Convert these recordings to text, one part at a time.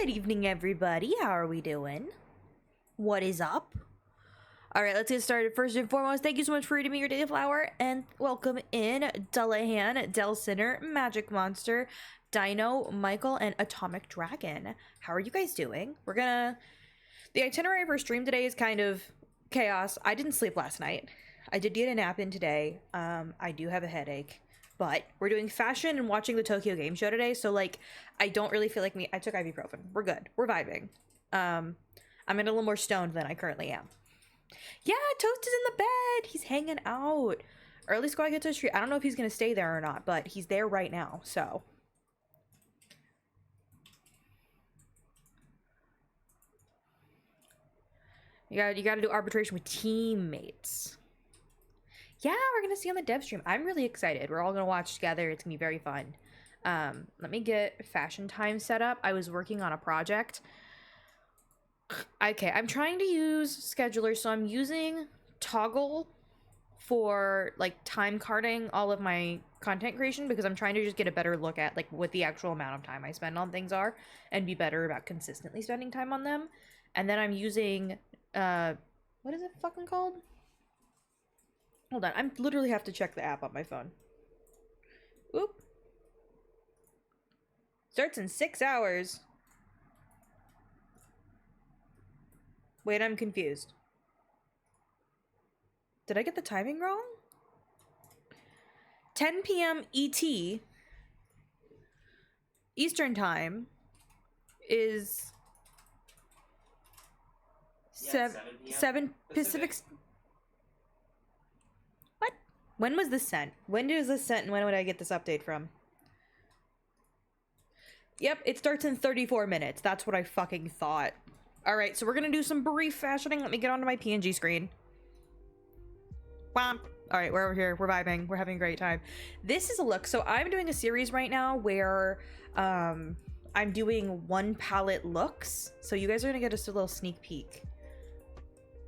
Good evening, everybody. How are we doing? What is up? All right, let's get started. First and foremost, thank you so much for reading me your daily flower, and welcome in Dullahan, Del Sinner, Magic Monster, Dino, Michael, and Atomic Dragon. How are you guys doing? The itinerary for stream today is kind of chaos. I didn't sleep last night. I did get a nap in today. I do have a headache. But we're doing fashion and watching the Tokyo Game Show today, so like I don't really feel like me. I took ibuprofen. We're good. We're vibing. I'm a little more stoned than I currently am. Yeah, Toast is in the bed. He's hanging out. Early squad gets a treat. I don't know if he's gonna stay there or not, but he's there right now. So you got to do arbitration with teammates. Yeah, we're gonna see on the dev stream. I'm really excited. We're all gonna watch together. It's gonna be very fun. Let me get fashion time set up. I was working on a project. Okay, I'm trying to use scheduler, so I'm using Toggle for like time carding all of my content creation because I'm trying to just get a better look at like what the actual amount of time I spend on things are and be better about consistently spending time on them. And then I'm using what is it fucking called? Hold on, I literally have to check the app on my phone. Oop. Starts in 6 hours. Wait, I'm confused. Did I get the timing wrong? 10 p.m. ET, Eastern Time, is 7 Pacific. What? When was this sent? When is this sent and when would I get this update from? Yep, it starts in 34 minutes. That's what I fucking thought. Alright, so we're gonna do some brief fashioning. Let me get onto my PNG screen. Womp. Alright, we're over here. We're vibing. We're having a great time. This is a look. So I'm doing a series right now where I'm doing one palette looks. So you guys are gonna get a little sneak peek.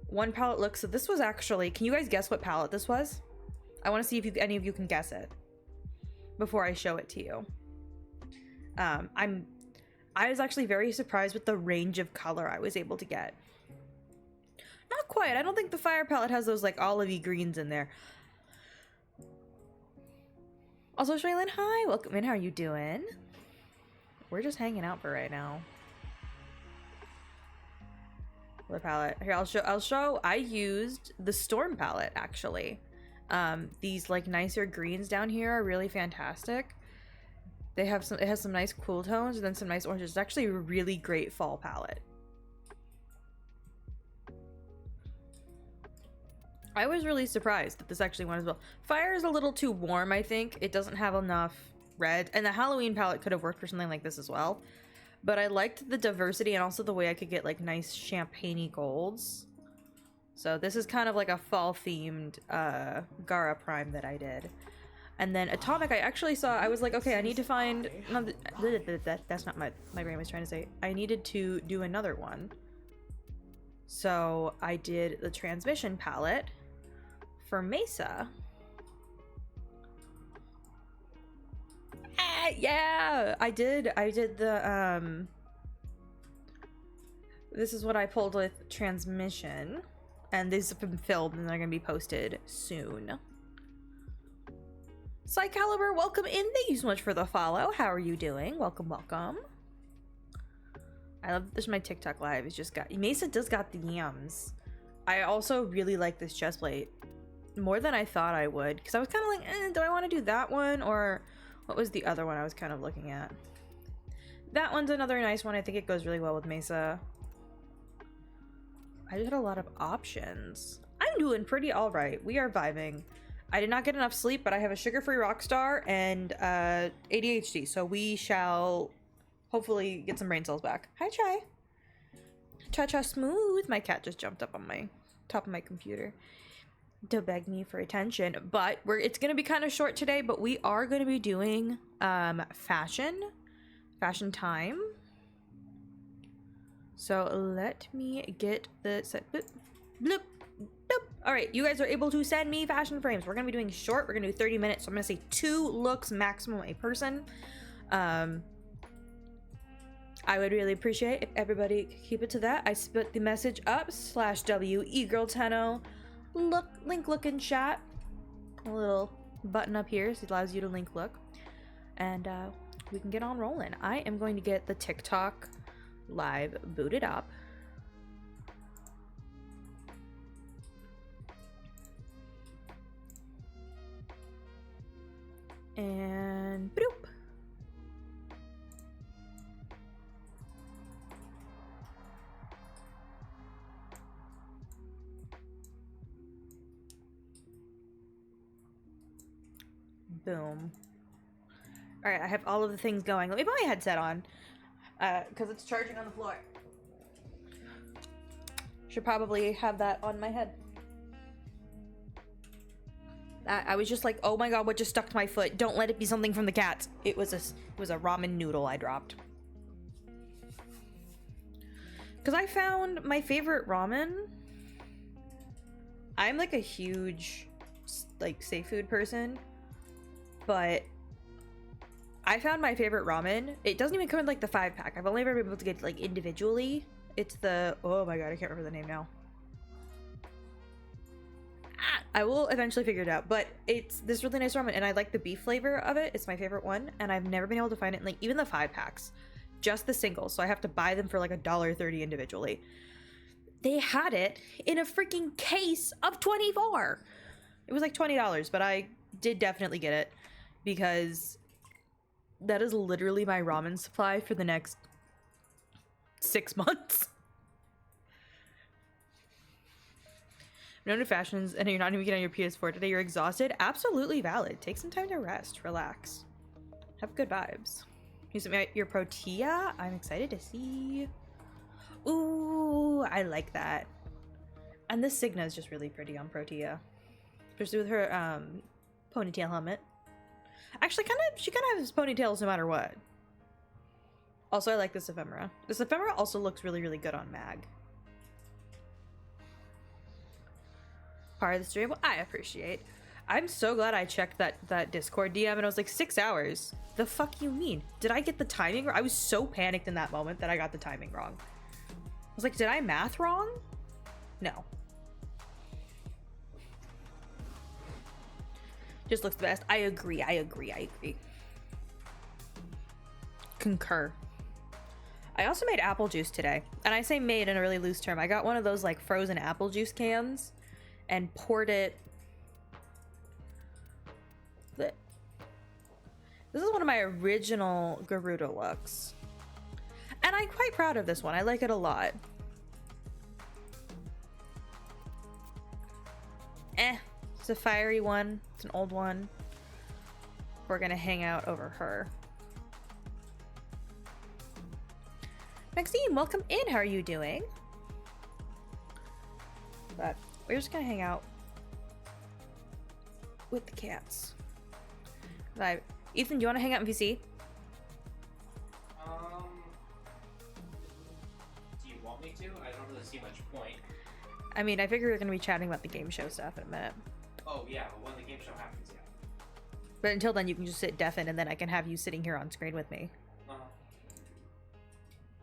One palette look. So this was actually, can you guys guess what palette this was? I want to see if any of you can guess it before I show it to you. I was actually very surprised with the range of color I was able to get. Not quite. I don't think the fire palette has those like olivey greens in there. Also, Shaylin, hi, welcome in. How are you doing? We're just hanging out for right now. The palette here, I'll show. I used the Storm palette actually. These like nicer greens down here are really fantastic. It has some nice cool tones and then some nice oranges. It's actually a really great fall palette. I was really surprised that this actually went as well. Fire is a little too warm, I think. It doesn't have enough red. And the Halloween palette could have worked for something like this as well. But I liked the diversity and also the way I could get like nice champagne-y golds. So this is kind of like a fall themed Gara Prime that I did. And then Atomic, I actually saw, I was like, okay, I need to find, no, that's not my brain was trying to say. I needed to do another one. So I did the Transmission palette for Mesa. Yeah, I did the, this is what I pulled with Transmission. And these have been filmed and they're going to be posted soon. Psycaliber, welcome in. Thank you so much for the follow. How are you doing? Welcome, welcome. I love this is my TikTok live. It's just got Mesa does got the yams. I also really like this chest plate more than I thought I would because I was kind of like, do I want to do that one or what was the other one I was kind of looking at? That one's another nice one. I think it goes really well with Mesa. I just had a lot of options. I'm doing pretty all right. We are vibing. I did not get enough sleep, but I have a sugar-free Rockstar and ADHD, so we shall hopefully get some brain cells back. Hi, Chai. Cha-cha smooth. My cat just jumped up on my top of my computer to beg me for attention. But it's going to be kind of short today, but we are going to be doing fashion time. So let me get the set. Bloop, bloop. All right, you guys are able to send me fashion frames. We're gonna be doing short. We're gonna do 30 minutes. So I'm gonna say 2 looks maximum a person. I would really appreciate if everybody could keep it to that. I split the message up /W egirl10 link look in chat. A little button up here so it allows you to link look. And we can get on rolling. I am going to get the TikTok live booted up. And boop. Boom. All right, I have all of the things going. Let me put my headset on because it's charging on the floor. Should probably have that on my head. I was just like, oh my god, what just stuck to my foot? Don't let it be something from the cats. It was a ramen noodle I dropped. Because I found my favorite ramen. I'm like a huge like safe food person, but I found my favorite ramen. It doesn't even come in like the 5-pack. I've only ever been able to get like individually. It's the, oh my god, I can't remember the name now. I will eventually figure it out, but it's this really nice ramen and I like the beef flavor of it. It's my favorite one and I've never been able to find it in like even the 5-packs, just the singles. So I have to buy them for like $1.30 individually. They had it in a freaking case of 24. It was like $20, but I did definitely get it because that is literally my ramen supply for the next 6 months. Known to fashions and you're not even getting on your PS4 today, you're exhausted. Absolutely valid. Take some time to rest, relax, have good vibes. Use your Protea. I'm excited to see. Ooh, I like that. And this Signa is just really pretty on Protea, especially with her ponytail helmet. Actually, she kind of has ponytails no matter what. Also, I like this ephemera. This ephemera also looks really, really good on Mag. Part of the stream, well, I appreciate. I'm so glad I checked that Discord DM and I was like 6 hours. The fuck you mean? Did I get the timing wrong? I was so panicked in that moment that I got the timing wrong. I was like, did I math wrong? No. Just looks the best. I agree. Concur. I also made apple juice today. And I say made in a really loose term. I got one of those like frozen apple juice cans and poured it. This is one of my original Garuda looks. And I'm quite proud of this one. I like it a lot. It's a fiery one. It's an old one. We're gonna hang out over her. Maxine, welcome in. How are you doing? But we're just gonna hang out with the cats. Vibe. Ethan, do you want to hang out in VC? Do you want me to? I don't really see much point. I mean, I figure we're gonna be chatting about the game show stuff in a minute. Oh yeah, when the game show happens, yeah. But until then, you can just sit deafen, and then I can have you sitting here on screen with me.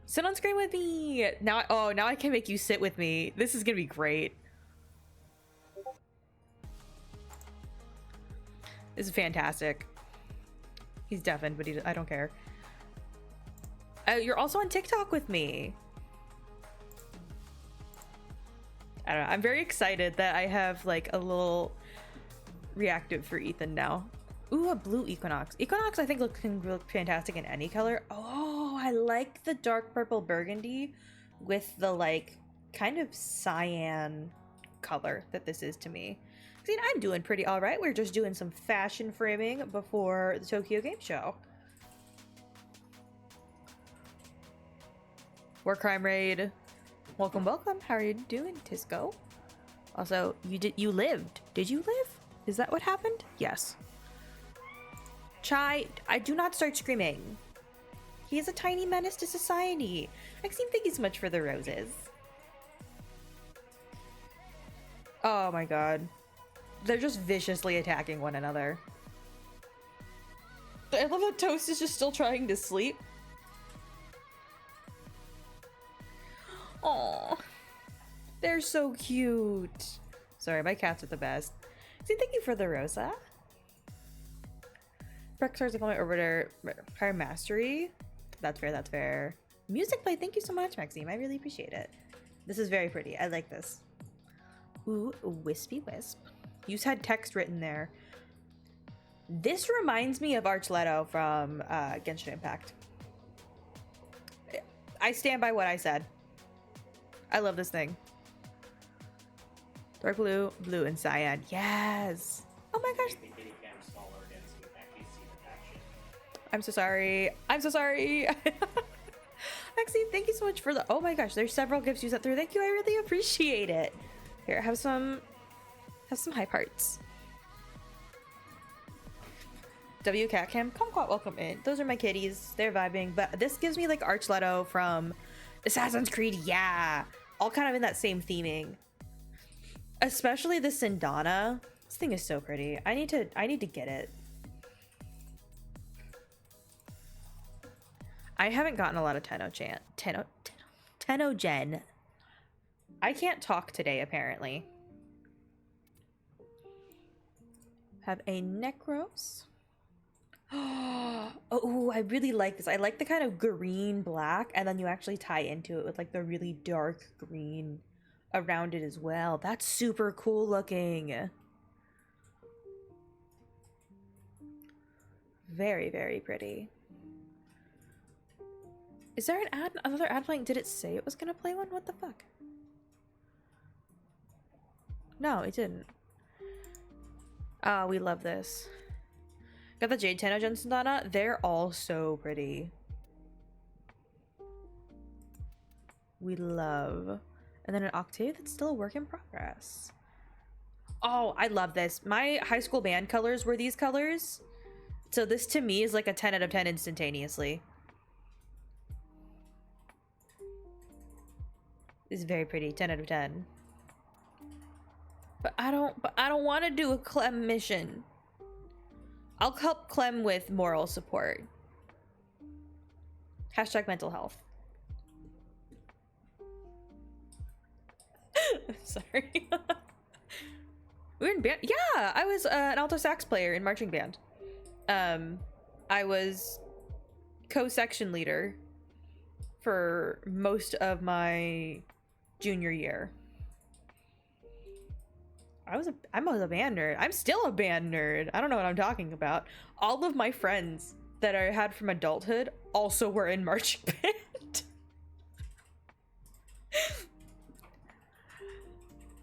Sit on screen with me! Now, now I can make you sit with me. This is gonna be great. This is fantastic. He's deafened, but I don't care. You're also on TikTok with me. I don't know. I'm very excited that I have like a little reactive for Ethan now. Ooh, a blue Equinox. Equinox I think can look fantastic in any color. Oh, I like the dark purple burgundy with the like kind of cyan color that this is to me. See, I'm doing pretty all right. We're just doing some fashion framing before the Tokyo Game Show. War Crime Raid. Welcome, welcome. How are you doing, Tisco? Also, you lived. Did you live? Is that what happened? Yes. Chai, I do not start screaming. He is a tiny menace to society. Maxine, thank you so much for the roses. Oh my god. They're just viciously attacking one another. I love that Toast is just still trying to sleep. Oh, they're so cute. Sorry, my cats are the best. See, thank you for the Rosa. Prexar's deployment over there. Prior mastery. That's fair, that's fair. Music play, thank you so much, Maxime. I really appreciate it. This is very pretty. I like this. Ooh, wispy wisp. You had text written there. This reminds me of Archletto from Genshin Impact. I stand by what I said. I love this thing. Dark blue, blue, and cyan. Yes. Oh my gosh. I'm so sorry. I'm so sorry. Maxine, thank you so much for the. Oh my gosh, there's several gifts you sent through. Thank you. I really appreciate it. Here, have some hype hearts. W Catcam, come quite welcome in. Those are my kitties. They're vibing, but this gives me like Archletto from Assassin's Creed. Yeah, all kind of in that same theming. Especially the Sindana. This thing is so pretty. I need to get it. I haven't gotten a lot of Tenogen. I can't talk today, apparently. Have a Necros. Oh, I really like this. I like the kind of green black, and then you actually tie into it with like the really dark green around it as well. That's super cool looking. Very, very pretty. Is there another ad playing? Did it say it was gonna play one? What the fuck? No, it didn't. Oh, we love this. Got the Jade Tenogen Sindana. They're all so pretty. We love. And then an Octave that's still a work in progress. Oh, I love this. My high school band colors were these colors. So this to me is like a 10 out of 10 instantaneously. This is very pretty. 10 out of 10. But I don't want to do a Clem mission. I'll help Clem with moral support. Hashtag mental health. Sorry. We were in band. Yeah, I was an alto sax player in marching band. I was co-section leader for most of my junior year. I was a band nerd. I'm still a band nerd. I don't know what I'm talking about. All of my friends that I had from adulthood also were in marching band.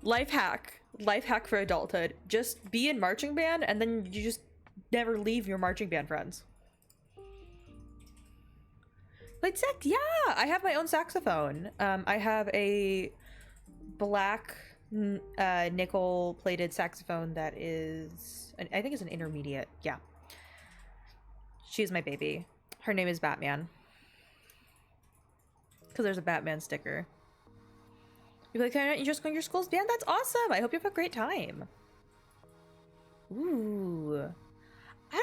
Life hack for adulthood. Just be in marching band and then you just never leave your marching band friends. Played sax? Yeah, I have my own saxophone. I have a black nickel plated saxophone that is I think it's an intermediate. Yeah, she's my baby. Her name is Batman because there's a Batman sticker. You play clarinet? You just going to your school's band? That's awesome. I hope you have a great time. Ooh, I'm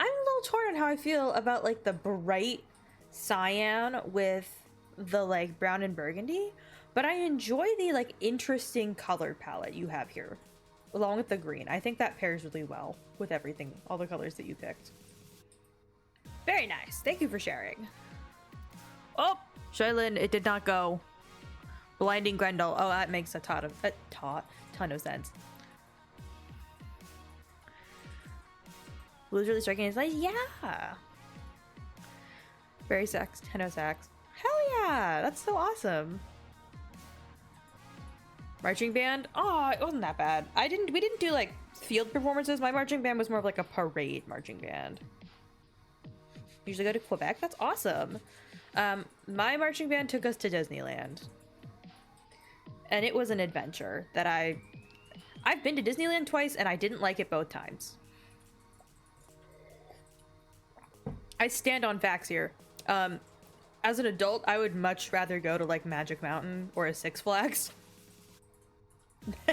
a little torn on how I feel about like the bright cyan with the like brown and burgundy. But I enjoy the like interesting color palette you have here, along with the green. I think that pairs really well with everything, all the colors that you picked. Very nice. Thank you for sharing. Oh, Shailin, it did not go. Blinding Grendel. Oh, that makes a ton of sense. Blue's really striking. It's like, yeah. Very sax, tenor sax. Hell yeah, that's so awesome. Marching band? Oh, it wasn't that bad. We didn't do like field performances. My marching band was more of like a parade marching band. Usually go to Quebec. That's awesome. My marching band took us to Disneyland. And it was an adventure that I've been to Disneyland twice and I didn't like it both times. I stand on facts here. As an adult, I would much rather go to like Magic Mountain or a Six Flags.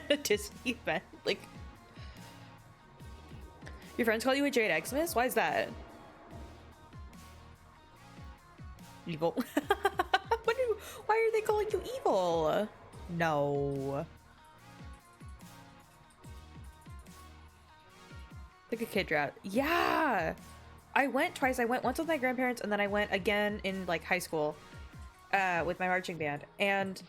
A Disney event. Like, your friends call you a Jade Xmas? Why is that? Evil. Why are they calling you evil? No. Like a kid drought. Yeah. I went twice. I went once with my grandparents, and then I went again in like high school with my marching band. And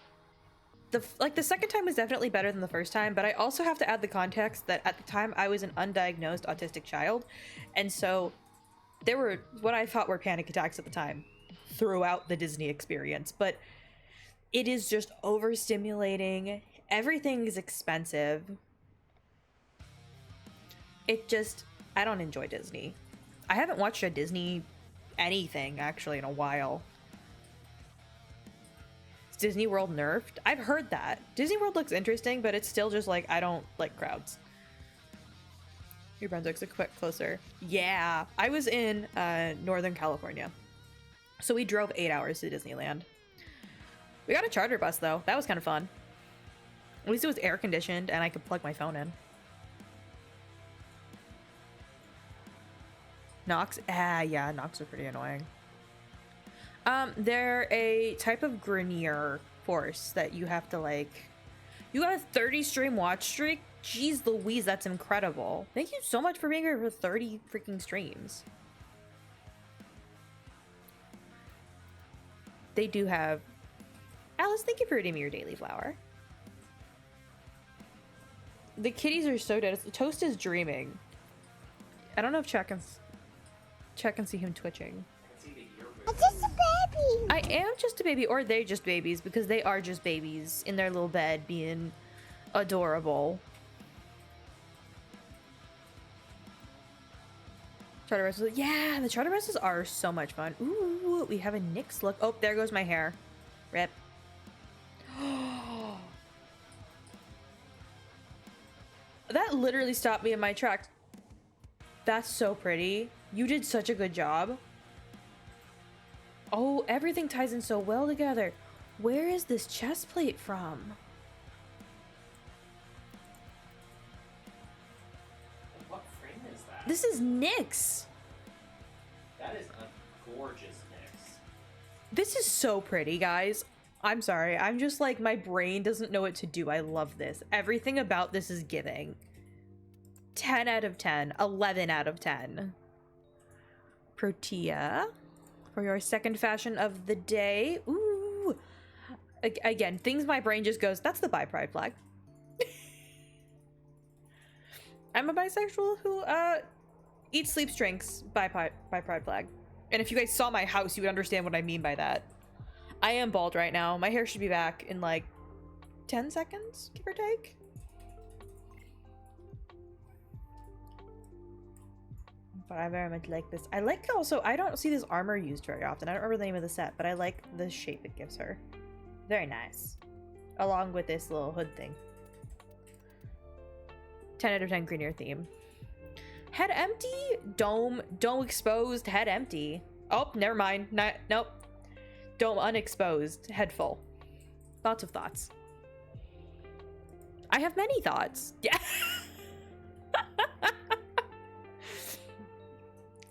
the second time was definitely better than the first time, but I also have to add the context that at the time I was an undiagnosed autistic child, and so there were what I thought were panic attacks at the time throughout the Disney experience. But it is just overstimulating. Everything is expensive. I don't enjoy Disney. I haven't watched a Disney anything actually in a while. Disney World nerfed? I've heard that. Disney World looks interesting, but it's still just like, I don't like crowds. New Brunswick's a quick closer. Yeah, I was in Northern California. So we drove 8 hours to Disneyland. We got a charter bus though. That was kind of fun. At least it was air conditioned and I could plug my phone in. Knocks? Yeah, knocks are pretty annoying. They're a type of Grenier force that you have to like... You got a 30 stream watch streak? Jeez Louise, that's incredible. Thank you so much for being here for 30 freaking streams. They do have... Alice, thank you for redeeming your daily flower. The kitties are so dead. Toast is dreaming. I don't know if check and see him twitching. I'm just a baby. I am just a baby, or they're just babies, because they are just babies in their little bed being adorable. Charter buses, yeah, the charter buses are so much fun. Ooh, we have a Nyx look. Oh, there goes my hair. Rip. That literally stopped me in my tracks. That's so pretty. You did such a good job. Oh, everything ties in so well together. Where is this chest plate from? What frame is that? This is Nyx. That is a gorgeous mix. This is so pretty, guys. I'm sorry. I'm just like, my brain doesn't know what to do. I love this. Everything about this is giving. 10 out of 10. 11 out of 10. Protea. For your second fashion of the day. Ooh. Again, things my brain just goes, that's the bi pride flag. I'm a bisexual who eats, sleeps, drinks bi pride flag. And if you guys saw my house, you would understand what I mean by that. I am bald right now. My hair should be back in like 10 seconds, give or take. But I very much like this. I like also, I don't see this armor used very often. I don't remember the name of the set, but I like the shape it gives her. Very nice. Along with this little hood thing. 10 out of 10 Grenier theme. Head empty, dome exposed, head empty. Oh, never mind. Nope. Dome unexposed, head full. Lots of thoughts. I have many thoughts. Yeah.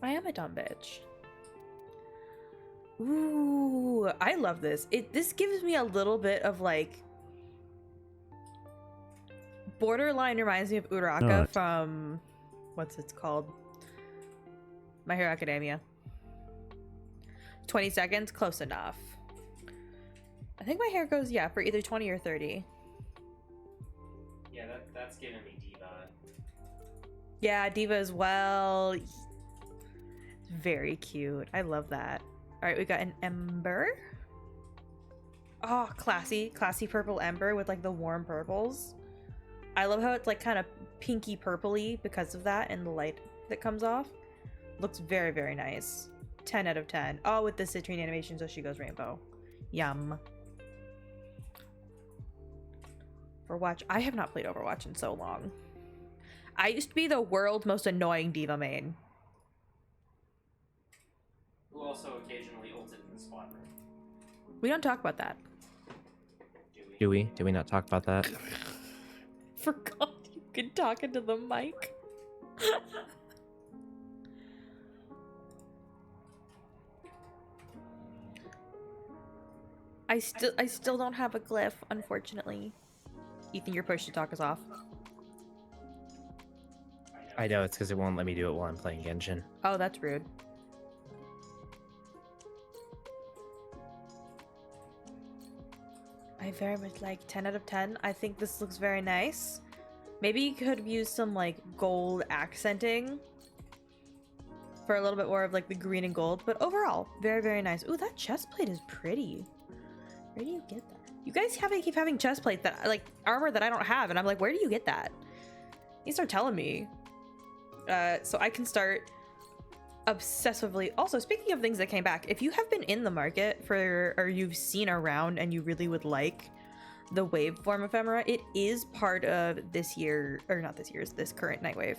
I am a dumb bitch. Ooh, I love this. This gives me a little bit of like borderline reminds me of Uraraka from what's it called? My Hero Academia. 20 seconds, close enough. I think my hair goes, yeah, for either 20 or 30. Yeah, that's giving me Diva. Yeah, Diva as well. Very cute. I love that. All right, we got an Ember. Oh, classy purple Ember with like the warm purples. I love how it's like kind of pinky purpley because of that and the light that comes off. Looks very, very nice. 10 out of 10. Oh, with the citrine animation, so she goes rainbow. Yum. Overwatch. I have not played Overwatch in so long. I used to be the world's most annoying diva main. Who also occasionally ulted in the squad room. We don't talk about that. Do we? Do we not talk about that? Forgot you could talk into the mic. I still don't have a glyph, unfortunately. Ethan, your push to talk us off. I know, it's because it won't let me do it while I'm playing Genshin. Oh, that's rude. I very much like 10 out of 10. I think this looks very nice. Maybe you could use some like gold accenting for a little bit more of like the green and gold, but overall, very, very nice. Ooh, that chest plate is pretty. Where do you get that? You guys keep having chest plate that like armor that I don't have, and I'm like, where do you get that? You start telling me. So I can start obsessively. Also, speaking of things that came back, if you have been in the market for, or you've seen around and you really would like the waveform ephemera, it is part of this year, or not this year's, this current Nightwave.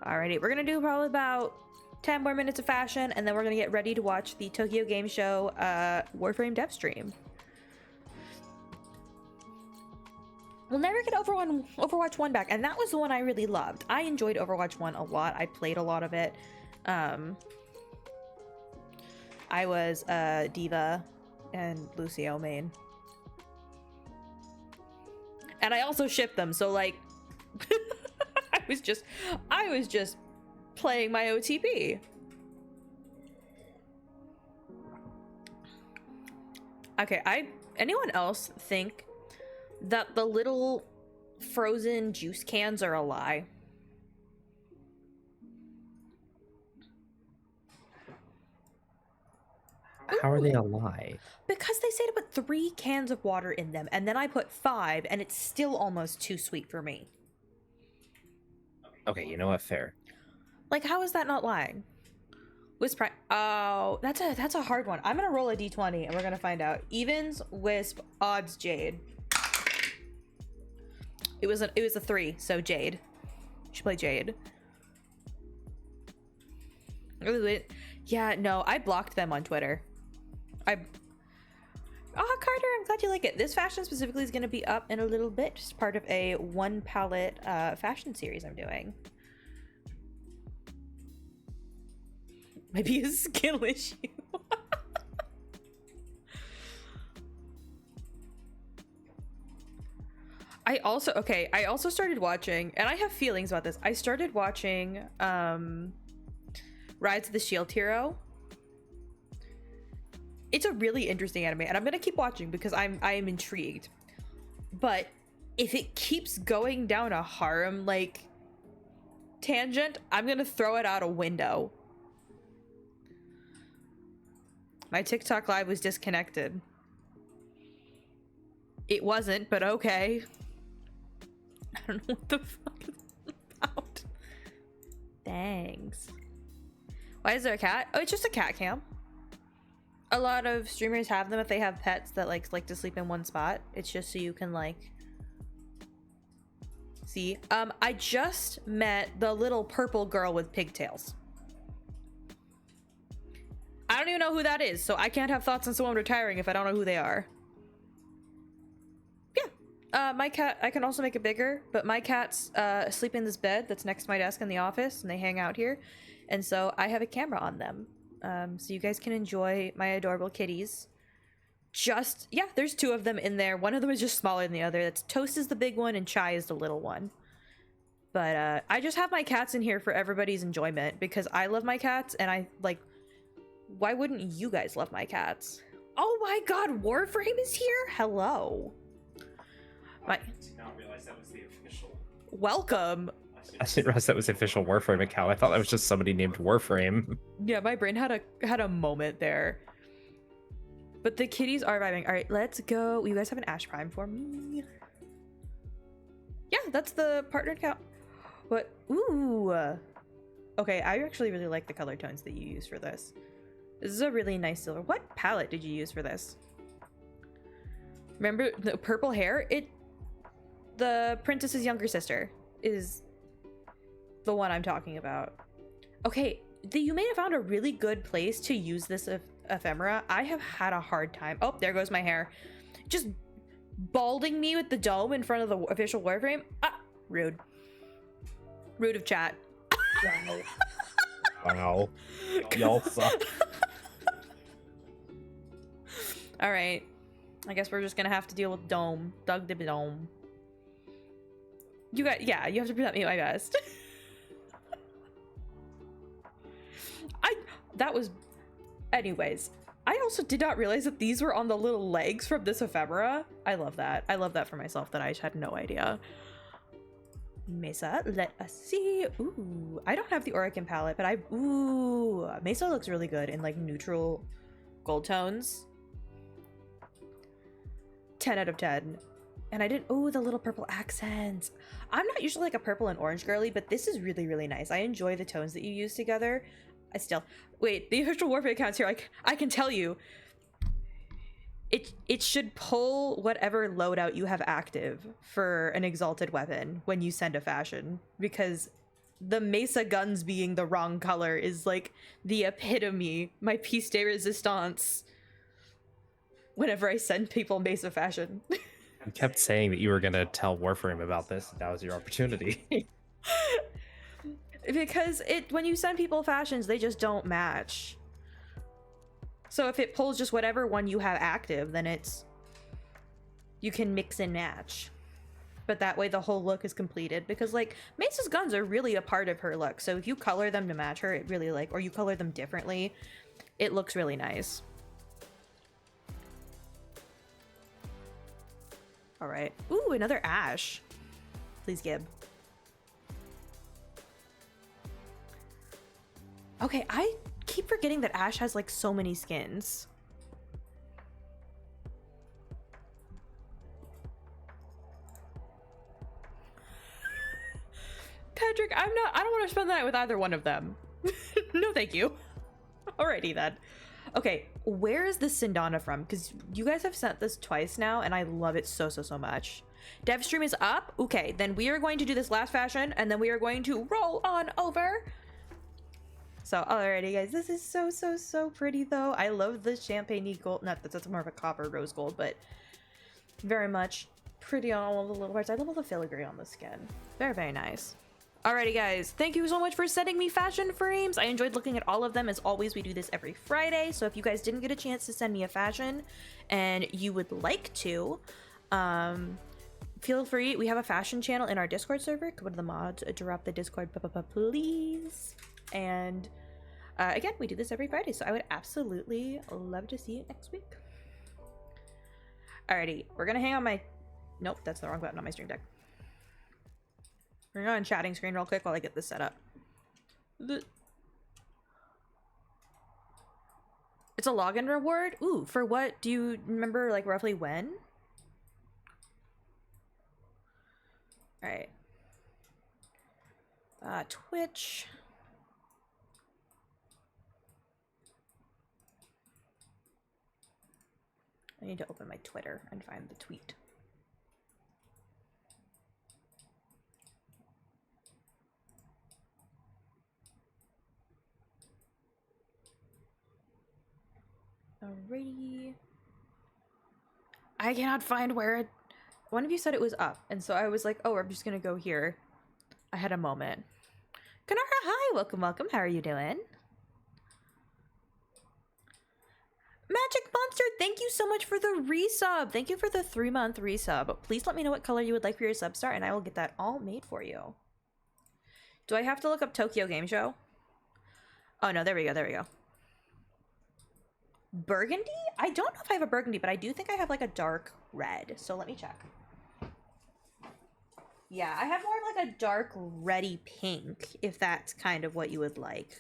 Alrighty, we're gonna do probably about 10 more minutes of fashion, and then we're gonna get ready to watch the Tokyo Game Show Warframe dev stream. We'll never get Overwatch 1 back, and that was the one I really loved. I enjoyed Overwatch 1 a lot. I played a lot of it. I was Diva and Lucio main. And I also shipped them, so like I was just playing my OTP. Okay, anyone else think that the little frozen juice cans are a lie? How are they a lie? Because they say to put 3 cans of water in them, and then I put 5, and it's still almost too sweet for me. Okay, you know what? Fair. Like, how is that not lying? Wisp, oh, that's a hard one. I'm gonna roll a d20 and we're gonna find out. Evens, Wisp, odds, Jade. It was a 3, so Jade. She played Jade. Yeah, no, I blocked them on Twitter. Carter, I'm glad you like it. This fashion specifically is going to be up in a little bit. Just part of a 1 palette fashion series I'm doing. Maybe a skill issue. I also started watching, and I have feelings about this. I started watching Rise of the Shield Hero. It's a really interesting anime, and I'm gonna keep watching because I am intrigued. But if it keeps going down a harem like tangent, I'm gonna throw it out a window. My TikTok live was disconnected. It wasn't, but okay. I don't know what the fuck it's about. Thanks. Why is there a cat? Oh, it's just a cat cam. A lot of streamers have them if they have pets that like to sleep in one spot. It's just so you can like see. I just met the little purple girl with pigtails. I don't even know who that is, so I can't have thoughts on someone retiring if I don't know who they are. Yeah. My cat, I can also make it bigger, but my cats sleep in this bed that's next to my desk in the office, and they hang out here. And so I have a camera on them. So you guys can enjoy my adorable kitties. Yeah, there's 2 of them in there. One of them is just smaller than the other. That's Toast is the big one and Chai is the little one. But I just have my cats in here for everybody's enjoyment because I love my cats, and I like, why wouldn't you guys love my cats? Oh my god, Warframe is here? Hello. I did not realize that was the official. Welcome. I didn't realize that was the official Warframe account. I thought that was just somebody named Warframe. Yeah, my brain had a moment there. But the kitties are vibing. All right, let's go. You guys have an Ash Prime for me? Yeah, that's the partner account. What? Ooh. Okay, I actually really like the color tones that you use for this. This is a really nice silver. What palette did you use for this? Remember the purple hair? The princess's younger sister is the one I'm talking about. Okay, you may have found a really good place to use this ephemera. I have had a hard time. Oh, there goes my hair. Just balding me with the dome in front of the official Warframe. Ah, rude. Rude of chat. Wow. Y'all suck. All right. I guess we're just gonna have to deal with Dome. Doug the Dome. You got, yeah, you have to present me my best. That was, anyways. I also did not realize that these were on the little legs from this ephemera. I love that. I love that for myself that I had no idea. Mesa, let us see. Ooh, I don't have the Orican palette, but ooh, Mesa looks really good in like neutral gold tones. 10 out of 10. And I didn't, oh, the little purple accents. I'm not usually like a purple and orange girly, but this is really, really nice. I enjoy the tones that you use together. Wait, the official Warframe account's here. I can tell you, it should pull whatever loadout you have active for an exalted weapon when you send a fashion, because the Mesa guns being the wrong color is like the epitome, my piece de resistance, whenever I send people Mesa fashion. You kept saying that you were gonna tell Warframe about this. That was your opportunity. Because when you send people fashions, they just don't match. So if it pulls just whatever one you have active, then you can mix and match. But that way the whole look is completed, because like Mesa's guns are really a part of her look. So if you color them to match her, it really or you color them differently, it looks really nice. All right. Ooh, another Ash. Please, Gib. Okay, I keep forgetting that Ash has like so many skins. Patrick, I don't want to spend the night with either one of them. No, thank you. Alrighty then. Okay, where is this Sindana from? Because you guys have sent this twice now, and I love it so, so, so much. Dev stream is up. Okay, then we are going to do this last fashion, and then we are going to roll on over. So, alrighty, guys, this is so, so, so pretty, though. I love the champagne gold. Not that that's more of a copper rose gold, but very much pretty on all of the little parts. I love all the filigree on the skin. Very, very nice. Alrighty, guys, thank you so much for sending me fashion frames. I enjoyed looking at all of them. As always, we do this every Friday, so if you guys didn't get a chance to send me a fashion and you would like to, feel free. We have a fashion channel in our Discord server. Go to the mods, drop the Discord, please. And again, we do this every Friday, so I would absolutely love to see you next week. Alrighty, we're gonna hang on my... Nope, that's the wrong button on my stream deck. We're going on chatting screen real quick while I get this set up. It's a login reward? Ooh, for what? Do you remember, like, roughly when? Alright. Twitch. I need to open my Twitter and find the tweet. Alrighty. I cannot find where it... One of you said it was up, and so I was like, oh, I'm just gonna go here. I had a moment. Kanara, hi! Welcome, welcome. How are you doing? Magic Monster, thank you so much for the resub. Thank you for the 3-month resub. Please let me know what color you would like for your sub star, and I will get that all made for you. Do I have to look up Tokyo Game Show? Oh, no, there we go, there we go. Burgundy? I don't know if I have a burgundy, but I do think I have like a dark red. So let me check. Yeah, I have more of like a dark reddy pink, if that's kind of what you would like.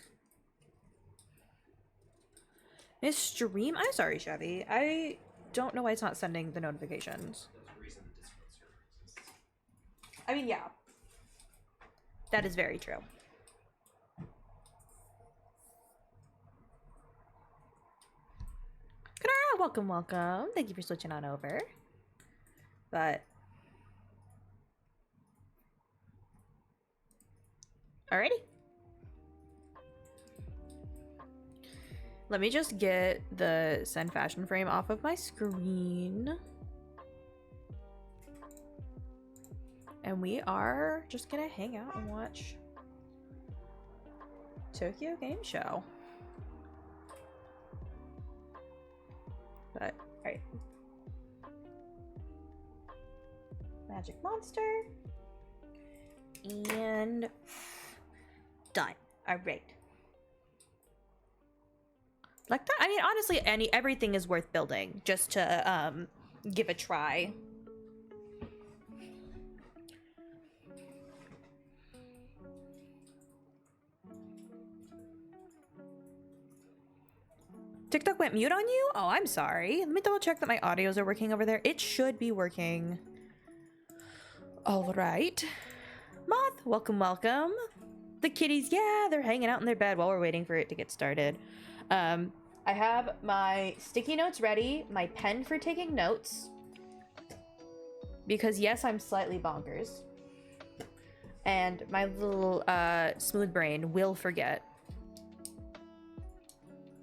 Miss Stream? I'm sorry, Chevy. I don't know why it's not sending the notifications. I mean, yeah. That is very true. Welcome, welcome. Thank you for switching on over. But alrighty. Let me just get the send fashion frame off of my screen. And we are just gonna hang out and watch Tokyo Game Show. But, alright. Magic Monster. And done. Alright. Like that, I mean, honestly, everything is worth building just to give a try. TikTok went mute on you? Oh, I'm sorry. Let me double check that my audios are working over there. It should be working. All right. Moth, welcome, welcome. The kitties, yeah, they're hanging out in their bed while we're waiting for it to get started. I have my sticky notes ready, my pen for taking notes. Because yes, I'm slightly bonkers. And my little smooth brain will forget.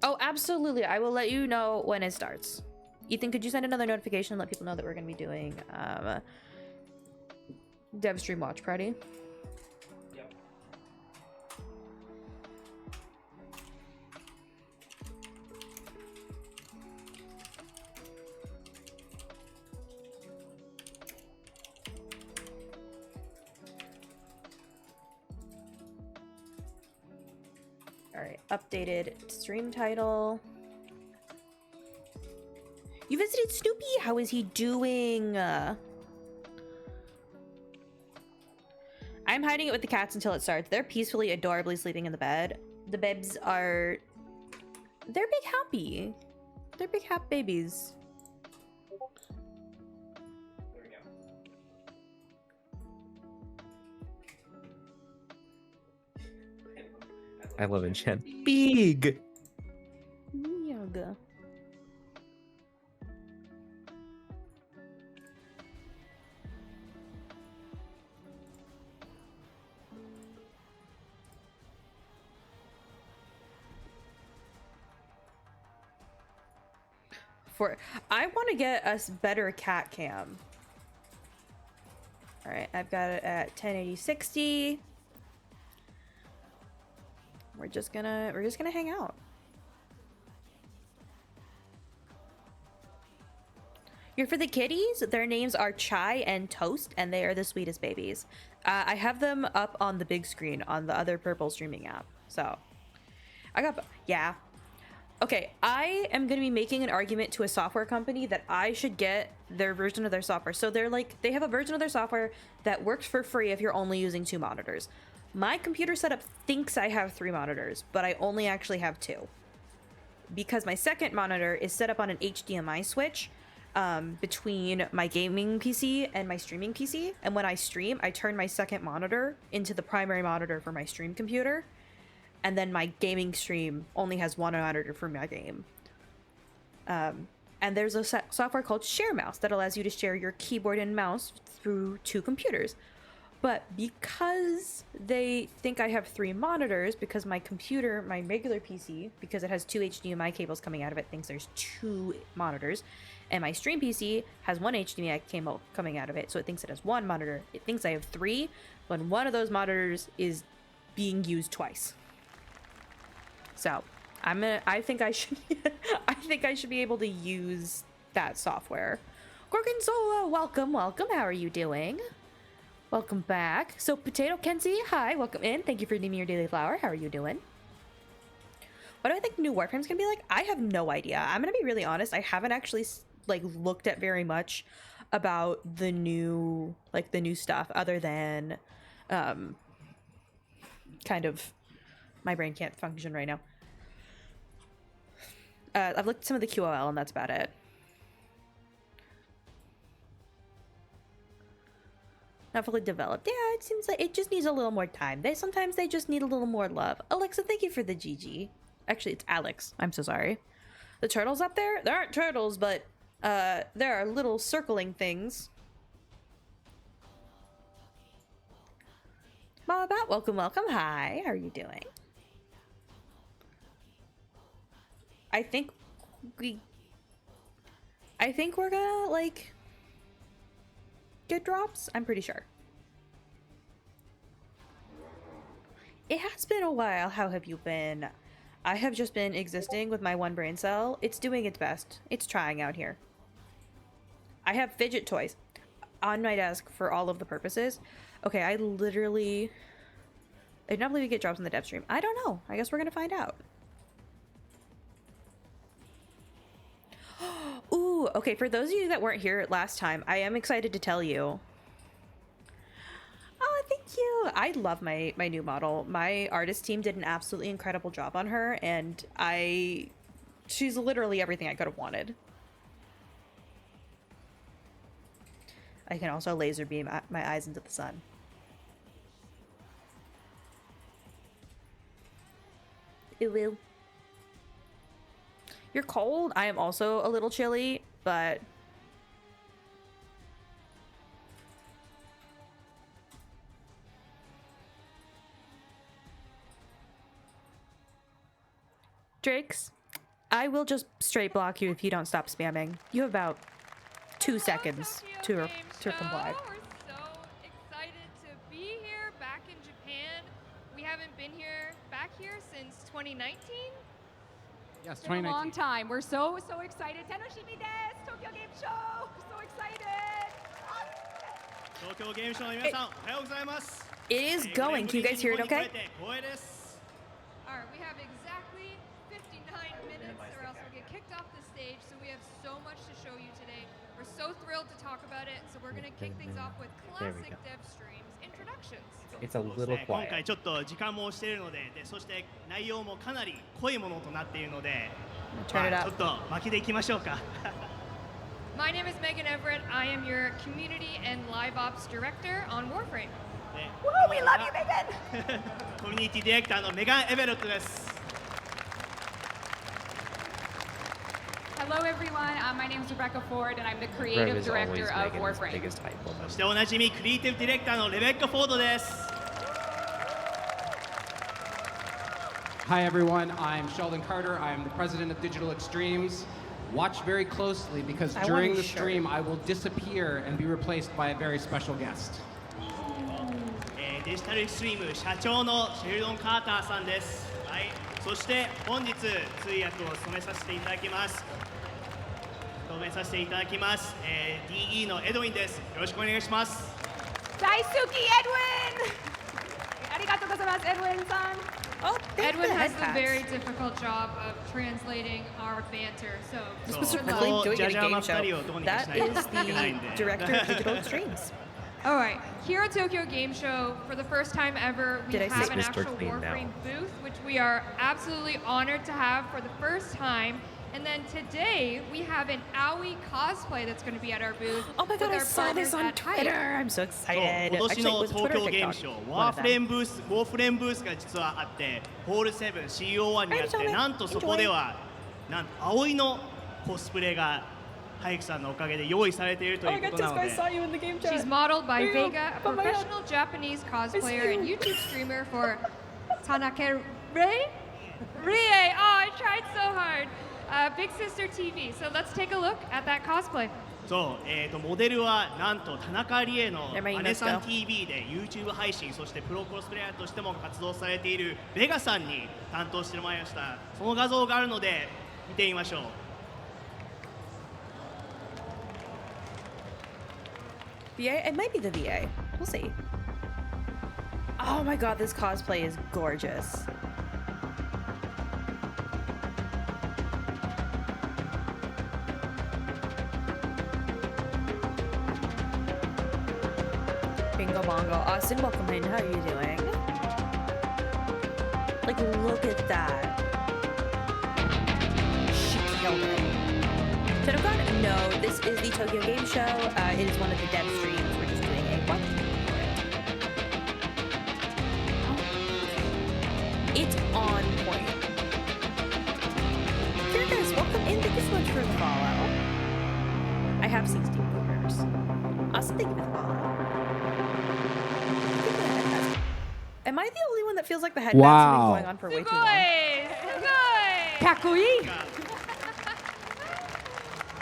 Oh, absolutely. I will let you know when it starts. Ethan, could you send another notification and let people know that we're going to be doing Dev Stream Watch Party? Yep. Alright, updated stream title. You visited Snoopy? How is he doing? I'm hiding it with the cats until it starts. They're peacefully, adorably sleeping in the bed. The bebs are... They're big happy. They're big happy babies. There we go. I love enchant. Big. Yoga. I want to get us better cat cam. All right, I've got it at 1080-60. We're just gonna hang out. Here for the kitties. Their names are Chai and Toast, and they are the sweetest babies. I have them up on the big screen on the other purple streaming app. So I got, yeah. Okay, I am going to be making an argument to a software company that I should get their version of their software. So they have a version of their software that works for free if you're only using 2 monitors. My computer setup thinks I have 3 monitors, but I only actually have 2. Because my second monitor is set up on an HDMI switch between my gaming PC and my streaming PC. And when I stream, I turn my second monitor into the primary monitor for my stream computer. And then my gaming stream only has 1 monitor for my game. And there's a software called Share Mouse that allows you to share your keyboard and mouse through 2 computers. But because they think I have 3 monitors, because my computer, my regular PC, because it has 2 HDMI cables coming out of it, thinks there's 2 monitors. And my stream PC has 1 HDMI cable coming out of it, so it thinks it has 1 monitor. It thinks I have 3, when one of those monitors is being used twice. So I think I should be able to use that software. Gorgonzola, welcome. How are you doing? Welcome back. So Potato Kenzie, hi, welcome in. Thank you for naming your daily flower. How are you doing? What do I think new Warframe's gonna be like? I have no idea. I'm gonna be really honest. I haven't actually looked at very much about the new stuff other than kind of my brain can't function right now. I've looked at some of the QOL and that's about it. Not fully developed. Yeah, it seems like it just needs a little more time. Sometimes they just need a little more love. Alexa, thank you for the GG. Actually, it's Alex. I'm so sorry. The turtles up there? There aren't turtles, but there are little circling things. Mama Bat, welcome. Hi, how are you doing? I think we're gonna get drops. I'm pretty sure. It has been a while. How have you been? I have just been existing with my one brain cell. It's doing its best. It's trying out here. I have fidget toys on my desk for all of the purposes. Okay, I did not believe we get drops in the dev stream. I don't know. I guess we're gonna find out. Ooh, okay, for those of you that weren't here last time, I am excited to tell you. Oh, thank you. I love my new model. My artist team did an absolutely incredible job on her, and she's literally everything I could have wanted. I can also laser beam my eyes into the sun. Ooh. You're cold. I am also a little chilly, but Drakes, I will just straight block you if you don't stop spamming. You have about 2 seconds to comply. We're so excited to be here back in Japan. We haven't been back here since 2019. Yes, It's been a 2019. long time. We're so excited. Tenoshimi desu! Tokyo Game Show! So excited! Tokyo Game Show の皆さん、おはようございます。 It is going. Can you guys hear it okay? 光栄です。 Alright, we have exactly 59 minutes or else we'll get kicked off the stage. So we have so much to show you today. We're so thrilled to talk about it. So we're going to kick things off with There we classic go. dev streams introductions. It's a little 今回 quiet. ちょっと時間も押しているので、そして内容もかなり濃いものとなっているので、 Turn it ちょ up. っと巻きでいきましょうか。 My name is Megan Everett. I am your community and live ops director on Warframe. Woo! We love you, Megan! コミュニティディレクターのメガン・エベロットです。 Hello, everyone. My name is Rebecca Ford, and I'm the Rev creative is always director of Megan's Warframe. biggest hype woman. そしておなじみクリエイティブディレクターのレベッカ・フォードです。 Hi, everyone. I'm Sheldon Carter. I'm the president of Digital Extremes. Watch very closely because I want during his the shirt. stream, I will disappear and be replaced by a very special guest. デジタルエクストリーム社長のシェルドン・カーターさんです。はい。そして本日通訳を務めさせていただきます。DE のエドウィンです。よろしくお願いします。 Daisuke Edwin! Arigatou gozaimasu, Edwin-san. Oh, thank Edwin the has head the pats. very difficult job of translating our banter. So This was そう really この doing ジャ a ジャマ game 2人 show. をどうにかし That ないと is いけないんで。 the director of Digital Extremes. All right, here at Tokyo Game Show, for the first time ever, we Did I say have an Mr. actual Clean now? Warframe booth, which we are absolutely honored to have for the first time. And then today, we have an Aoi cosplay that's going to be at our booth. Oh my god, with I our saw this partners on at Hype. Twitter. I'm so そう excited. 今年 Actually, it の was 東 Twitter 京ゲーム TikTok. ショー One ワー of フレ them. ームブースが実はあってホール7 CO1 にあっ Alright, てなんとそこではなんと葵のコスプレがハイクさんのおかげで用意されていると Oh い my うこ god, となの Tisco, I で saw you in the game chat. She's modeled by There you go. Vega, a Oh my God. professional Japanese cosplayer you. and YouTube streamer for Tanake Rie. Oh, I tried so hard. Big Sister TV. So let's take a look at that cosplay. そうモデルはなんと田中理恵の Never mind, 姉さん let's go. TV で YouTube 配信そしてプロコスプレイヤーとしても活動されているベガさんに担当してもらいましたその画像があるので見てみましょう VA? It might be the VA. We'll see. Oh my god, this cosplay is gorgeous. Bingo bongo. Austin, welcome in. How are you doing? Like, look at that. She killed it. Tenokon? No, this is the Tokyo Game Show. It is one of the dev streams. We're just doing a watch for it. It's on point. Kirkus, welcome in. Thank you so much for the follow. I have 16 boomers. Austin, thank you for the follow. Am I the only one that feels like the headbats have been Wow. going on for way too long? Sugoi! Kakui!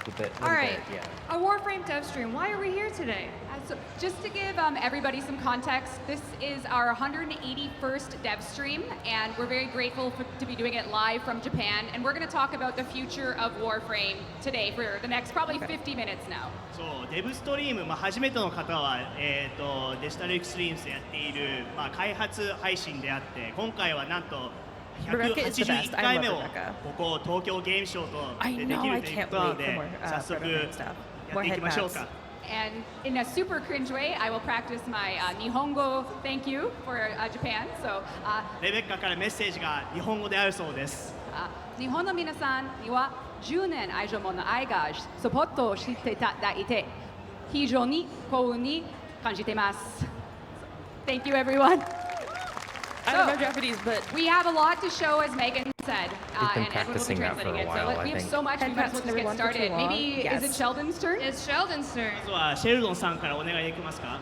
A bit, All right, yeah. a Warframe dev stream. Why are we here today? As So just to give everybody some context, this is our 181st dev stream, and we're very grateful to be doing it live from Japan. And we're going to talk about the future of Warframe today for the next probably 50 minutes now. そうデブストリーム、初めての方は、デジタルエクストリームスでやっている、開発配信であって、今回はなんと Rebecca is the best. 181 I 回 love 目を Rebecca. ここ東京ゲームショウと I でで know, き I るという can't ことなの wait で for more 早速 Warframe stuff. や More っていきましょう headbats. か。 And in a super cringe way, I will practice my Nihongo thank you for Japan. So, レベッカからメッセージが日本語であるそうです。日本の皆さんには10年以上もの愛がサポートしていただいて非常に幸運に感じています。Thank you, everyone. I don't know Japanese, but We have a lot to show, as Megan said, We've been and Edwin will be practicing that for translating a it. while, So I we have think. so much. We might as well just get Everyone for started. too long? Maybe Yes. is it Sheldon's turn? It's Sheldon's turn. まずはシェルドンさんからお願いできますか。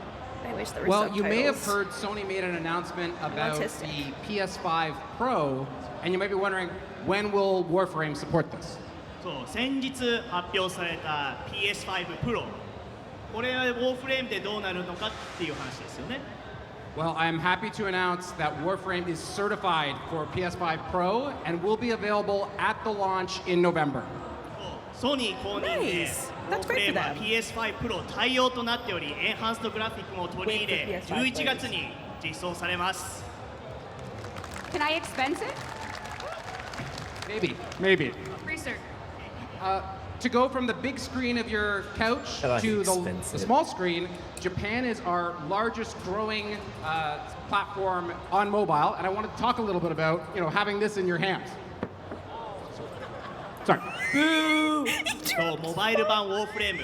I wish there were Well, you may have subtitles. heard Sony made an announcement about Autistic. the PS5 Pro, and you might be wondering, when will Warframe support this? そう先日発表された PS5 Pro これはウォーフレームでどうなるのかっていう話ですよね。 Well, I'm happy to announce that Warframe is certified for PS5 Pro and will be available at the launch in November. ソニー公認で Nice. ウォー That's フレー great ム for は them. PS5 Pro 対応となっておりエンハンスドグラフィックも取り入れ Wait for PS5 11月に実装されます。 Can I expense it? Maybe. Research. To go from the big screen of your couch I like to the expensive. small screen, Japan is our largest growing platform on mobile, and I want to talk a little bit about having this in your hands. Sorry. そうモバイル版ウォーフレーム、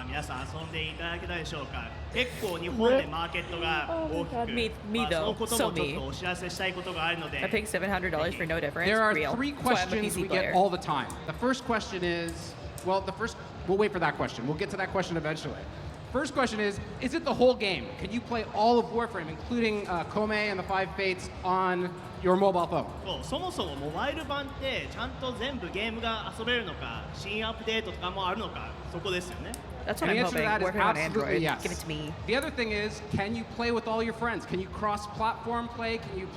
皆さん遊んでいただけたでしょうか。結構日本でマーケットが大きく、 Oh my God, me そ though. のこともちょっ So me. とお知らせしたいことがあるので I paid $700 for no difference. There are Real. three That's why I'm a questions we PC player. get all the time. The first question is, we'll wait for that question. We'll get to that question eventually. First question is it the whole game? Can you play all of Warframe, including Kome and the Five Fates, on your mobile phone? そもそもモバイル版ってちゃんと全部ゲームが遊べるのか、新アップデートとかもあるのか、そこですよね。 That's And what the I'm answer to hoping. that is Working on absolutely Android. yes. Give it to me. The other thing is, can you play with all your friends? Can you cross-platform play? Can you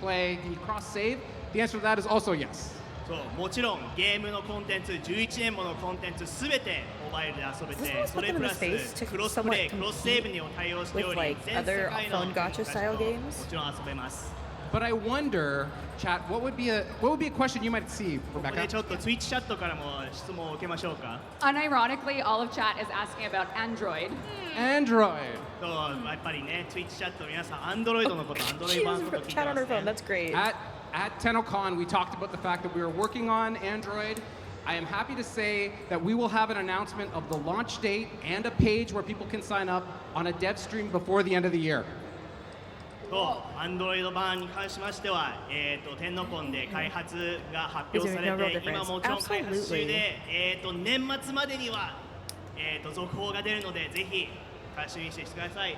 cross-save? The answer to that is also yes. そうもちろんゲームのコンテンツ11年ものコンテンツすべてモバイルで遊べ Doesn't て this それ put them プ in ラ the ス space to クロスプレイ somewhat クロスセーブにも対応してお with, り like, 全世 other 界の phone gacha style も games? ちろん遊べます But I wonder, chat, what would be a question you might see, ここで Rebecca? ちょっと Twitch チャットからも質問を受けましょうか Unironically, all of chat is asking about Android. Android. そうやっぱりね Twitch チャット皆さん Android のこと Android She 版 has のこと聞いて chat ま on す her phone. ね That's great. At TennoCon, we talked about the fact that we were working on Android. I am happy to say that we will have an announcement of the launch date and a page where people can sign up on a dev stream before the end of the year. と Android 版に関しましては、天のコンで開発が発表され Is there no real て、今 difference? もちろん開発中 Absolutely. で、年末までには、続報が出るので、ぜひ楽しみにしてください。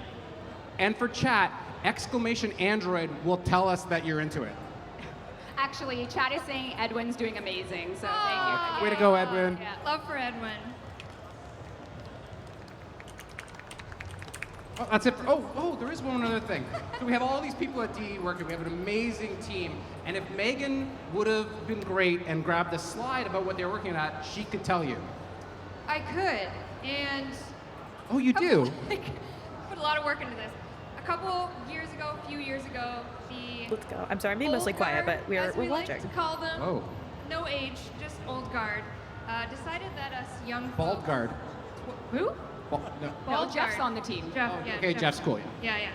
And for chat, exclamation Android will tell us that you're into it. Actually, chat is saying Edwin's doing amazing, so Aw. thank you. Way to go, Edwin. Yeah. Love for Edwin. Oh, that's it. There is one other thing. So we have all these people at DE working. We have an amazing team. And if Megan would have been great and grabbed the slide about what they're working at, she could tell you. I could, and Oh, you do? put a lot of work into this. A few years ago, the Let's go. I'm sorry, I'm being old mostly quiet, guard, but we're as we watching. like to call them, Oh, no age, just old guard, decided that us young bald folk- guard. Who? No. No, Bald Jeff's guard. on the team. Jeff, Oh, yeah, okay, Jeff's cool. Yeah.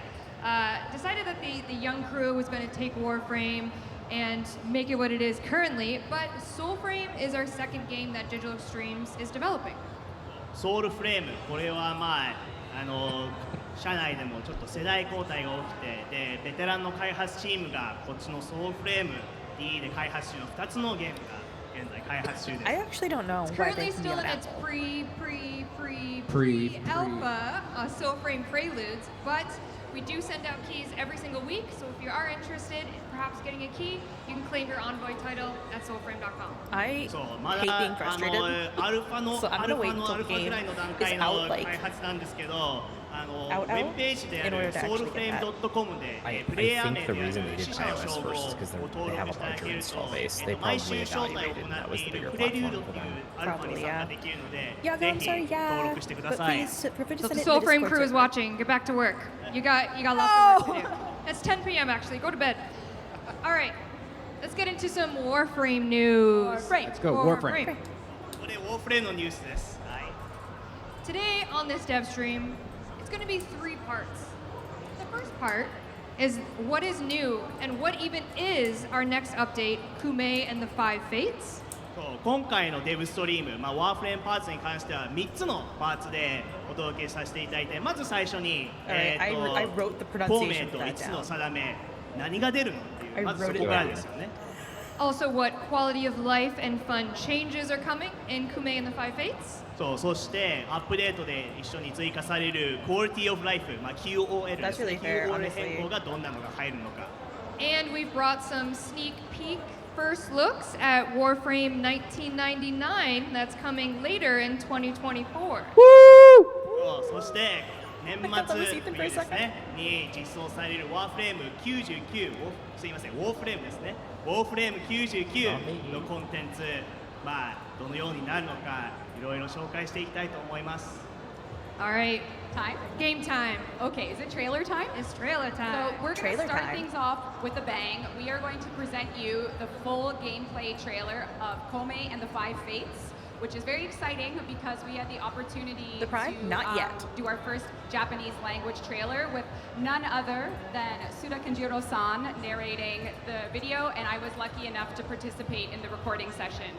Decided that the young crew was going to take Warframe and make it what it is currently, but Soulframe is our second game that Digital Extremes is developing. ソウルフレーム、これは社内でもちょっと世代交代が起きて、でベテランの開発チームがこっちのソウルフレーム D で開発中の2つのゲームが現在開発中です。 I actually don't know It's why currently they can be still on in its Apple. pre-alpha Soulframe preludes, but we do send out keys every single week, so if you are interested in perhaps getting a key, you can claim your Envoy title at soulframe.com. I そうまだ hate being frustrated. アルファの So I'm アル gonna ファ wait の till アルファ the ぐらいの段 game 階 is の out, like- 開発なんですけど、Out, ウェブページであ in order る to actually get that. soulframe.com で I プレイヤー think 名 the であ reason る they 死 did 者の iOS 称号を first is because 登 they have 録 a していただ larger ける install と base. They 毎 probably 週招待を evaluated 行 and that って was い the る bigger プレリュー platform ド for っていう them. アルファに Probably, 参 yeah. 加できるので Yeah, ぜ I'm ひ sorry. 登 Yeah. 録してくだ But さい please, feel free to So send the it in the Soulframe Discord crew is server. watching. Get back to work. You got lots of work to do. It's 10 p.m. actually. Go to bed. All right. Let's get into some Warframe news. Warframe. Let's go, Warframe. これウォーフレームのニュースです、はい、 Today on this dev stream, it's going to be 3 parts. The first part is what is new and what even is our next update, Kume and the 5 Fates. そう今回のデブストリーム、ワーフレームパーツに関しては3つのパーツでお届けさせていただいて、まず最初に、 Alright, I wrote the 孔明 pronunciation と for 5 that つの down. 定め、何が出るのっていう、 I まずそ wrote こ it から down. ですよね。 Also, what quality of life and fun changes are coming in Kume and the 5 Fates. そしてアップデートで一緒に追加されるクオリティオブライフ、QOL です That's really fair, QOL honestly. 変更がどんなのが入るのか。 And we've brought some sneak peek first looks at Warframe 1999 that's coming later in 2024. そして年 I thought that was 末 Ethan 冬 for a です second. ねに実装されるワーフレーム99をすいませんウォーフレームですねウォーフレーム99のコンテンツどのようになるのかいろいろ紹介していきたいと思います。 All right, Time? game time. Okay, is it trailer time? It's trailer So time. we're going to Trailer start time. things off with a bang. We are going to present you the full gameplay trailer of Kome and the 5 Fates, which is very exciting because we had the opportunity The Prime? to Not yet. do our first Japanese language trailer with none other than Suda Kanjiro-san narrating the video, and I was lucky enough to participate in the recording session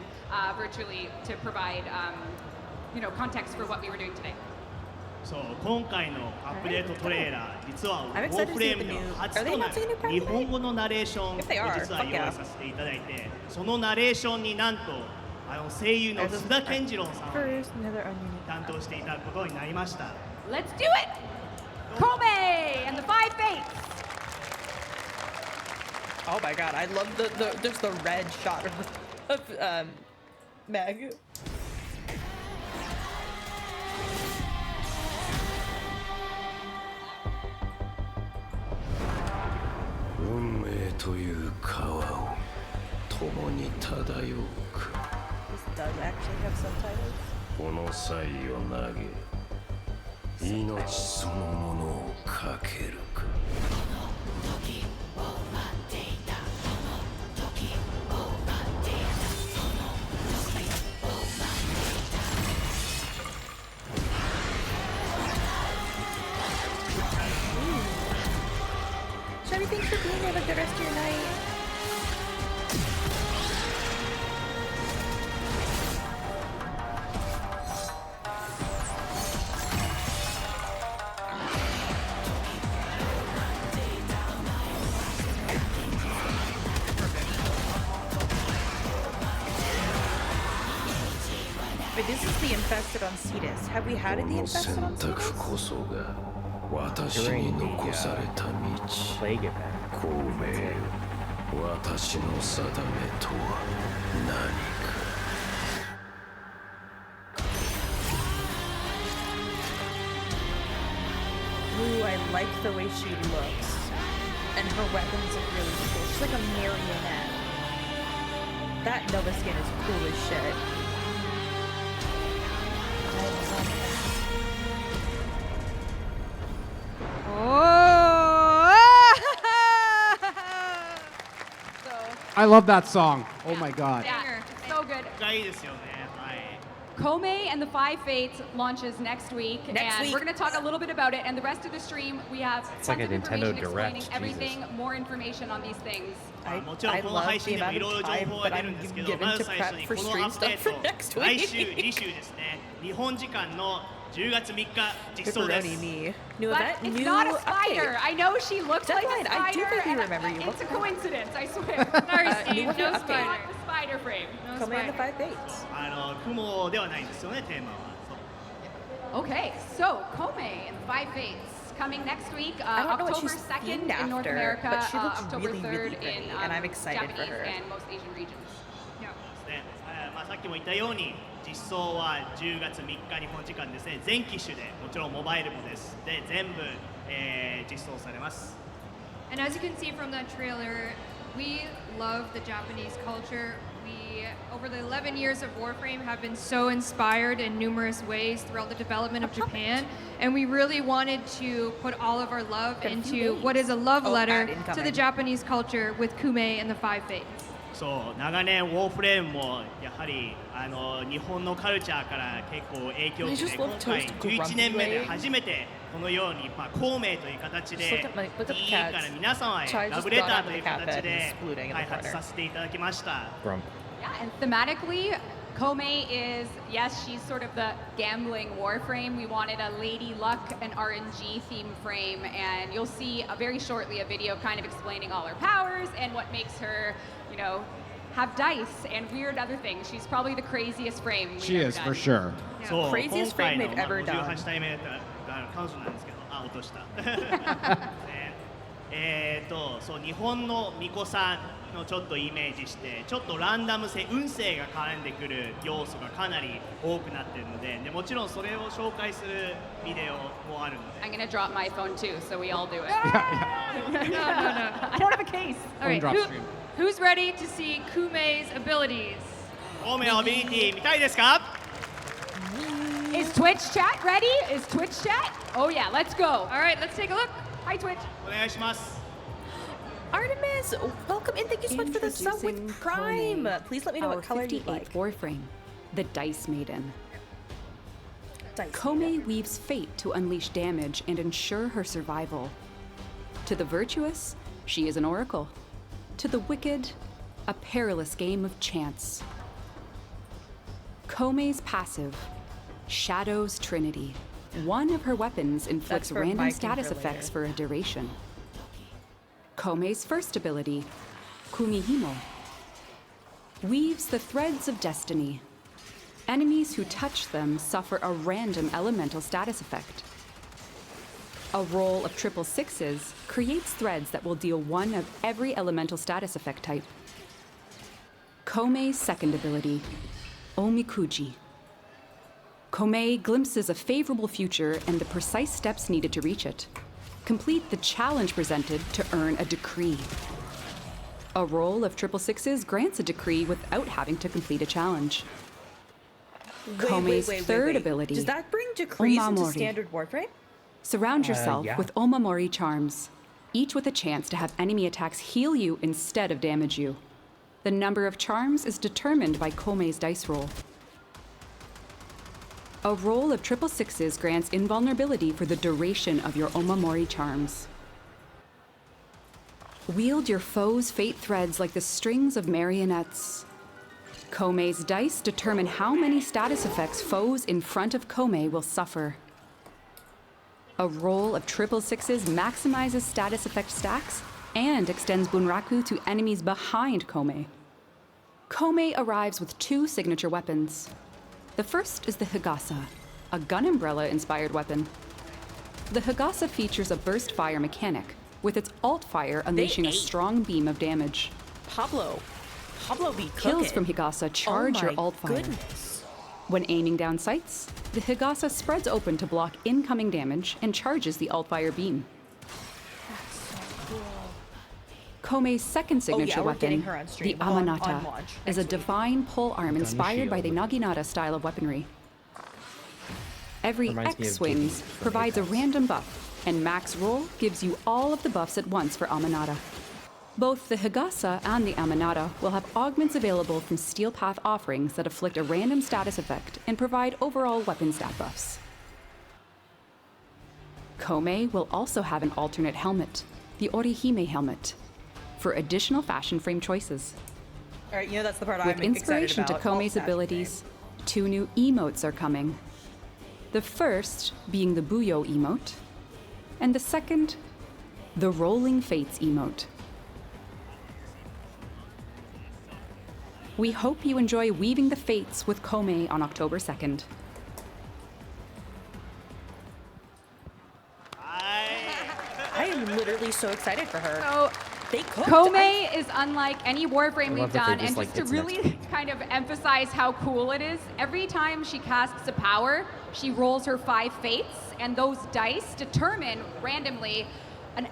virtually to provide context for what we were doing today. そう今回のアップデートトレーラー実はウ I'm ォ excited ー to フ see レーム the の new- 初 Are they とな announcing a new る Prime 日本語のナレーションを If they are, 実は fuck 用 yeah. 意させていただいてそのナレーションになんと声優の須田健次郎さんを First, another onion. 担当していただくことになりました。 Let's do it! Kome and the 5 Fates! Oh my god, I love just the red shot of Meg. 運命という川を共に漂うか This does actually have subtitles. この際を投げ命そのものをかけるか Shabby, thanks for being here. Have a good rest of your night. Wait, this is the infested on Cetus. Have we had こ the の infested 選 on 択 Cetus? こそが私に残された道 Plague event. 孔明私の定めとは何か Ooh, I like the way she looks. And her weapons look really cool. She's like a marionette. That Nova skin is cool as shit. I love that. So, I love that song. Oh my god. Yeah, so good. がいいですよね。はい。 Kome and the 5 Fates launches next week, Next and week. we're going to talk a little bit about it. And the rest of the stream, we have It's like tons a of Nintendo information explaining Direct, everything, Jesus. more information on these things. I, もちろん I この love 配 the 信でも amount いろいろ of 情 time 報が that 出る I'm んですけど、 given ま to ず最初 prep に for このア stream ップデ stuff ー for ト next 来週 week. 次週ですね。日本時間の10月3日実装です。 Pepperoni me. New But event, it's new not a update. spider. I know she looks like a Deadline, I do spider. think we and remember you. It's a What's going on? coincidence, I swear. Sorry, new Steve. update. No Not spider. the spider frame. No Come in the spider. 5 dates. 雲ではないんですよね、テーマは。そう Okay, so Kome and the 5 Fates coming next week, I don't know what October she's 2nd themed in North after, America, but she looks October really, 3rd really pretty, in and I'm excited for Japanese her. and most Asian regions. Yeah. ね。まあさっきも言ったように実装は10月3日日本時間ですね。全機種でもちろんモバイルもです。で全部、実装されます。And as you can see from that trailer, we love the Japanese culture. We, over the 11 years of Warframe, have been so inspired in numerous ways throughout the development of Japan, and we really wanted to put all of our love into what is a love letter to the Japanese culture with Kume and the Five Fates. そう長年ウォーフレームもやはり日本のカルチャーから結構影響を受けて今回11年目で初めてこのように、孔明という形で DE から皆様へラブレターという形で開発させていただきました。Yeah, and thematically, Kome is, yes, she's sort of the gambling Warframe. We wanted a Lady Luck and RNG theme frame, and you'll see very shortly a video kind of explaining all her powers and what makes her, you know, have dice and weird other things. She's probably the craziest frame we've She ever is, done. for sure. Yeah. そう Craziest frame they've ever 今 done. 回の58体目が彼女なんですけど、落とした。そう日本の巫女さんのちょっとイメージしてちょっとランダム性運勢が絡んでくる要素がかなり多くなっているので、もちろんそれを紹介するビデオもあるので。 I'm gonna drop my phone too, so we all do it. No. I don't have a case. All right, drop stream. who's ready to see Kume's abilities? 孔明アビリティ見たいですか？ Is Twitch chat ready? Is Twitch chat? Oh yeah, let's go. All right, let's take a look. Hi Twitch. お願いします。 Artemis, welcome and thank you so much for the sub with Introducing Prime. Kome, Please let me know our what color you 58th like. Warframe, the Dice Maiden. Dice Kome weaves fate to unleash damage and ensure her survival. To the virtuous, she is an oracle. To the wicked, a perilous game of chance. Kome's passive, Shadow's Trinity. One of her weapons inflicts for random Viking status for later. effects for a duration. Kome's first ability, Kumihimo, weaves the threads of destiny. Enemies who touch them suffer a random elemental status effect. A roll of 666s creates threads that will deal one of every elemental status effect type. Kome's second ability, Omikuji. Kome glimpses a favorable future and the precise steps needed to reach it. Complete the challenge presented to earn a decree. A roll of 666s grants a decree without having to complete a challenge. Kome's third ability, Does that bring decrees into Omamori. standard Warframe? Surround yourself yeah. with Omamori charms, each with a chance to have enemy attacks heal you instead of damage you. The number of charms is determined by Kome's dice roll. A roll of 666s grants invulnerability for the duration of your Omamori charms. Wield your foe's fate threads like the strings of marionettes. Kome's dice determine how many status effects foes in front of Kome will suffer. A roll of 666s maximizes status effect stacks and extends Bunraku to enemies behind Kome. Kome arrives with two signature weapons. The first is the Higasa, a gun umbrella-inspired weapon. The Higasa features a burst fire mechanic, with its alt fire unleashing a strong beam of damage. Pablo be Kills cooking. from Higasa charge your alt fire. Goodness. When aiming down sights, the Higasa spreads open to block incoming damage and charges the alt fire beam. Kome's second signature we're getting weapon, her on the stream on Amanata, launch is a next week. divine pole arm inspired by the shield. Naginata style of weaponry. Every Reminds me X of swings Jiggy from provides a Apex. random buff, and max roll gives you all of the buffs at once for Amanata. Both the Higasa and the Amanata will have augments available from Steel Path offerings that afflict a random status effect and provide overall weapon stat buffs. Kome will also have an alternate helmet, the Orihime helmet, for additional fashion frame choices. All right, that's the part I'm With excited inspiration to about. Kome's Alt abilities, two new emotes are coming. The first being the Buyo emote, and the second, the Rolling Fates emote. We hope you enjoy Weaving the Fates with Kome on October 2nd. I am literally so excited for her. So They cooked. Kome is unlike any Warframe we've love that they done, just, and like, just to it's next really kind of emphasize how cool it is, every time she casts a power, she rolls her 5 fates, and those dice determine randomly an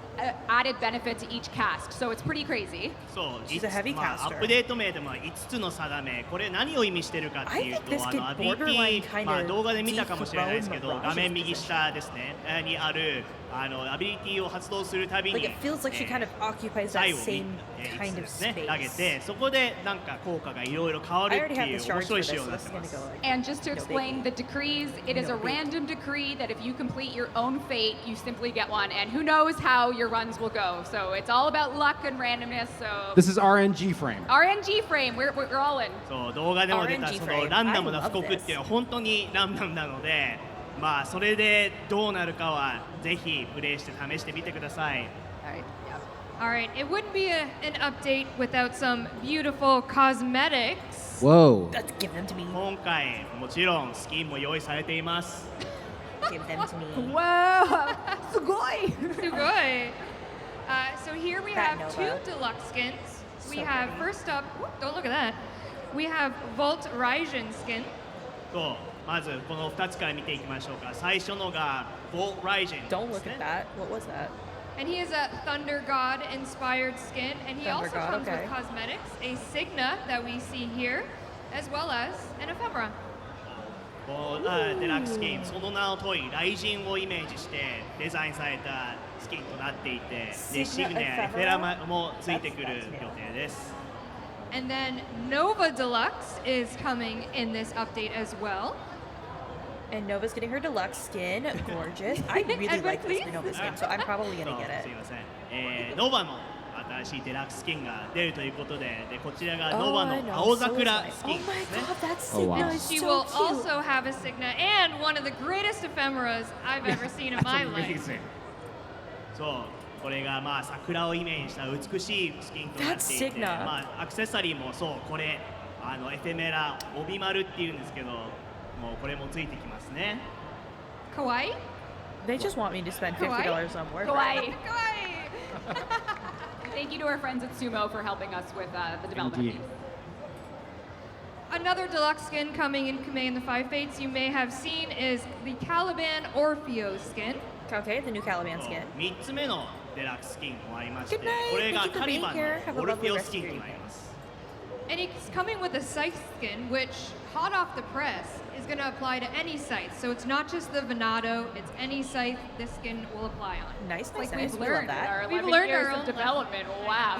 added benefit to each cast. So it's pretty crazy. そう、 She's a heavy まあ caster. アップデート名でも5つの定め、これ何を意味してるかっていう I think this と、could アビリテ borderline ィ、 kind まあ of 動画で見たかもしれないですけど、 dethrone 画面 Mirage's 右下ですね、にあるアビリティを発動するたびに、 Like it feels like she kind of occupies 台 that を same 5 kind つ of ですね、投げ space. て、そこでなんか効果がいろいろ変わる I っ already て have い the う面 shards 白 for い仕 this, 様 so になっ this て is ま gonna す。 go like. And just to No explain biggie. the decrees, it is No a biggie. random decree that if you complete your own fate, you simply get one, and who knows how your runs will go. So it's all about luck and randomness. So This is RNG frame. RNG frame, we're all in. そう、動画でも出た RNG そ frame. のランダムな I love 布告っていうのは本当にランダムなので、まあそれでどうなるかはぜひプレイして試してみてください。 All right, it wouldn't be an update without some beautiful cosmetics. Whoa. Let's give them to me. 今回もちろんスキンも用意されています。 Give them to me. Whoa! Sugoi! Sugoi. So here we That have Nova. 2 deluxe skins. We So have pretty. first up. Whoop, don't look at that. We have Volt Raijin skin. そうまずこの2つから見ていきましょうか。最初のがボーライジン Don't look at that. What was that? And he is a Thunder God inspired skin, and he Thunder also God, comes okay. with cosmetics, a Signa that we see here, as well as an ephemera. デラックススキン、その名の通り雷神をイメージしてデザインされたスキンとなっていて、でシグネやエフェラマもついてくる予定です。 And then Nova Deluxe is coming in this update as well. And Nova's getting her deluxe skin. Gorgeous. I really Edwin, like this please. for Nova skin, so I'm probably そう gonna get すい it. ません、ノバの新しいデラックススキンが出るということで、こちらが Oh, ノバ I の know. 青 So 桜 is ス mine. キ Oh ン my ですね。 god, that Oh, wow. Signa And is she so will cute. also have a Signa and one of the greatest ephemeras I've ever seen in my life. Amazing. そうこれがまあ桜をイメージした美しいスキンとなっていて、 That's Signa. まあアクセサリーもそうこれエフェメラ帯丸っていうんですけど、もうこれもついてきますね。 Kawaii? They just want me to spend $50 on Warframe. Kawaii. Kawaii! Thank you to our friends at Sumo for helping us with the development. Indeed. Another deluxe skin coming in Kume and the Five Fates you may have seen is the Caliban Orfeo skin. Okay, the new Caliban skin. 3つ目のデラックススキンもありまして、 Good night. これが Thank you for カリ being バン here. Have の a オルフェ lovely オ rest ス of キン your と evening. なります。 And it's coming with a scythe skin, which, hot off the press, is going to apply to any scythe. So it's not just the Venado, it's any scythe this skin will apply on. Nice, Like nice, nice. we've We love learned in that. our We've 11 learned years our of own development. Wow.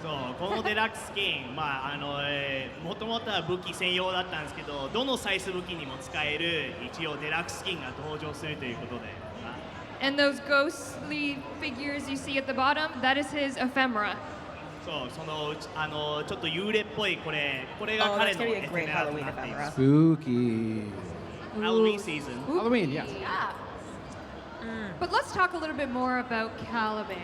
そうこのデラックススキン、もともとは武器専用だったんですけど、どのサイズ武器にも使える一応デラックススキンが登場するということで。 And those ghostly figures you see at the bottom, that is his ephemera. そうそのちょっと幽霊っぽいこれが Oh, 彼 that's の gonna be エ a フェ great メラと Halloween なっていま ephemera. す。 Spooky. Halloween season. Halloween, yes. Yeah. But let's talk a little bit more about Caliban.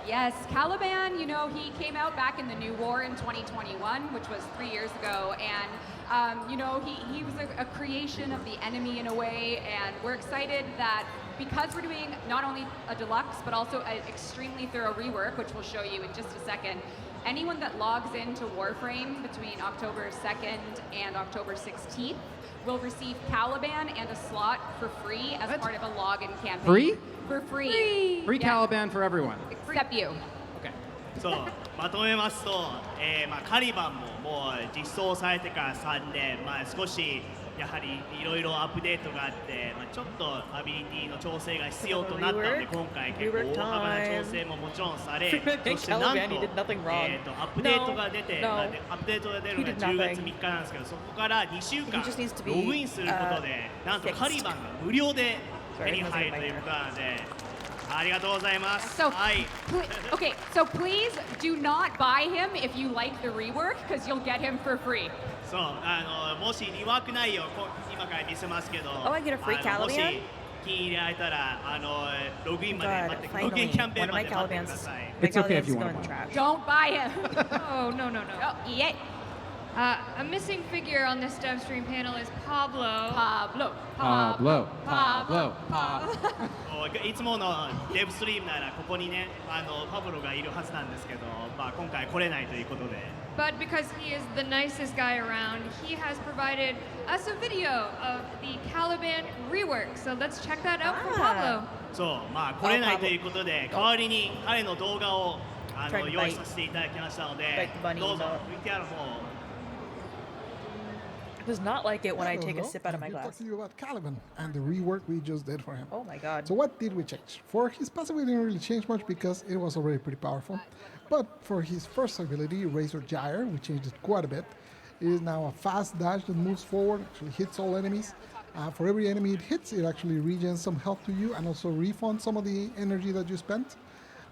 Yes, Caliban, you know, he came out back in the New War in 2021, which was 3 years ago, and, you know, he was a creation of the enemy in a way, and we're excited that because we're doing not only a deluxe, but also an extremely thorough rework, which we'll show you in just a second, anyone that logs into Warframe between October 2nd and October 16th will receive Caliban and a slot for free as part of a login campaign. Free? For free. Free Yeah. Caliban for everyone. Except you. Okay. そうまとめますと、カリバンももう実装されてから3年、少しやはりいろいろアップデートがあって、ちょっとアビリティの調整が必要となったので、今回結構大幅な調整ももちろんされ、そしてなんと、 Caliban, he did nothing wrong. アップデートが出て、 No, no. アップデートが出るのが He did 10 nothing. 月3日なんですけど、そこから2週間 He just needs to be, ログインすることで、なんと fixed. カリバンが無料で手 Sorry, に入るということなので、ありがとうございます。 So, はい。 okay, so please do not buy him if you like the rework, because you'll get him for free. そうもしリワーク内容今から見せますけど、 Oh, I get a free もし Caliban? 気に入れられたらログインまで God, 待ってログイン finally. キャンペー One ン of ま my で待ってくだ Calibans. さい。 It's okay if Caliban's you going wanna in the buy trash. Don't buy him. Oh, no, no, no. Oh, yeah. A missing figure on this dev stream panel is Pablo. Pablo. いつものデブストリームならここにねパブロがいるはずなんですけど、まあ、今回来れないということで。But because he is the nicest guy around, he has provided us a video of the Caliban rework. So let's check that out from Pablo. そう、まあ来れないということで、代わりに彼の動画を用意させていただきましたので、どうぞ VTR も。Does not like it when I take a sip out of my We'll glass. talk to you about Caliban and the rework we just did for him. Oh my god. So what did we change? For his passive, we didn't really change much because it was already pretty powerful. But for his first ability, Razor Gyre, we changed it quite a bit. It is now a fast dash that moves forward, actually hits all enemies. For every enemy it hits, it actually regens some health to you and also refunds some of the energy that you spent.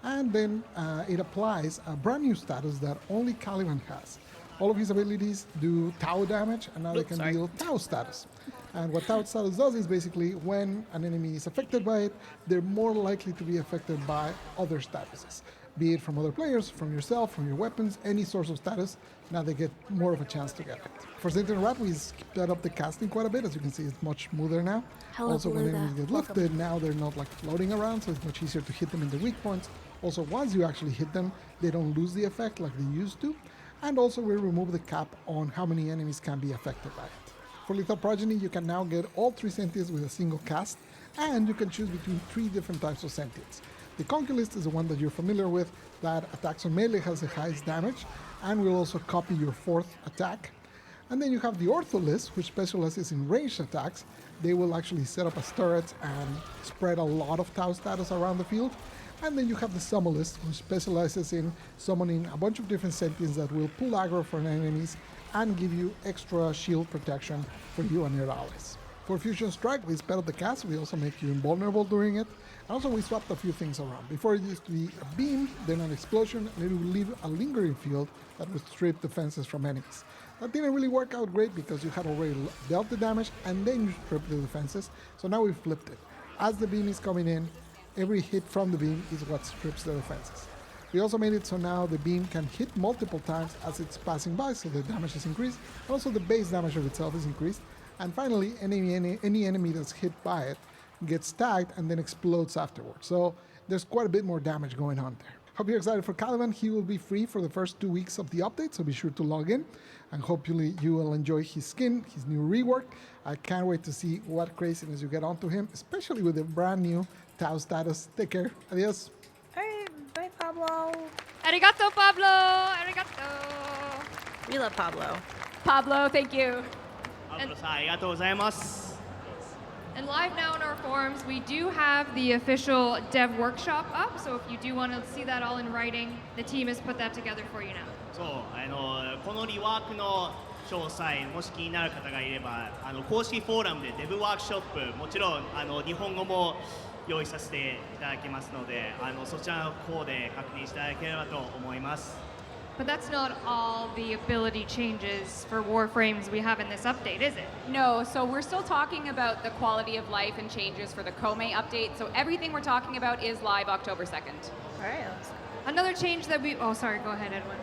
And then it applies a brand new status that only Caliban has. All of his abilities do Tau damage, and now they can deal Tau status. And what Tau status does is basically when an enemy is affected by it, they're more likely to be affected by other statuses. Be it from other players, from yourself, from your weapons, any source of status, now they get more of a chance to get it. For Satan Rat, we sped up the casting quite a bit. As you can see, it's much smoother now. Hello, also, when Beluga. enemies get lifted, now they're not like floating around, so it's much easier to hit them in the weak points. Also, once you actually hit them, they don't lose the effect like they used to. And also we remove the cap on how many enemies can be affected by it. For Lethal Progeny, you can now get all 3 sentients with a single cast, and you can choose between 3 different types of sentients. The Conquilist is the one that you're familiar with, that attacks on melee, has the highest damage, and will also copy your 4th attack. And then you have the Ortholist, which specializes in ranged attacks. They will actually set up as turrets and spread a lot of Tau status around the field. And then you have the Summonist, who specializes in summoning a bunch of different sentients that will pull aggro from enemies and give you extra shield protection for you and your allies. For Fusion Strike, we sped up the cast, we also make you invulnerable during it. And also we swapped a few things around. Before it used to be a beam, then an explosion, and it would leave a lingering field that would strip defenses from enemies. That didn't really work out great because you had already dealt the damage and then you stripped the defenses. So now we flipped it. As the beam is coming in, every hit from the beam is what strips the defenses. We also made it so now the beam can hit multiple times as it's passing by, so the damage is increased, and also the base damage of itself is increased. And finally, any enemy that's hit by it gets tagged and then explodes afterwards. So there's quite a bit more damage going on there. Hope you're excited for Caliban. He will be free for the first 2 weeks of the update, so be sure to log in. And hopefully you will enjoy his skin, his new rework. I can't wait to see what craziness you get onto him, especially with the brand new Tau status. Take care. Adios. Alright, bye Pablo. Arigato, Pablo. Arigato. We love Pablo. Pablo, thank you. パブロさんありがとうございます。 And live now in our forums, we do have the official dev workshop up. So if you do want to see that all in writing, the team has put that together for you now. そうこのリワークの詳細もし気になる方がいれば公式フォーラムでデブワークショップもちろん日本語も用意させていただきますのでそちらの方で確認していただければと思います。 But that's not all the ability changes for Warframes we have in this update, is it? No, so we're still talking about the quality of life and changes for the Kome update. So everything we're talking about is live October 2nd. Alright. Another change that we... Oh, sorry. Go ahead, Edwin.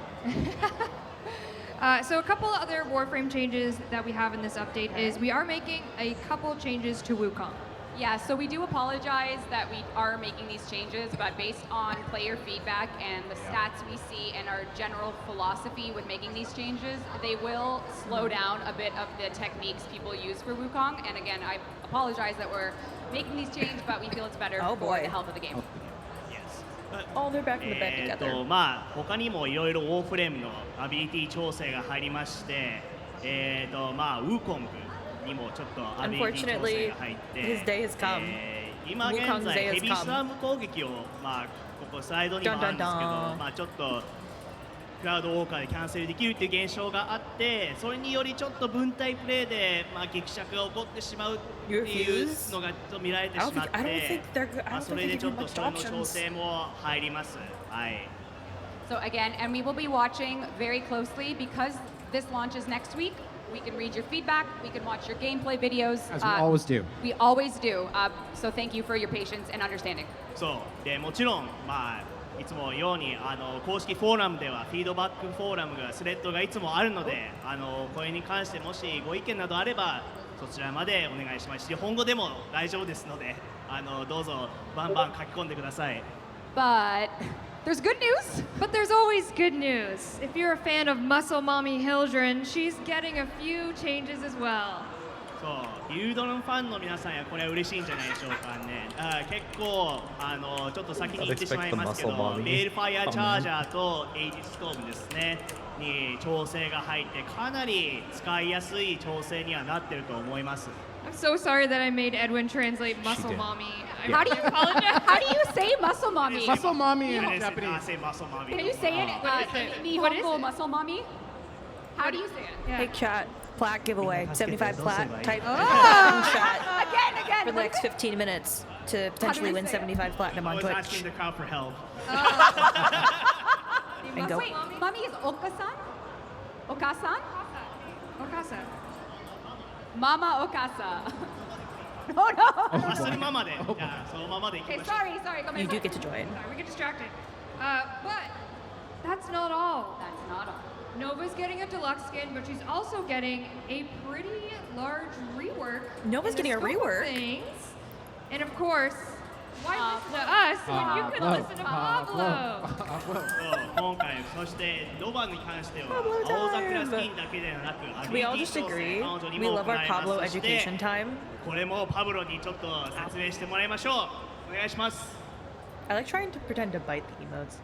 So a couple other Warframe changes that we have in this update is we are making a couple changes to Wukong. Yeah, so we do apologize that we are making these changes, but based on player feedback and the stats we see and our general philosophy with making these changes, they will slow down a bit of the techniques people use for Wukong. And again, I apologize that we're making these changes, but we feel it's better for the health of the game. Oh, they're back in the bed together. まあ他にもいろいろウォーフレームのアビリティ調整が入りまして、まあウーコングにもちょっとアビリティ調整が入って、his day has come. 今現在ヘビースターム攻撃をまあここスライドにもあるんですけど、まあちょっとクラウドウォーカーでキャンセルできるっていう現象があって、それによりちょっと分体プレイでまあ激尺が起こってしまうっていうのが見られてしまって、それでちょっとそれの調整も入ります。はい。So again, and we will be watching very closely because this launches next week. We can read your feedback. We can watch your gameplay videos. As we always do. We always do. So thank you for your patience and understanding. そうでもちろんまあいつもように公式フォーラムではフィードバックフォーラムがスレッドがいつもあるのでこれに関してもしご意見などあればそちらまでお願いしますし本語でも大丈夫ですのでどうぞバンバン書き込んでください。 But there's good news. But there's always good news. If you're a fan of Muscle Mommy Hildren, she's getting a few changes as well. そうビルドのファンの皆さんやこれは嬉しいんじゃないでしょうかね。結構ちょっと先に言ってしまいますけどベールファイアチャージャーとエイジストームですねに調整が入ってかなり使いやすい調整にはなってると思います。 I'm so sorry that I made Edwin translate Muscle did. Mommy. How do you apologize? How do you say muscle mommy? Muscle mommy in I Japanese. say muscle mommy. Can you say it? What is it? Muscle mommy. How do you say it? Yeah. Hey, chat. Plat giveaway. 75 plat. Type Oh! chat Again. for the next 15 minutes to potentially win 75 platinum I on was Twitch. asking the crowd for help. And go. Wait, mommy is Okasan? Okasan? Okasa. Mama Okasa. No, no. そのままでじゃあそのままでいき Okay, ましょう。 sorry. Go You do get to join. Sorry, we get distracted. But that's not all. That's not all. Nova's getting a deluxe skin, but she's also getting a pretty large rework. Nova's in the getting a scope of rework? Things. And of course, why listen to us when you can listen to Pablo? そう今回そしてノバに関しては青桜スキンだけではなく Can we all just agree? We love our Pablo education time. これもパブロにちょっと説明してもらいましょう。お願いします。 I like trying to pretend to bite the emotes.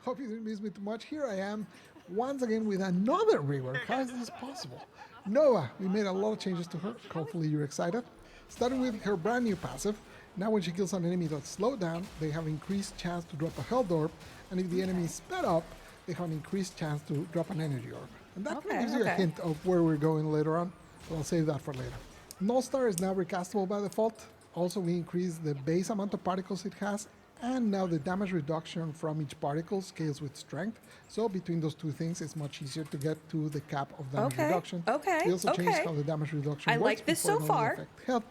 Hope you didn't miss me too much. Here I am, once again with another rework. How is this possible? Nova, we made a lot of changes to her. Hopefully you're excited. Starting with her brand new passive. Now when she kills an enemy that's slowed down, they have increased chance to drop a health orb. And if the enemy is sped up, they have an increased chance to drop an energy orb. And that kind of gives you a hint of where we're going later on. But I'll save that for later. Null Star is now recastable by default. Also, we increased the base amount of particles it has, and now the damage reduction from each particle scales with strength. So between those two things, it's much easier to get to the cap of damage reduction. We also changed how the damage reduction I works. like this so Before it only far. affected health.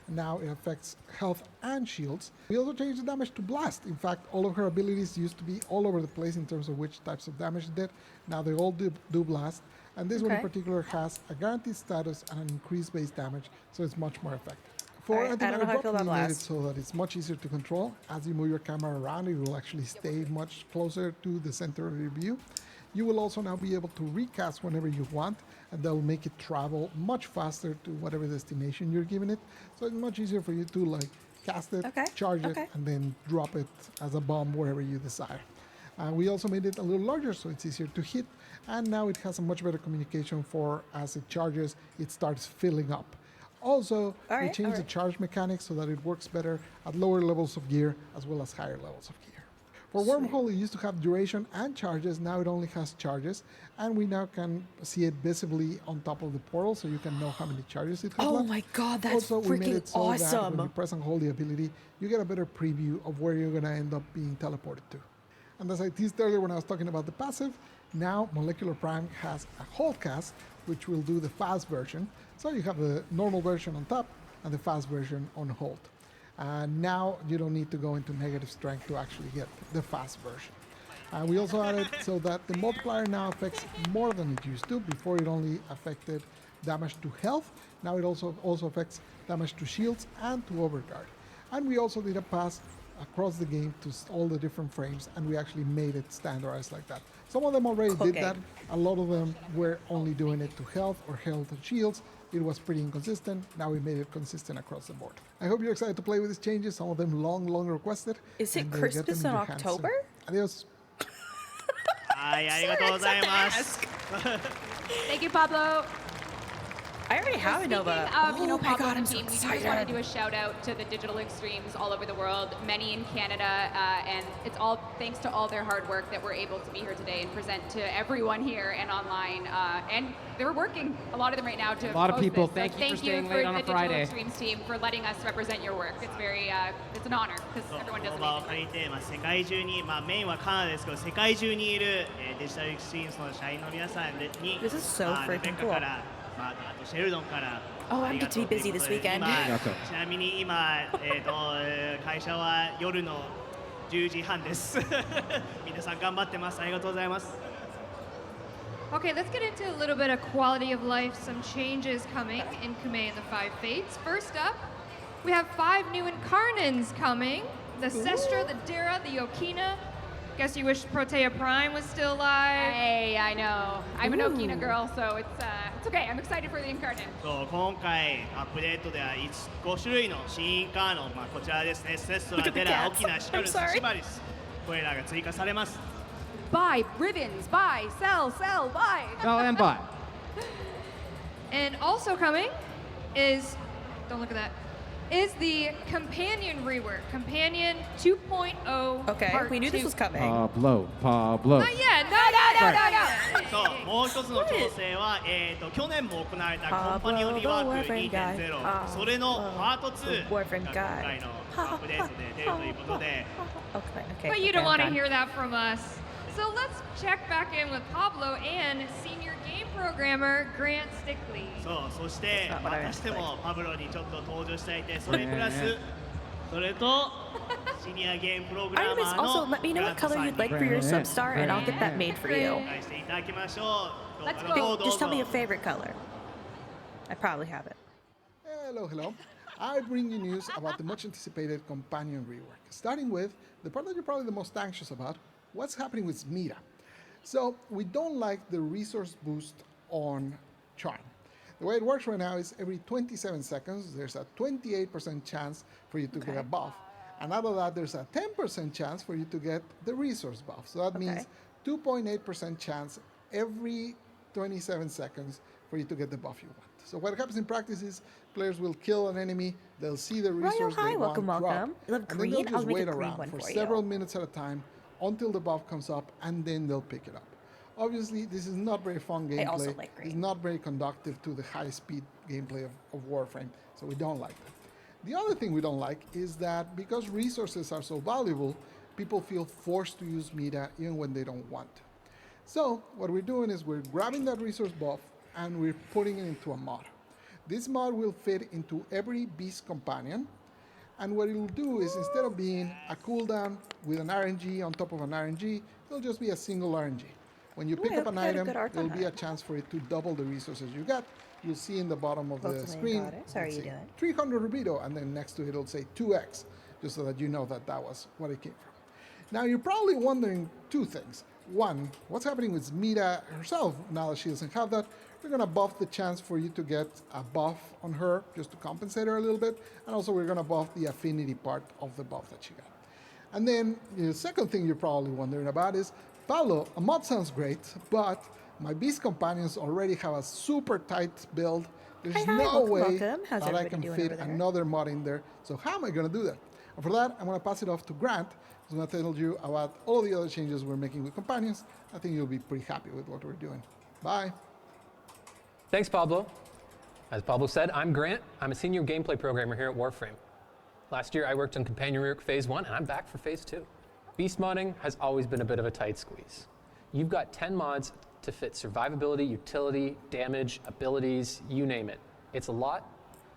Now it affects health and shields. We also changed the damage to blast. In fact, all of her abilities used to be all over the place in terms of which types of damage it did. Now they all do blast. And this one in particular has a guaranteed status and an increased base damage, so it's much more effective. For Alright, I don't know how I feel about we made it blast. so that it's much easier to control. As you move your camera around, it will actually stay much closer to the center of your view. You will also now be able to recast whenever you want, and that will make it travel much faster to whatever destination you're giving it. So it's much easier for you to like cast it, charge it, and then drop it as a bomb wherever you desire. We also made it a little larger so it's easier to hit, and now it has a much better communication for as it charges, it starts filling up. Also, we changed the charge mechanics so that it works better at lower levels of gear as well as higher levels of gear. For Wormhole, it used to have duration and charges. Now it only has charges, and we now can see it visibly on top of the portal, so you can know how many charges it has Oh left. my god, that's Also, we made freaking it so that awesome. when you press and hold the ability, you get a better preview of where you're going to end up being teleported to. And as I teased earlier when I was talking about the passive, now Molecular Prime has a hold cast, which will do the fast version. So you have the normal version on top and the fast version on hold. And now you don't need to go into negative strength to actually get the fast version. We also added so that the multiplier now affects more than it used to. Before it only affected damage to health. Now it also affects damage to shields and to overguard. And we also did a pass across the game to all the different frames, and we actually made it standardized like that. Some of them already did that. A lot of them were only doing it to health or health and shields. It was pretty inconsistent. Now we made it consistent across the board. I hope you're excited to play with these changes. Some of them long requested. Is it and, get them Christmas in in your hands soon. October? Adios. はいありがとうございます。 Thank you, Pablo. I already have a Nova. Speaking of, Oh my Pablo god, I'm and so team, we just want to excited. do a shout out to the digital extremes all over the world, many in Canada, and it's all thanks to all their hard work that we're able to be here today and present to everyone here and online. And they're working, a lot of them right now, to A lot of post people, this. thank So you for staying late on a the Friday. Digital Extremes team for letting us represent your work. It's very, it's an honor because everyone こ does の場を amazing 借りて、世界中に、メインはカナダですけど、世界中にいる、デジタルエクストリームスの社員の皆さんに、This is so レベ freaking ッカ cool. から、あとシェルドンから、 Oh, I get to be busy this weekend. 今ちなみに今、会社は夜の10時半です。皆さん頑張ってます。ありがとうございます。 Okay, let's get into a little bit of quality of life, some changes coming in Kume and the Five Fates. First up, we have 5 new Incarnans coming. The Sestra, the Dara, the Okina. Guess you wish Protea Prime was still alive. Hey, I know. I'm an Okina girl, so it's okay. I'm excited for the Incarnate. そう今回アップデートでは5種類の新インカーノン、こちらですね、セストラ、デラ、オキナ、シカルス、シバリス、これらが追加されます。 Buy ribbons, buy, sell, buy. Sell and buy. And also coming is, don't look at that, is the Companion rework. Companion 2.0. Okay, Part we knew this 2. was coming. Pablo. Not yet. No. そうもう一つの調整は、去年も行われたコンパニオンリワーク 2.0、それのパート2が今回のアップデートで出るということで。Okay, But you don't want to hear that from us. So let's check back in with Pablo and senior game programmer Grant Stickley. そしてまたしてもパブロにちょっと登場していて、それプラスそれとシニアゲームプログラマ Artemis, ーの also let me know what color you'd like for your substar, and I'll get that made for you. 紹介していただきましょう。 Let's どう go. ぞ Just tell me a favorite color. I probably have it. Hello. I bring you news about the much anticipated companion rework. Starting with the part that you're probably the most anxious about, what's happening with Mira. So we don't like the resource boost on Charm. The way it works right now is every 27 seconds, there's a 28% chance for you to get a buff. And out of that, there's a 10% chance for you to get the resource buff. So that means 2.8% chance every 27 seconds for you to get the buff you want. So what happens in practice is players will kill an enemy, they'll see the resource they want drop, welcome. You love and then green? they'll I'll just make wait a green around one for for several you. minutes at a time until the buff comes up, and then they'll pick it up. Obviously, this is not very fun gameplay. I also like green. It's not very conductive to the high-speed gameplay of Warframe, so we don't like that. The other thing we don't like is that because resources are so valuable, people feel forced to use Mira even when they don't want to. So what we're doing is we're grabbing that resource buff and we're putting it into a mod. This mod will fit into every beast companion, and what it'll do is instead of being a cooldown with an RNG on top of an RNG, it'll just be a single RNG. When you pick up an item, there'll be a chance for it to double the resources you get. You'll see in the bottom of the screen, Sorry, you doing? 300 rubido, and then next to it it'll say 2x, just so that you know that that was what it came from. Now you're probably wondering two things. One, what's happening with Mira herself now that she doesn't have that? We're gonna buff the chance for you to get a buff on her just to compensate her a little bit, and also we're gonna buff the affinity part of the buff that she got. And then the second thing you're probably wondering about is, Pablo, a mod sounds great, but my beast companions already have a super tight build. There's no way that I can fit another mod in there. So how am I gonna do that? And for that, I'm gonna pass it off to Grant, who's gonna tell you about all the other changes we're making with companions. I think you'll be pretty happy with what we're doing. Bye. Thanks, Pablo. As Pablo said, I'm Grant. I'm a senior gameplay programmer here at Warframe. Last year, I worked on Companion Rework Phase 1, and I'm back for Phase 2. Beast modding has always been a bit of a tight squeeze. You've got 10 mods to fit survivability, utility, damage, abilities, you name it. It's a lot,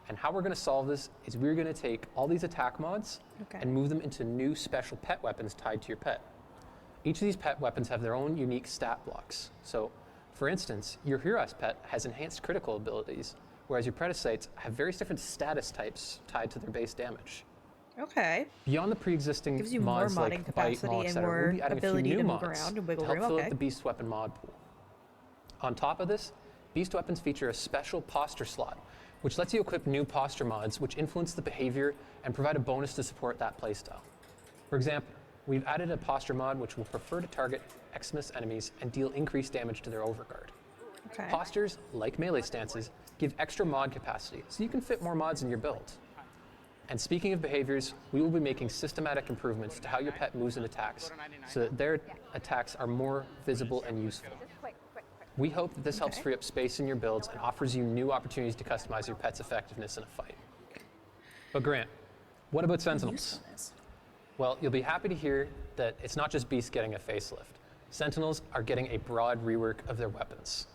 and how we're going to solve this is we're going to take all these attack mods and move them into new special pet weapons tied to your pet. Each of these pet weapons have their own unique stat blocks. So, for instance, your Heroes pet has enhanced critical abilities, whereas your Predicites have various different status types tied to their base damage. Okay. Beyond the pre-existing Gives you mods more like modding Bite, capacity Maul, and etc., more we'll be adding a few ability new to move mods around and to wiggle help room, fill out okay. the Beast Weapon mod pool. On top of this, Beast Weapons feature a special posture slot, which lets you equip new posture mods which influence the behavior and provide a bonus to support that playstyle. For example, we've added a posture mod which will prefer to target Xmas enemies and deal increased damage to their overguard. Okay. Postures, like melee stances, give extra mod capacity, so you can fit more mods in your build. And speaking of behaviors, we will be making systematic improvements to how your pet moves and attacks, so that their attacks are more visible and useful. We hope that this helps free up space in your builds and offers you new opportunities to customize your pet's effectiveness in a fight. But Grant, what about Sentinels? Well, you'll be happy to hear that it's not just Beasts getting a facelift. Sentinels are getting a broad rework of their weapons.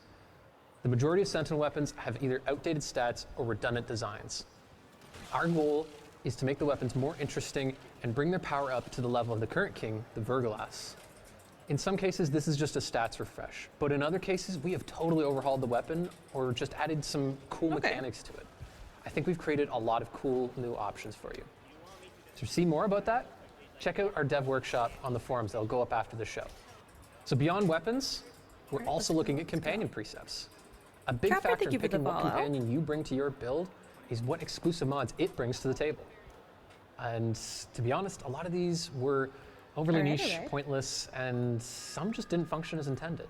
The majority of Sentinel weapons have either outdated stats or redundant designs. Our goal is to make the weapons more interesting and bring their power up to the level of the current king, the Verglas. In some cases, this is just a stats refresh, but in other cases, we have totally overhauled the weapon or just added some cool mechanics to it. I think we've created a lot of cool new options for you. To see more about that, check out our dev workshop on the forums that'll go up after the show. So beyond weapons, we're also looking at companion precepts. A big Trapper, factor thank in you for the picking what follow. companion you bring to your build is what exclusive mods it brings to the table. And to be honest, a lot of these were overly niche, pointless, and some just didn't function as intended.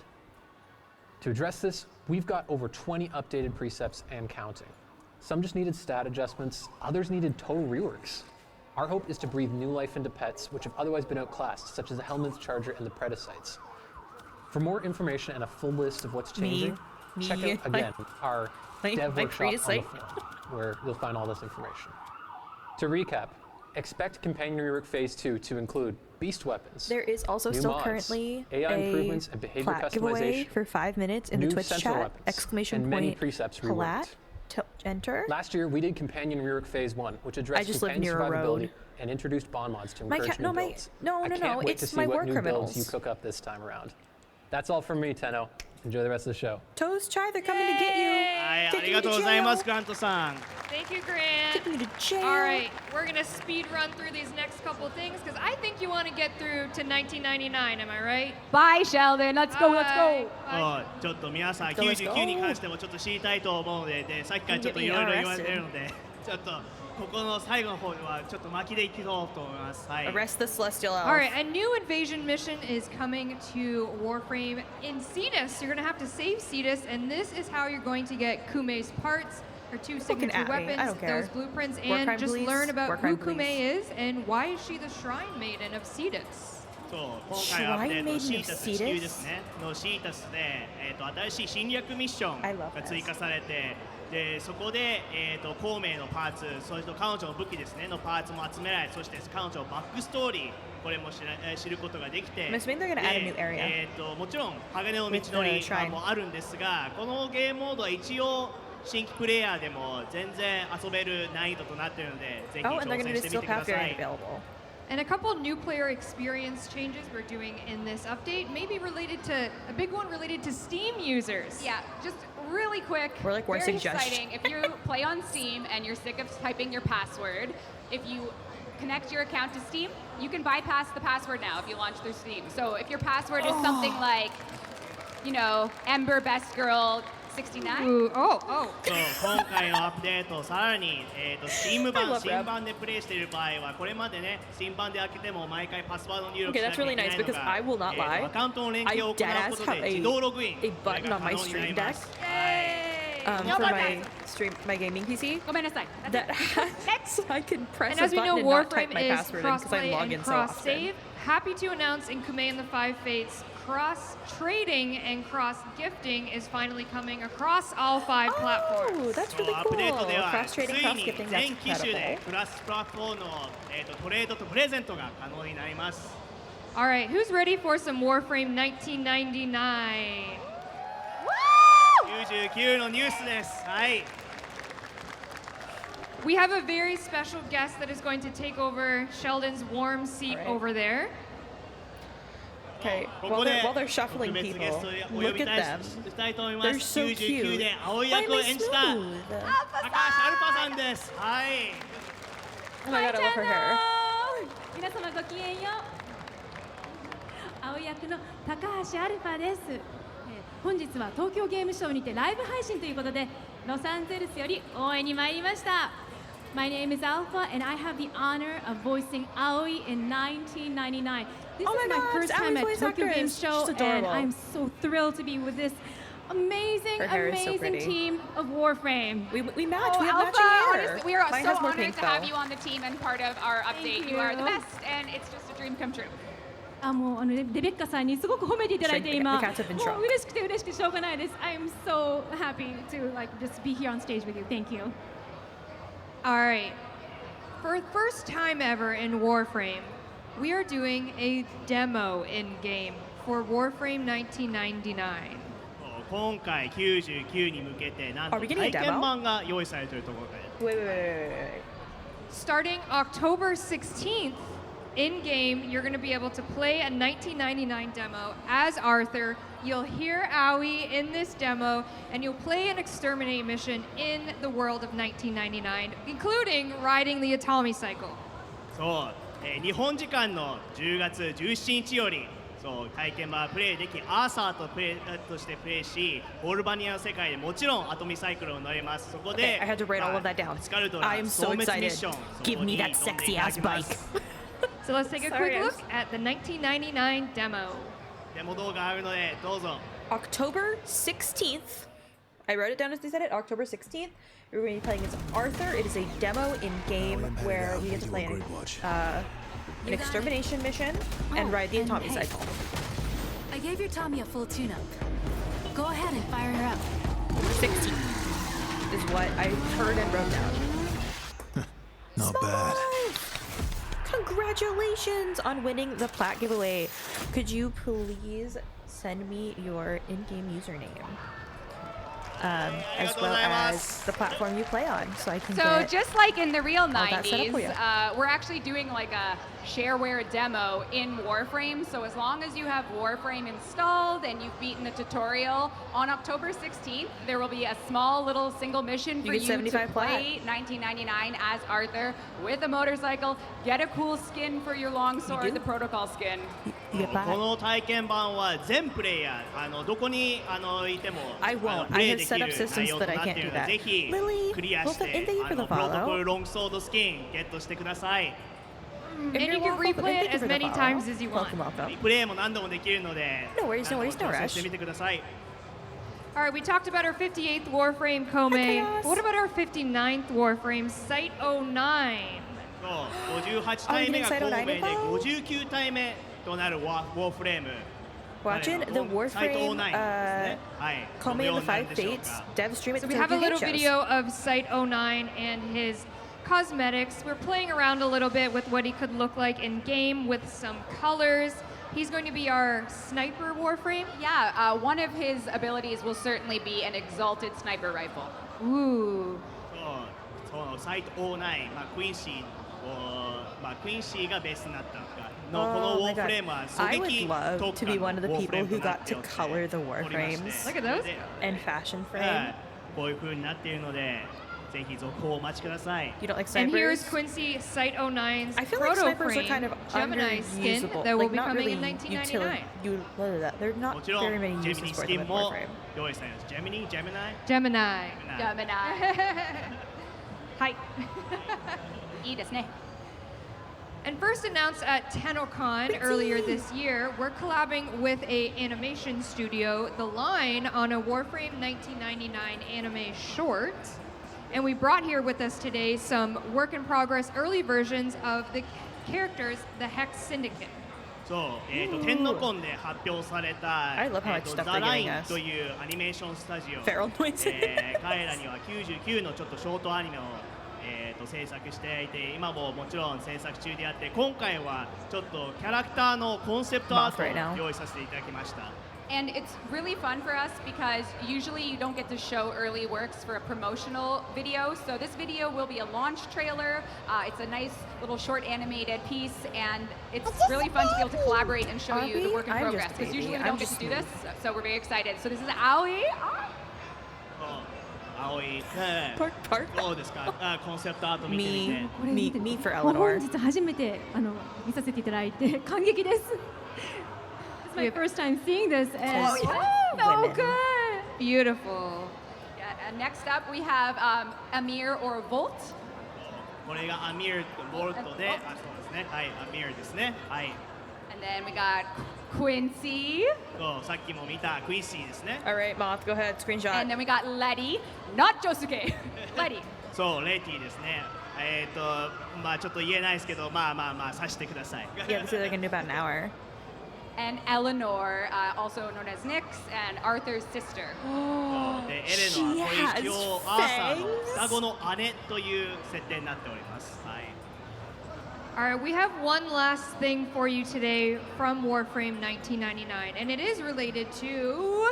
To address this, we've got over 20 updated precepts and counting. Some just needed stat adjustments, others needed total reworks. Our hope is to breathe new life into pets which have otherwise been outclassed, such as the Helminth Charger and the Predicites. For more information and a full list of what's changing, check out, again, our dev workshop on the forum, where you'll find all this information. To recap, expect Companion Rework Phase 2 to include beast weapons. There is also new still mods, currently AI a improvements and behavior plat giveaway customization, for 5 minutes in the new Twitch central chat. weapons, Exclamation and point many precepts reworked. plat to enter. Last year, we did Companion Rework Phase 1, which addressed just live companion near a survivability road. and introduced bond mods to My encourage cat- new no, my- builds. no, I no, can't no, wait it's to see my what war new builds you criminals. cook up this time around. That's all from me, Tenno. Enjoy the rest of the show. Toast Chai, they're coming to get you. はい、あ Taking り you がとう to ございま jail. す、グラントさん。 Thank you, Grant. Taking you to jail. All right, we're gonna speed run through these next couple things because I think you want to get through to 1999. Am I right? Bye, Sheldon. Let's go. Let's go. Bye. ちょっと皆さん Let's go. 99に関してもちょっと知りたいと思うので、さっきからちょっといろいろ言われてるので、ちょっとここの最後の方ではちょっと巻きでいきそうと思います。はい。 Arrest the celestial elf. All right, a new invasion mission is coming to Warframe in Cetus. You're gonna have to save Cetus, and this is how you're going to get Kume's parts, her 2 Looking signature at me. I weapons, don't care. those blueprints, War and crime just police. learn about War who crime Kume is and why is she the Shrine Maiden of Cetus. そう今回のアップデート Shrine Maiden シ of ータス Cetus 地球ですねのシータスで、新しい侵略ミッション I love が追加されてでそこで、孔明のパーツそれと彼女の武器ですねのパーツも集められそして彼女のバックストーリーこれも知ることができて I'm assuming they're gonna add a new area. もちろん鋼の道のり With the shrine. もあるんですがこのゲームモードは一応新規プレイヤーでも全然遊べる難易度となっているのでぜひ Oh, and they're 挑 gonna 戦 do してみ still てくだ have さ variant い。 available. And a couple new player experience changes we're doing in this update, maybe related to a big one related to Steam users. Yeah, just really quick. We're like, we're very suggestion. exciting. If you play on Steam and you're sick of typing your password, if you connect your account to Steam, you can bypass the password now if you launch through Steam. So if your password is something like, you know, Ember Best Girl 69. Ooh, oh. そう今回のアップデートさらに、Steam I 版 love 新版でプレイしている場合はこれまでね Steam 版で開けても毎回パスワード入力し Okay, な that's きゃい really けな nice いの because が、 I will not lie. アカウントの連 I 携を行う dead こ ass と have で自動ログイン a button on my これ stream が可能になりま deck す for my stream, my gaming PC ごめんなさい。 that has so I can press And a as we button know, and not type Warframe my is password in because I crossplay log and in so often. cross-save. Happy to announce in Kume and the Five Fates, cross-trading and cross-gifting is finally coming across all 5 Oh, platforms. that's そう really アップデート cool. では Cross つ trading, い cross に gifting, 全 that's 機種で incredible. クラスプラットフォームの、トレードとプレゼントが可能になります All right, who's ready for some Warframe 1999? 99のニュースですはい We have a very special guest that is going to take over Sheldon's warm seat over there. Okay, こ while こで they're shuffling 特別ゲ people, ストをお呼 look び at them. したいと思いま They're す so 99 cute. で青い Why 役 am を I 演じた smooth? 高橋アルパさんですはい Oh my god, I love her hair. 皆様ごきげんよう青役の高橋アルファです、本日は東京ゲームショウにてライブ配信ということでロサンゼルスより応援に参りました My name is Alpha and I have the honor of voicing Aoi in 1999 This Oh is my my God, first it's time Aoi's at voice Tokyo Game actress. Show She's and adorable. I'm so thrilled to be with this amazing, Her hair is so amazing pretty. team of Warframe. We match. Oh, we have Alpha, matching hair. honestly, we are Mine so has more honored pink to have though. you on the team and part of our update. Thank You are the you. best, and it's just a dream come true. もうレベッカさんにすごく褒めていただいて Shrink, 今 the cats have been も shrunk. う嬉しくて嬉しくてしょうがないです I'm so happy to like just be here on stage with you. Thank you. All right. For the first time ever in Warframe, we are doing a demo in-game for Warframe 1999. 今回99に向けてなんと Are we getting a 体 demo? 験版が用意されているところで Wait. Starting October 16th, In game, you're going to be able to play a 1999 demo as Arthur. You'll hear Aoi in this demo, and you'll play an exterminate mission in the world of 1999, including riding the Atomy Cycle. そう、日本時間の10月17日よりそう体験版プレイでき、アーサーとしてプレイし、オールバニアの世界でもちろんアトミサイクルを乗れます。そこで、Okay, I had to write all of that down. スカルト I ラ am 消 so 滅ミッ excited. ション Give me that sexy ass bike. So let's take a Sorry, quick I'm look at the 1999 demo. デモ動画あるのでどうぞ。 October 16th. I wrote it down as they said it. October 16th. We're going to be playing as Arthur. It is a demo in game where we get to play an extermination mission and ride the Atomy Cycle. I gave your Tommy a full tune-up. Go ahead and fire her up. 16 is what I heard and wrote down. Not bad. Congratulations on winning the plat giveaway. Could you please send me your in-game username? As well as the platform you play on, so I can So get just like in the real all that set up 90s, for you. we're actually doing like a shareware demo in Warframe. So as long as you have Warframe installed and you've beaten the tutorial, on October 16th, there will be a small little single mission for get you 75 to plat. play 1999 as Arthur with a motorcycle, get a cool skin for your longsword, the protocol skin. この体験版は全プレイヤーどこにいても I won't. プレ I イ have で set き up る systems 内容 so と that I なって can't いる do ので that. ぜひ Lily, クリアして thank you for the プロトコ follow. ルロングソードスキンゲットしてください。 And you can replay it as many times as you want. Welcome. リプレイも何度もできるので No worries, no worries, no 挑戦 rush. してみてください。 All right, we talked about our 58th Warframe Kome. What about our 59th Warframe Site 09? そう58体目が孔明で59体目となるウォーフレーム。 Watching the Warframe Kome and the Five Fates dev stream at So the we have a Tokyo little Game Shows. video of Site 09 and his cosmetics. We're playing around a little bit with what he could look like in game with some colors. He's going to be our sniper Warframe. Yeah, one of his abilities will certainly be an exalted sniper rifle. Ooh. そうサイト09、クインシークインシーがベースになったのこのウォーフレームは I 狙 would 撃 love 特 to 化 be の one of the ウォーフ people レーム who となっ got て to おって color the おりまして Warframes Look at those. and fashion は frame. いこういう風になっているのでぜひ続報をお待ちください。 You don't like And here's snipers? Quincy Site 09's I feel like proto snipers are frame kind of Gemini skin underusable. that will Like be not coming really in 1999. There's not もちろ very ん many ジェミニ uses ス for キ them ン in も Warframe. 用意されます。ジェミニ Gemini. Gemini. はい。いいですね。 And first announced at TennoCon earlier this year, we're collabing with a animation studio, The Line, on a Warframe 1999 anime short. And we brought here with us today some work in progress early versions of the characters, the Hex Syndicate. そう、天のコンで発表された I love how much stuff ザ they're ライ giving ン us. というアニメーションスタジオ Feral noise. 彼らには99のちょっとショートアニメを制作していて今ももちろん制作中であって今回はちょっとキャラクターのコンセプトアート Right now. を用意させていただきました。 And it's really fun for us because usually you don't get to show early works for a promotional video. So this video will be a launch trailer. It's a nice little short animated piece, and it's really fun to be able to collaborate and show you the work in I'm progress. just a Because baby. usually we I'm don't get just to do this, so we're very excited. So this is Aoi. 青い、Park. どうですかコンセプトアート見てみて。 Me for もう本 Eleanor. 日初めて見させていただいて感激です。It's my first time seeing this. And Oh, yeah. so Women. good. Beautiful. Yeah, and next up we have Amir or Volt. これがアミールとボルトで、そうですね。はい、アミールですね。はい。 And then we got Quincy. そうさっきも見たクインシーですね。 All right, Moth, go ahead, screenshot. And then we got Letty. Not Josuke. Letty. そうレティですね。まあちょっと言えないですけど、まあさしてください。 Yeah, this is like in about an hour. And Eleanor, also known as Nyx, and Arthur's sister. でエレノはこれ一応アーサーの双子の姉という設定になっております。はい。 All right, we have one last thing for you today from Warframe 1999, and it is related to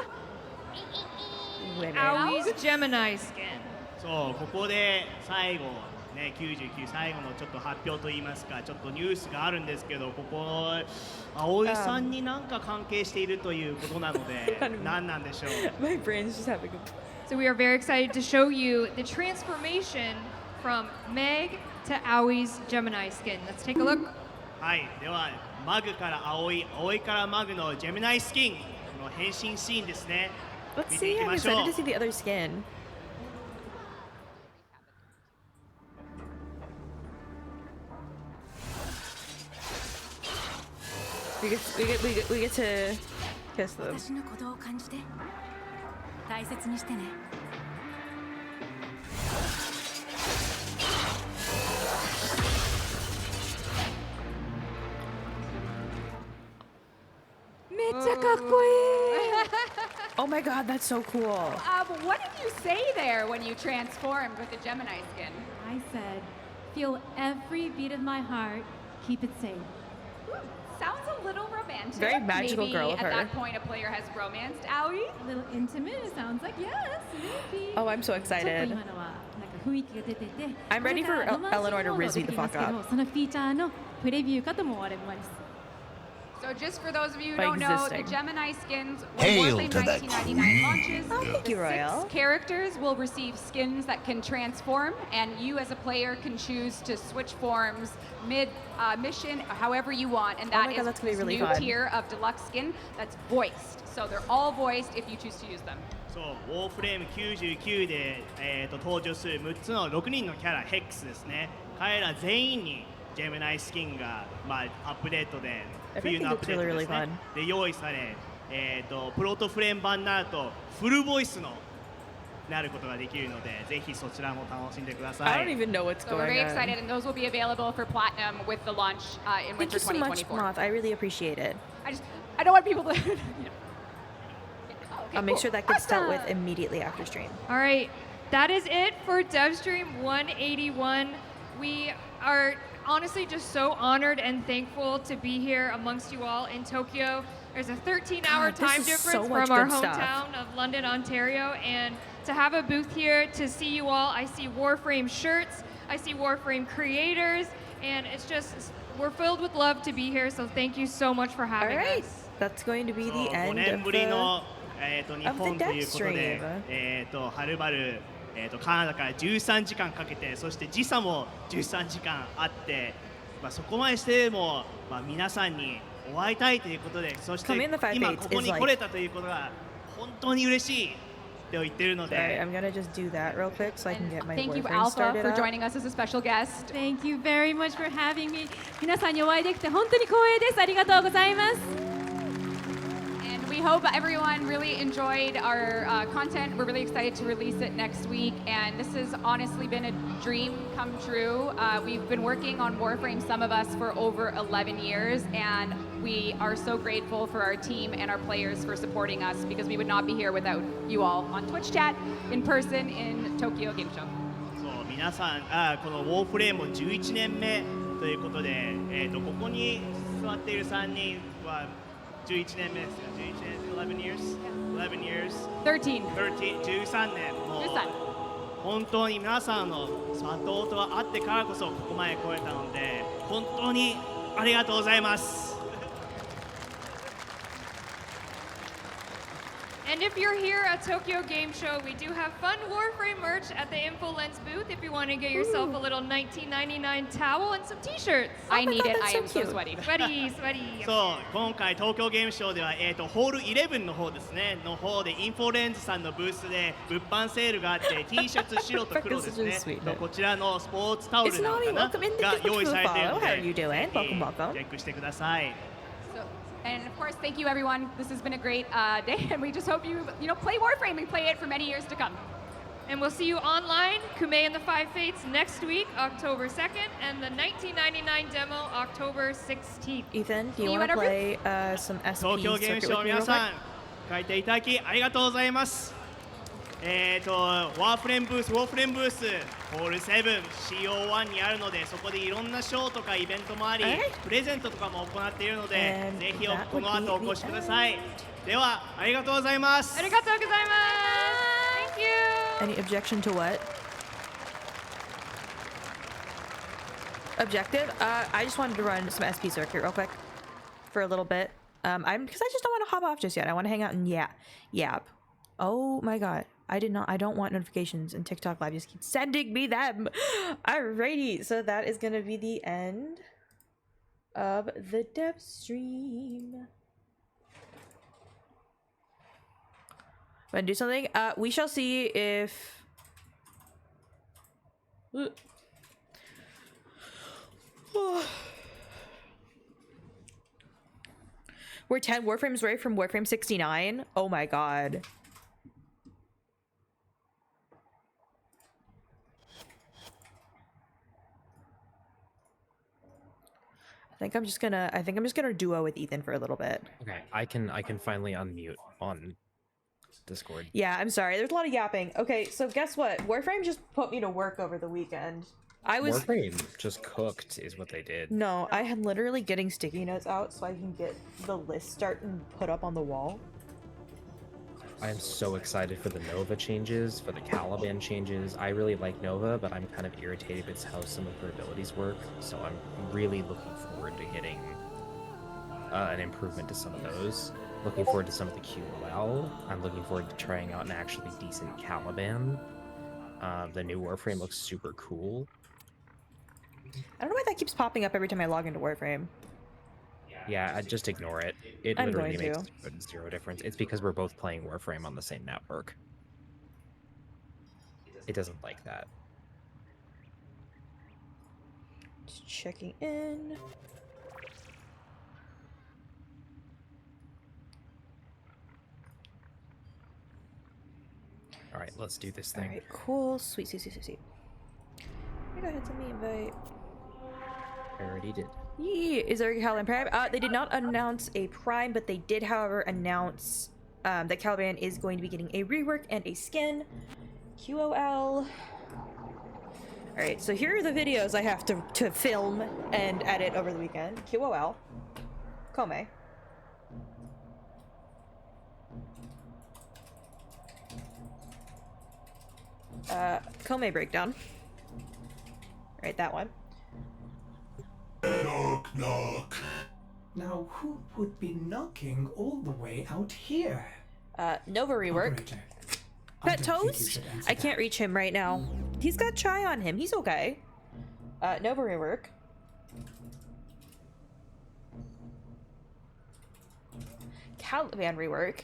Women. Aoi's Gemini skin. そうここで最後ね、99最後のちょっと発表といいますか、ちょっとニュースがあるんですけど、ここ葵さんになんか関係しているということなので、何なんでしょう。My brain's just having a... So we are very excited to show you the transformation from Meg to Aui's Gemini skin. Let's take a look. はい、ではマグから葵、葵からマグのジェミナイスキンの変身シーンですね。Let's 見て see. いき I'm ましょう。 excited to see the other skin. We get to kiss them. 私の鼓動を感じて大切にしてね。めっちゃかっこいい。 Oh my god, that's so cool. What did you say there when you transformed with the Gemini skin? I said, feel every beat of my heart, keep it safe. Sounds a little romantic. Very magical Maybe girl of at her. that point a player has romanced Aoi. A little intimate, it sounds like, yes, maybe. Oh, I'm so excited. ちょっと今のはなんか雰囲気が出てて I'm ready for Eleanor to Rizzy the fuck up. そのフィーチャーのプレビューかとも我々です。 So just for those of you who By don't know, the existing. Gemini skins, Hail when to Warframe the 1999 launches, thank you, the Royal. 6 characters will receive skins that can transform, and you as a player can choose to switch forms mid-mission, however you want, and that my God, is that's gonna be this really new fun. tier of deluxe skin that's voiced. So they're all voiced if you choose to use them. そう、ウォーフレーム99で、登場する6つの6人のキャラヘックスですね。彼ら全員にジェミナイスキンが、まあ、アップデートで冬のアップデートですね。で用意され、プロトフレーム版になるとフルボイスのなることができるので、ぜひそちらも楽しんでください。I don't even know what's So we're going very on. excited, and those will be available for Platinum with the launch in Thank winter you so much, 2024. Moth. I really appreciate it. I don't want people to. You know. I'll make sure that gets dealt with immediately after stream. All right, that is it for DevStream 181. We are honestly just so honored and thankful to be here amongst you all in Tokyo. There's a 13-hour God, this time is difference so much from our good stuff. hometown of London, Ontario, and to have a booth here to see you all. I see Warframe shirts, I see Warframe creators, and it's just, we're filled with love to be here, so thank you so much for All having right, us. that's going to be the 5 end 年 of ぶり the... の、日本ということで、 Devstream. はるばる、カナダから13時間かけて、そして時差も13時間あって、まあ、そこまでしても、まあ、皆さんにお会いたいということで、そして今ここに来れたということが本当に嬉しいと言ってるので。Sorry, I'm gonna just do that real quick so I can get my Thank you, Warframe Alpha, started for up. joining us as a special guest. Thank you very much for having me. 皆さんにお会いできて本当に光栄です。ありがとうございます。And we hope everyone really enjoyed our content. We're really excited to release it next week. And this has honestly been a dream come true. We've been working on Warframe, some of us, for over 11 years. And we are so grateful for our team and our players for supporting us, because we would not be here without you all on Twitch chat, in person, in Tokyo Game Show. そう皆さんこのウォーフレームも11年目ということで、ここに座っている3人は11年目ですよ。11年 11 years 13年もう本当に皆さんのサポートがあってからこそここまで来れたので、本当にありがとうございます。 And if you're here at Tokyo Game Show, we do have fun Warframe merch at the InfoLens booth if you want to get yourself a little 1999 towel and some t-shirts. I need it. I am so sweaty. Sweaty, sweaty. そう、今回東京ゲームショウでは、ホール11の方ですね、の方でインフォレンズさんのブースで物販セールがあって T シャツ白と黒ですねのこちらのスポーツタオルなのかなが用意されているので、ぜひチェックしてください。 And of course, thank you everyone. This has been a great day, and we just hope you play Warframe and play it for many years to come. And we'll see you online, Kume and the Five Fates, next week, October 2nd, and the 1999 demo, October 16th. Ethan, do you want to play some SP 東京ゲームショウ皆さん書いていただきありがとうございます。ワーフレームブース、ホール7、CO1 にあるので、そこでいろんなショーとかイベントもあり、プレゼントとかも行っているので、ぜひこの後お越しください。では、ありがとうございます。ありがとうございます。Thank you. Any objection to what? objective. I just wanted to run some SP circuit real quick for a little bit. Because I just don't want to hop off just yet. I want to hang out and yap. Oh my god. I don't want notifications, and TikTok Live just keeps sending me them. Alrighty, so that is gonna be the end of the dev stream. Want to do something? We shall see if... We're 10 Warframes away from Warframe 69. Oh my god. I think I'm just gonna duo with Ethan for a little bit. Okay, I can finally unmute on Discord. Yeah, I'm sorry. There's a lot of yapping. Okay, so guess what? Warframe just put me to work over the weekend. Warframe just cooked is what they did. No, I had literally getting sticky notes out so I can get the list start and put up on the wall. I am so excited for the Nova changes, for the Caliban changes. I really like Nova, but I'm kind of irritated with how some of her abilities work. So I'm really looking forward to getting an improvement to some of those. Looking forward to some of the QOL. I'm looking forward to trying out an actually decent Caliban. The new Warframe looks super cool. I don't know why that keeps popping up every time I log into Warframe. Yeah, I just ignore it. It I'm literally going makes zero difference. It's because we're both playing Warframe on the same network. It doesn't like that. Just checking in. All right, let's do this thing. All right, cool. Sweet. Go ahead and send me an invite. I already did. Yeah, is there a Caliban Prime? They did not announce a Prime, but they did, however, announce that Caliban is going to be getting a rework and a skin. QOL. Alright, so here are the videos I have to film and edit over the weekend. QOL. Kome. Kome breakdown. Right, that one. Knock, knock. Now, who would be knocking all the way out here? Nova rework. Pet Toast? I can't reach him right now. He's got Chai on him. He's okay. Nova rework. Caliban rework.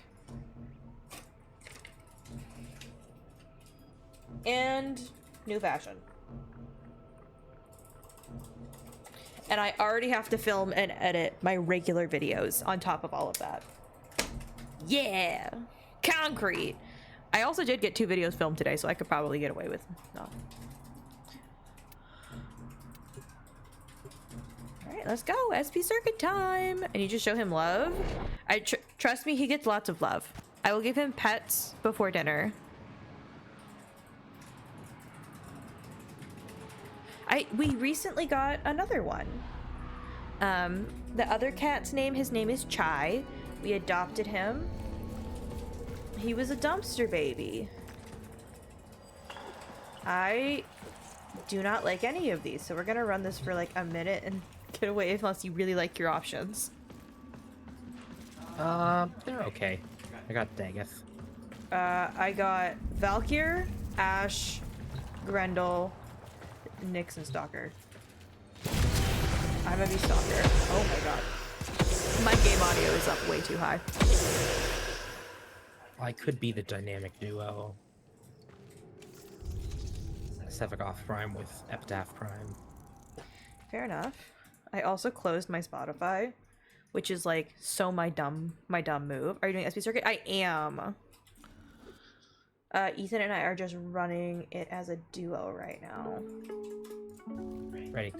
And new fashion. And I already have to film and edit my regular videos on top of all of that. Yeah! Concrete! I also did get 2 videos filmed today, so I could probably get away with not. Alright, let's go. SP circuit time! And you just show him love? Trust me, he gets lots of love. I will give him pets before dinner. We recently got another one. The other cat's name, his name is Chai. We adopted him. He was a dumpster baby. I do not like any of these, so we're gonna run this for like a minute and get away unless you really like your options. They're okay. I got Dagoth. I got Valkyr, Ash, Grendel, Nyx, and Stalker. I'm gonna be Stalker. Oh my god. My game audio is up way too high. I could be the dynamic duo. Sevagoth Prime with Epitaph Prime. Fair enough. I also closed my Spotify, which is like so my dumb move. Are you doing SP circuit? I am. Ethan and I are just running it as a duo right now. Ready.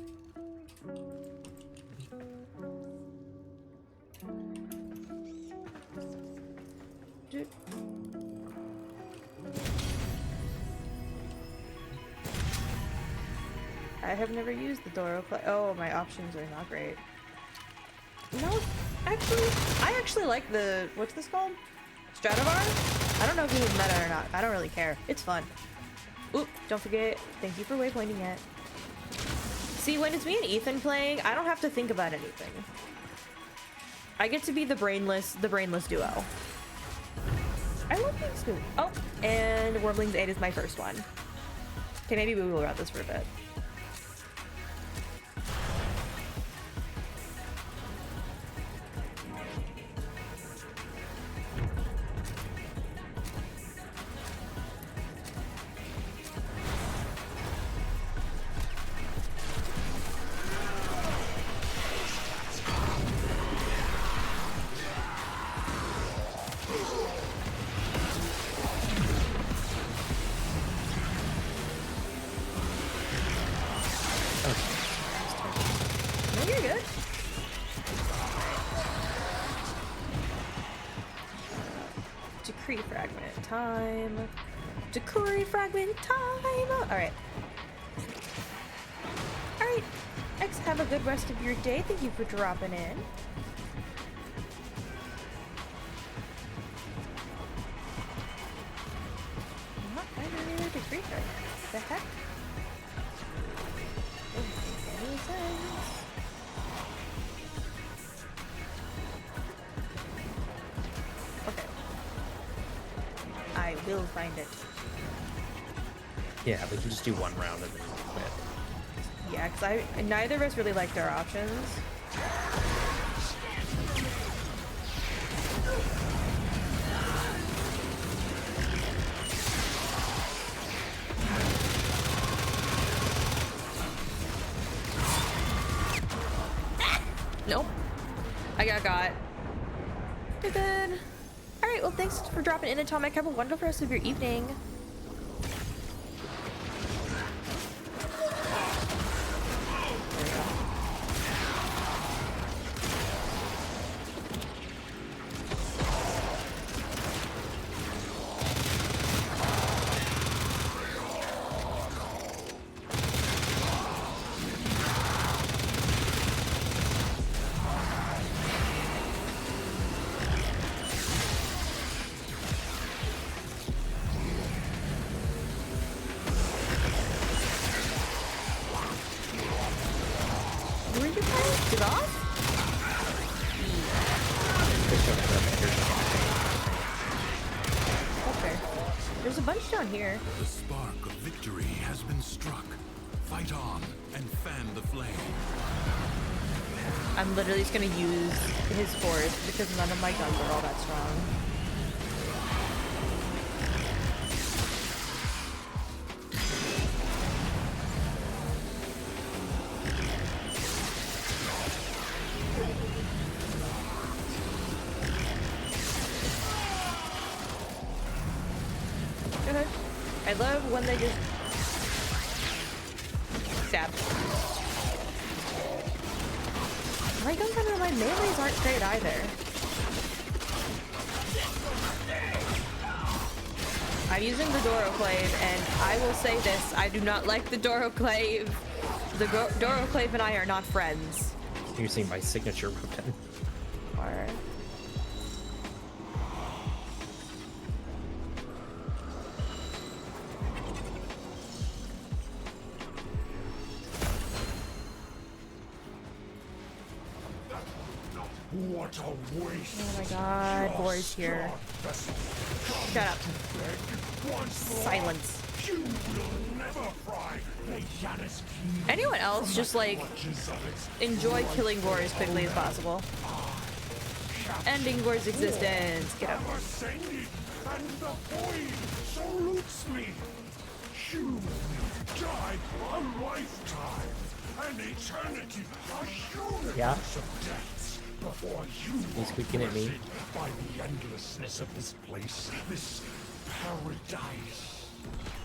Dude. I have never used the Doro play. Oh, my options are not great. No, actually, I actually like the, what's this called? Stradivar? I don't know if it was meta or not. I don't really care. It's fun. Oop, don't forget. Thank you for waypointing it. See, when it's me and Ethan playing, I don't have to think about anything. I get to be the brainless duo. I love being Spoon. Oh, and Wormlings 8 is my first one. Okay, maybe we will route this for a bit. Time. Decree fragment time! Alright. Alright. X, have a good rest of your day. Thank you for dropping in. Not finding another decree fragment. The heck? Doesn't make any sense. I will find it. Yeah, we can just do one round and then quit. Yeah, because neither of us really liked our options. Nope. I got. You're good. Alright, well thanks for dropping in, Atomic. Have a wonderful rest of your evening. Here. The spark of victory has been struck. Fight on and fan the flame. I'm literally just gonna use his force because none of my guns are all that strong. I love when they just stab. My guns under my melees aren't great either. I'm using the Doroclave, and I will say this, I do not like the Doroclave. The Doroclave and I are not friends. You're using my signature weapon. Or... What a waste. Oh my god, Boris here. Shut up. Silence. Anyone else just like enjoy killing Vor as quickly as possible? Ending Vor's existence. Get out. And the void salutes me. You died a lifetime, an eternity, a universe of deaths before you He's squeaking at me. by the endlessness of this place, this paradise.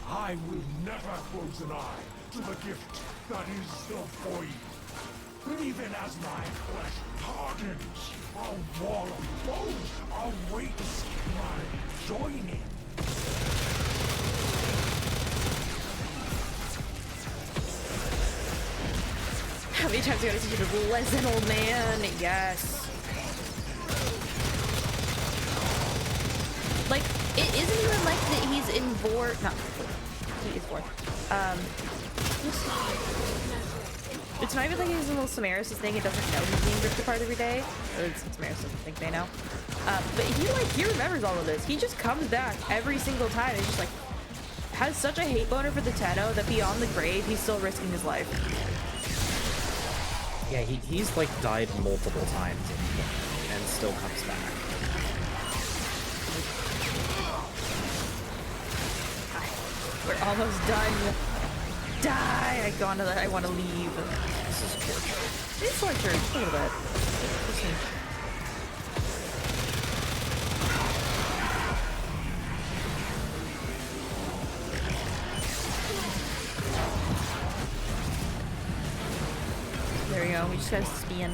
I will never close an eye to the gift that is the void. Even as my flesh hardens, a wall of bone awaits my joining. How many times I gotta teach you to listen, old man? Yes. Like, it isn't even like that he's in Vor. Not he is Vor. It's not even like he's a little Samaris thing. It doesn't know he's being ripped apart every day. Or Samaris doesn't think they know. But he remembers all of this. He just comes back every single time. It's just like has such a hate boner for the Tenno that beyond the grave, he's still risking his life. Yeah, he's like died multiple times and still comes back. We're almost done. Die! I want to leave. This is torture. It's torture, just a little bit. There we go. We just gotta spin.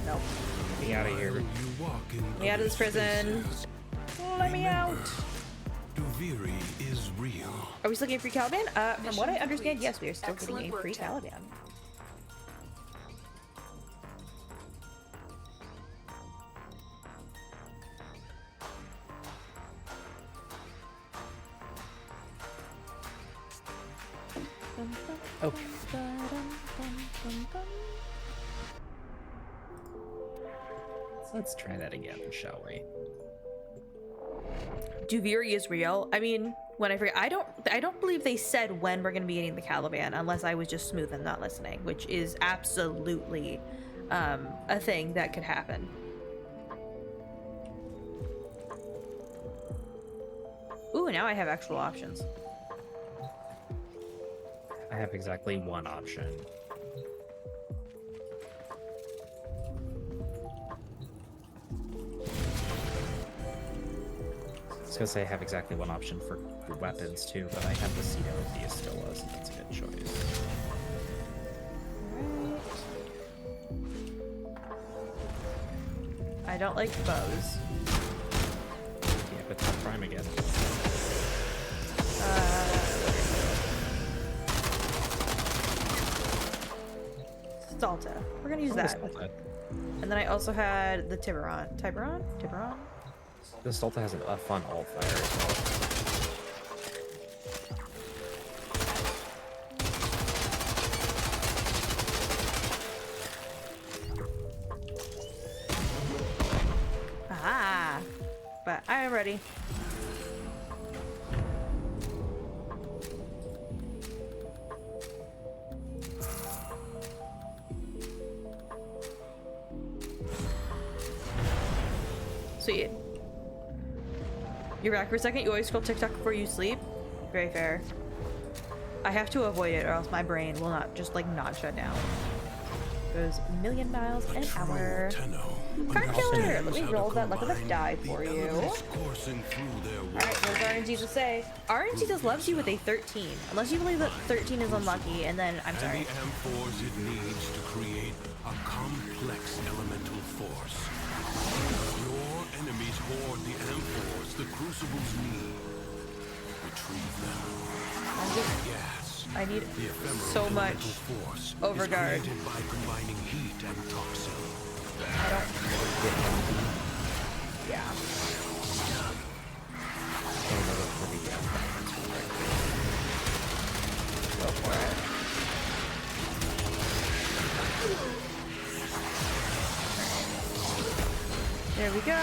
Nope. Get me out of here. Get me out of this prison. Let me out. Duviri is real. Are we still getting free Caliban? From what I understand, yes, we are still getting a free Caliban. Okay. So let's try that again, shall we? Duviri is real. I mean, when I forget, I don't believe they said when we're gonna be getting the Caliban, unless I was just smooth and not listening, which is absolutely a thing that could happen. Ooh, now I have actual options. I have exactly one option. I was gonna say I have exactly one option for weapons too, but I have the Cedo of the Astilla, so that's a good choice. Right. I don't like bows. Yeah, but top prime again. Salta. We're gonna use that. And then I also had the Tiburon. Tiburon? The Salta has a fun alt fire as well. Ah, but I am ready. Sweet. You're back for a second? You always scroll TikTok before you sleep? Very fair. I have to avoid it or else my brain will not not shut down. Goes a million miles an hour. Card killer! Let me roll that luck of the die for you. Alright, what does RNG just say? RNG just loves you with a 13. Unless you believe that 13 is unlucky, and then I'm sorry. And the amphors it needs to create a complex elemental force. Your enemies hoard the amphors the crucibles need. Retrieve them. I need so much overguard. By combining heat and toxin. I don't. Yeah. Go for it. There we go.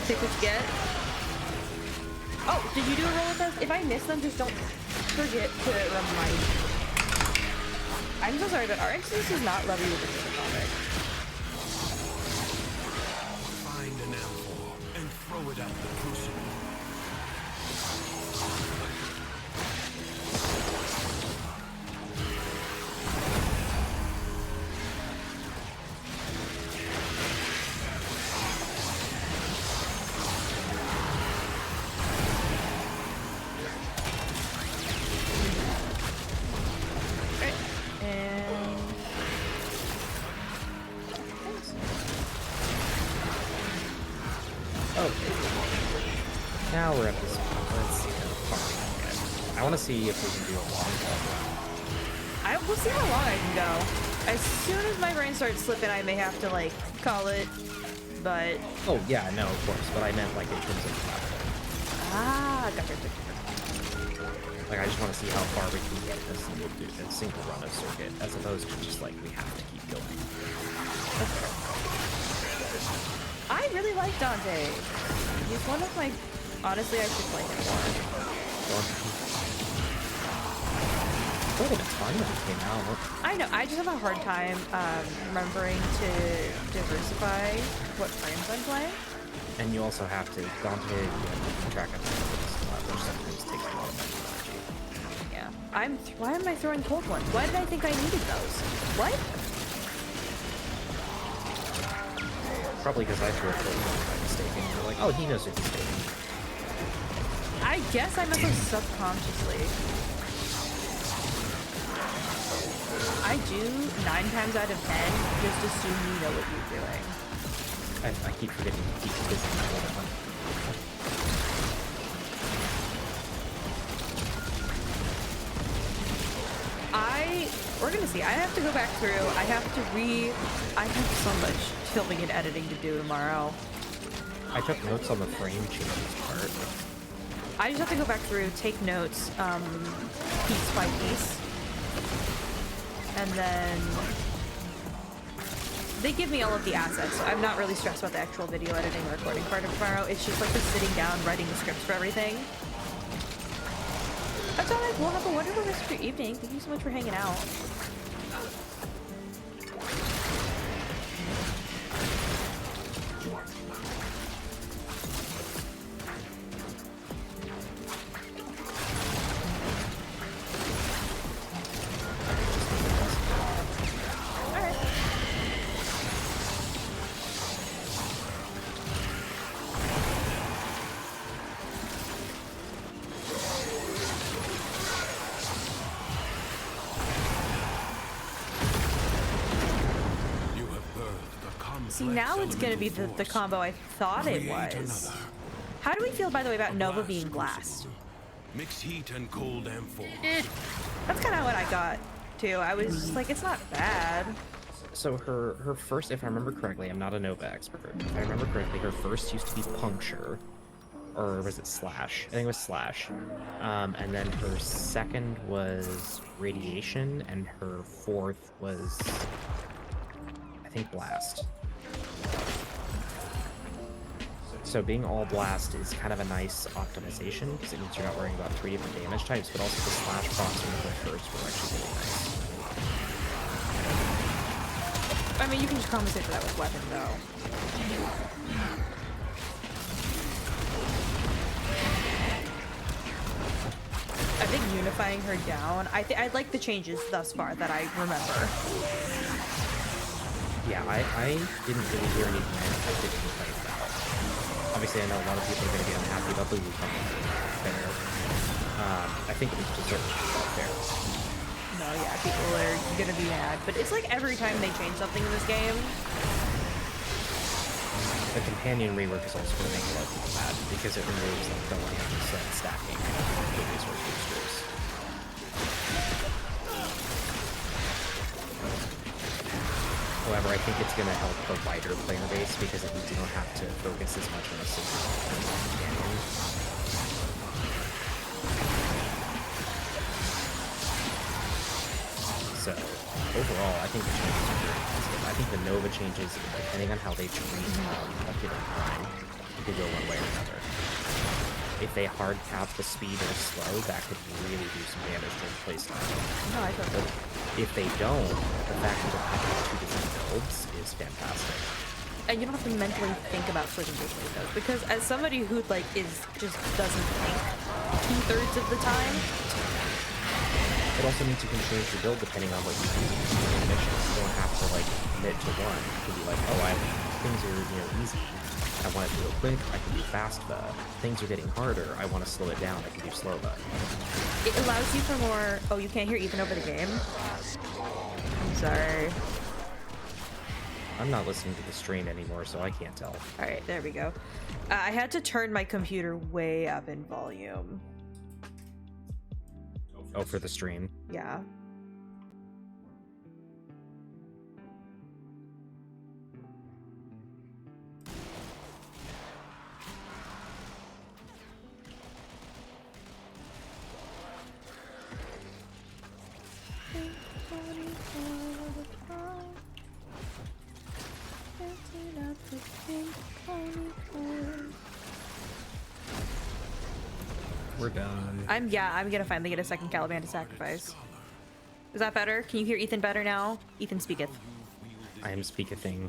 Take what you get. Oh, did you do a roll with us? If I miss them, just don't forget to remind me. I'm so sorry, but our instance does not love you with this topic. Find an amphor and throw it at the crucible. Now we're at this point. Let's see how far we can get. I want to see if we can do a long haul. We'll see how long I can go. As soon as my brain starts slipping, I may have to like call it. But oh yeah, no, of course. But I meant like in terms of platform. Ah, gotcha. Like, I just want to see how far we can get in a single run of circuit, as opposed to just like we have to keep going. I really like Dante. He's one of my. Honestly, I should play him more. I played him a ton when he came out. I know. I just have a hard time remembering to diversify what frames I'm playing. And you also have to Dante. You have to keep track of which sometimes takes a lot of mental energy. Yeah. Why am I throwing cold ones? Why did I think I needed those? What? Probably because I threw a cold one by mistake, and you're like, oh, he knows what he's doing. I guess I must have subconsciously. I do 9 times out of 10 just assume you know what you're doing. I keep forgetting to keep busy all the time. We're gonna see. I have to go back through. I have so much filming and editing to do tomorrow. I took notes on the frame changes part. I just have to go back through, take notes, piece by piece. And then they give me all of the assets, so I'm not really stressed about the actual video editing or recording part of tomorrow. It's just like the sitting down, writing the scripts for everything. That's all right. We'll have a wonderful rest of your evening. Thank you so much for hanging out. See, now it's gonna be the combo I thought it was. How do we feel, by the way, about Nova being blast? Mix heat and cold amphor. That's kind of what I got, too. I was just like, it's not bad. So her first, if I remember correctly, I'm not a Nova expert. If I remember correctly, her first used to be puncture. Or was it slash? I think it was slash. And then her second was radiation, and her fourth was, I think, blast. So being all blast is kind of a nice optimization because it means you're not worrying about 3 different damage types, but also the slash procs and the first were actually really nice. I mean, you can just compensate for that with weapon, though. I think unifying her down, I like the changes thus far that I remember. Yeah, I didn't really hear anything I didn't complain about. Obviously, I know a lot of people are going to be unhappy about the Wukong fair. I think it was deserved fair. No, yeah, people are going to be mad. But it's like every time they change something in this game. The companion rework is also going to make a lot of people mad because it removes like the lands and stacking the resource boosters. However, I think it's going to help the wider player base because it means you don't have to focus as much on a single companion. So, overall, I think the changes are very positive. I think the Nova changes, depending on how they treat a given time, it could go one way or another. If they hard cap the speed or slow, that could really do some damage during playstyle. No, I totally. If they don't, the fact that they're having 2 different builds is fantastic. And you don't have to mentally think about switching between those because as somebody who like just doesn't think 2/3 of the time. It also means you can change your build depending on what you do in missions. You don't have to like commit to one. You can be like, oh, things are easy. I want to do it quick. I can do fast things are getting harder. I want to slow it down. I can do slow It allows you for more. Oh, you can't hear Ethan over the game. I'm sorry. I'm not listening to the stream anymore, so I can't tell. All right, there we go. I had to turn my computer way up in volume. Oh, for the stream? Yeah. We're done. I'm gonna finally get a second Caliban to sacrifice. Is that better? Can you hear Ethan better now? Ethan speaketh. I am speakething.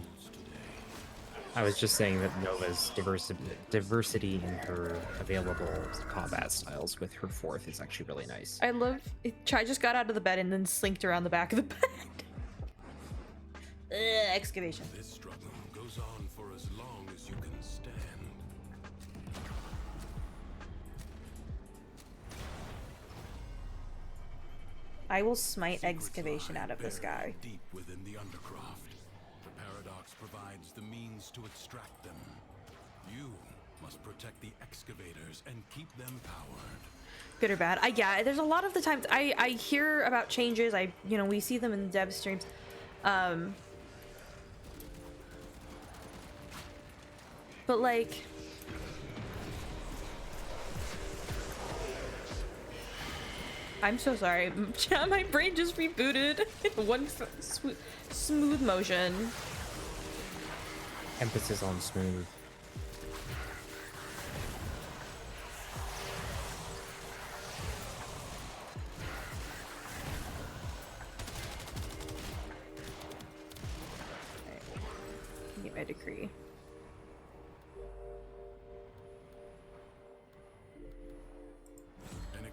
I was just saying that Nova's diversity in her available combat styles with her fourth is actually really nice. I love it. Chai just got out of the bed and then slinked around the back of the bed. Excavation. This struggle goes on for as long as you can stand. I will smite excavation out of this guy. Deep within the undercroft, the paradox provides the means to extract them. You must protect the excavators and keep them powered. Good or bad? Yeah, there's a lot of the times I hear about changes. We see them in the dev streams. But like, I'm so sorry. My brain just rebooted in one smooth motion. Emphasis on smooth. Get my decree.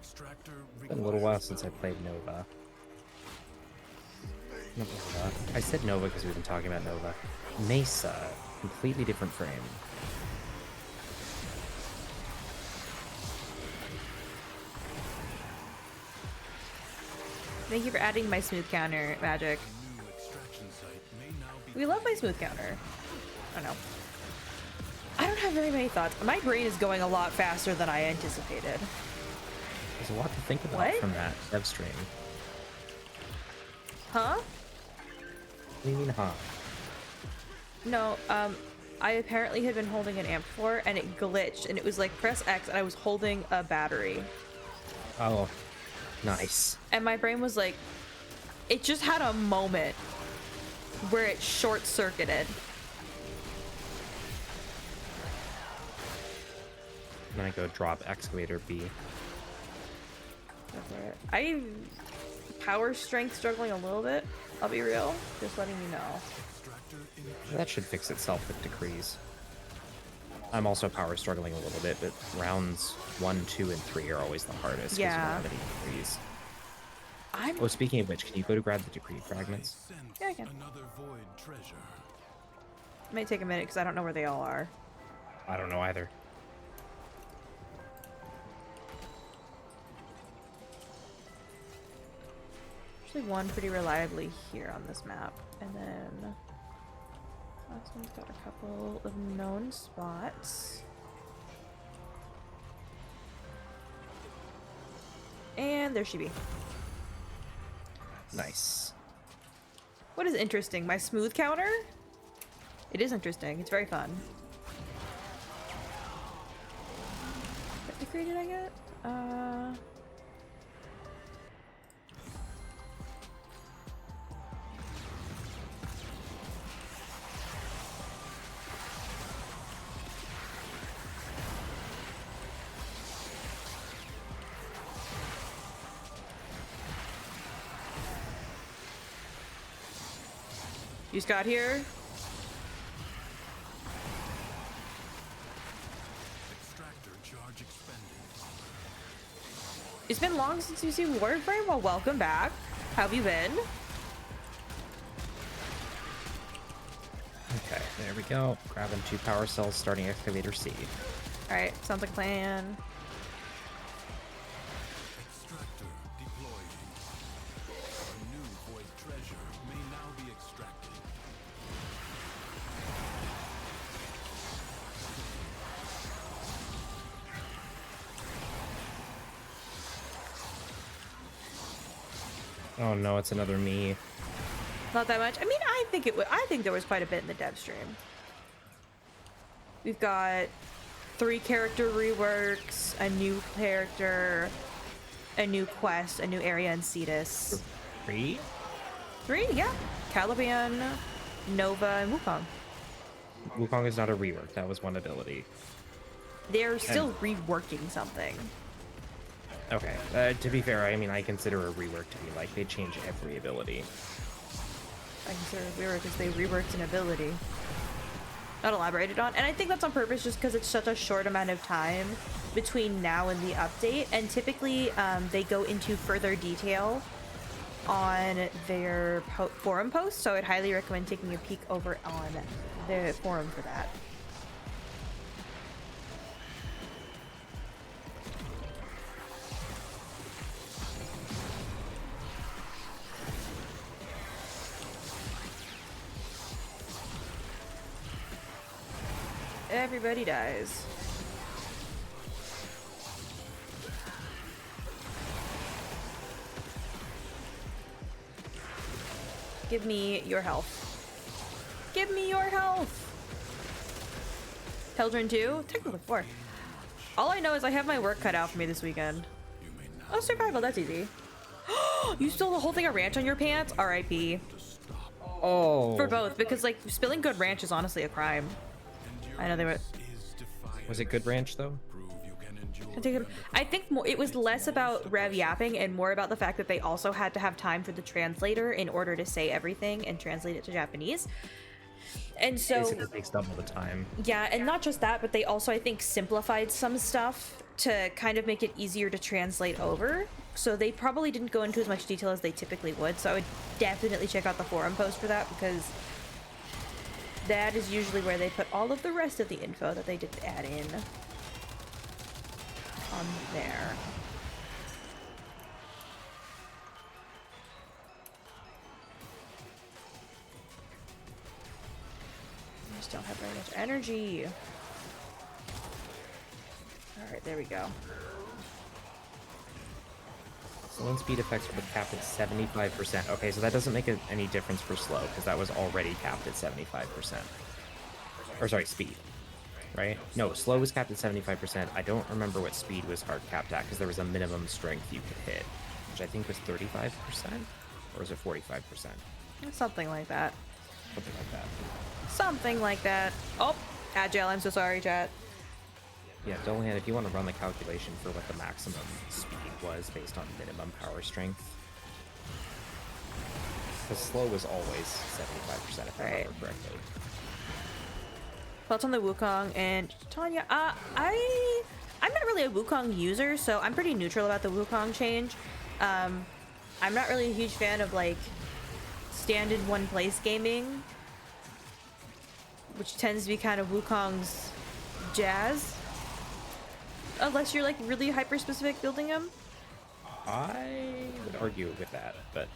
It's been a little while since I played Nova. Not Nova. I said Nova because we've been talking about Nova. Mesa, completely different frame. Thank you for adding my smooth counter, Magic. We love my smooth counter. I don't know. I don't have very many thoughts. My brain is going a lot faster than I anticipated. There's a lot to think about What? from that dev stream. Huh? What do you mean, huh? No, I apparently had been holding an amp for and it glitched and it was like press X and I was holding a battery. Oh, nice. And my brain was like, it just had a moment where it short-circuited. I'm gonna go drop excavator B. Go for it. I power strength struggling a little bit. I'll be real. Just letting you know. That should fix itself with decrees. I'm also power struggling a little bit, but rounds 1, 2, and 3 are always the hardest. 'Cause you don't have any decrees. Oh, speaking of which, can you go to grab the decree fragments? Yeah, I can. It may take a minute because I don't know where they all are. I don't know either. Actually, one pretty reliably here on this map, and then last one's got a couple of known spots. And there she be. Nice. What is interesting? My smooth counter? It is interesting. It's very fun. What degree did I get? You just got here? It's been long since you've seen Warframe. Well, welcome back. How have you been? Okay, there we go. Grabbing 2 power cells, starting excavator C. Alright, sounds like a plan. Oh no, it's another me. Not that much. I mean, I think there was quite a bit in the dev stream. We've got 3 character reworks, a new character, a new quest, a new area in Cetus. 3? 3, yeah. Caliban, Nova, and Wukong. Wukong is not a rework. That was one ability. They're still reworking something. Okay, to be fair, I mean, I consider a rework to be like they change every ability. I consider it rework because they reworked an ability. Not elaborated on, and I think that's on purpose just because it's such a short amount of time between now and the update, and typically they go into further detail on their forum posts, so I'd highly recommend taking a peek over on the forum for that. Everybody dies. Give me your health. Give me your health! Teldrin 2? Technically 4. All I know is I have my work cut out for me this weekend. Oh, survival, that's easy. You stole the whole thing of ranch on your pants? RIP. Oh. For both, because like spilling good ranch is honestly a crime. I know they were. Was it good ranch though? I think more, it was less about Rev yapping and more about the fact that they also had to have time for the translator in order to say everything and translate it to Japanese. And so basically it takes double the time. Yeah, and not just that, but they also I think simplified some stuff to kind of make it easier to translate over. So they probably didn't go into as much detail as they typically would. So I would definitely check out the forum post for that, because that is usually where they put all of the rest of the info that they did add in on there. I just don't have very much energy. Alright, there we go. Slow and speed effects were capped at 75%. Okay, so that doesn't make any difference for slow, because that was already capped at 75%. Or sorry, speed. Right? No, slow was capped at 75%. I don't remember what speed was hard capped at, because there was a minimum strength you could hit, which I think was 35%? Or was it 45%? Something like that. Something like that. Something like that. Oh, Agile, I'm so sorry, chat. Yeah, Dolahan, if you want to run the calculation for what the maximum speed was based on minimum power strength. Because slow was always 75% if I remember correctly. Thoughts on the Wukong and Tanya? I'm not really a Wukong user, so I'm pretty neutral about the Wukong change. I'm not really a huge fan of like standard one place gaming, which tends to be kind of Wukong's jazz. Unless you're like really hyper specific building them. I would argue with that, but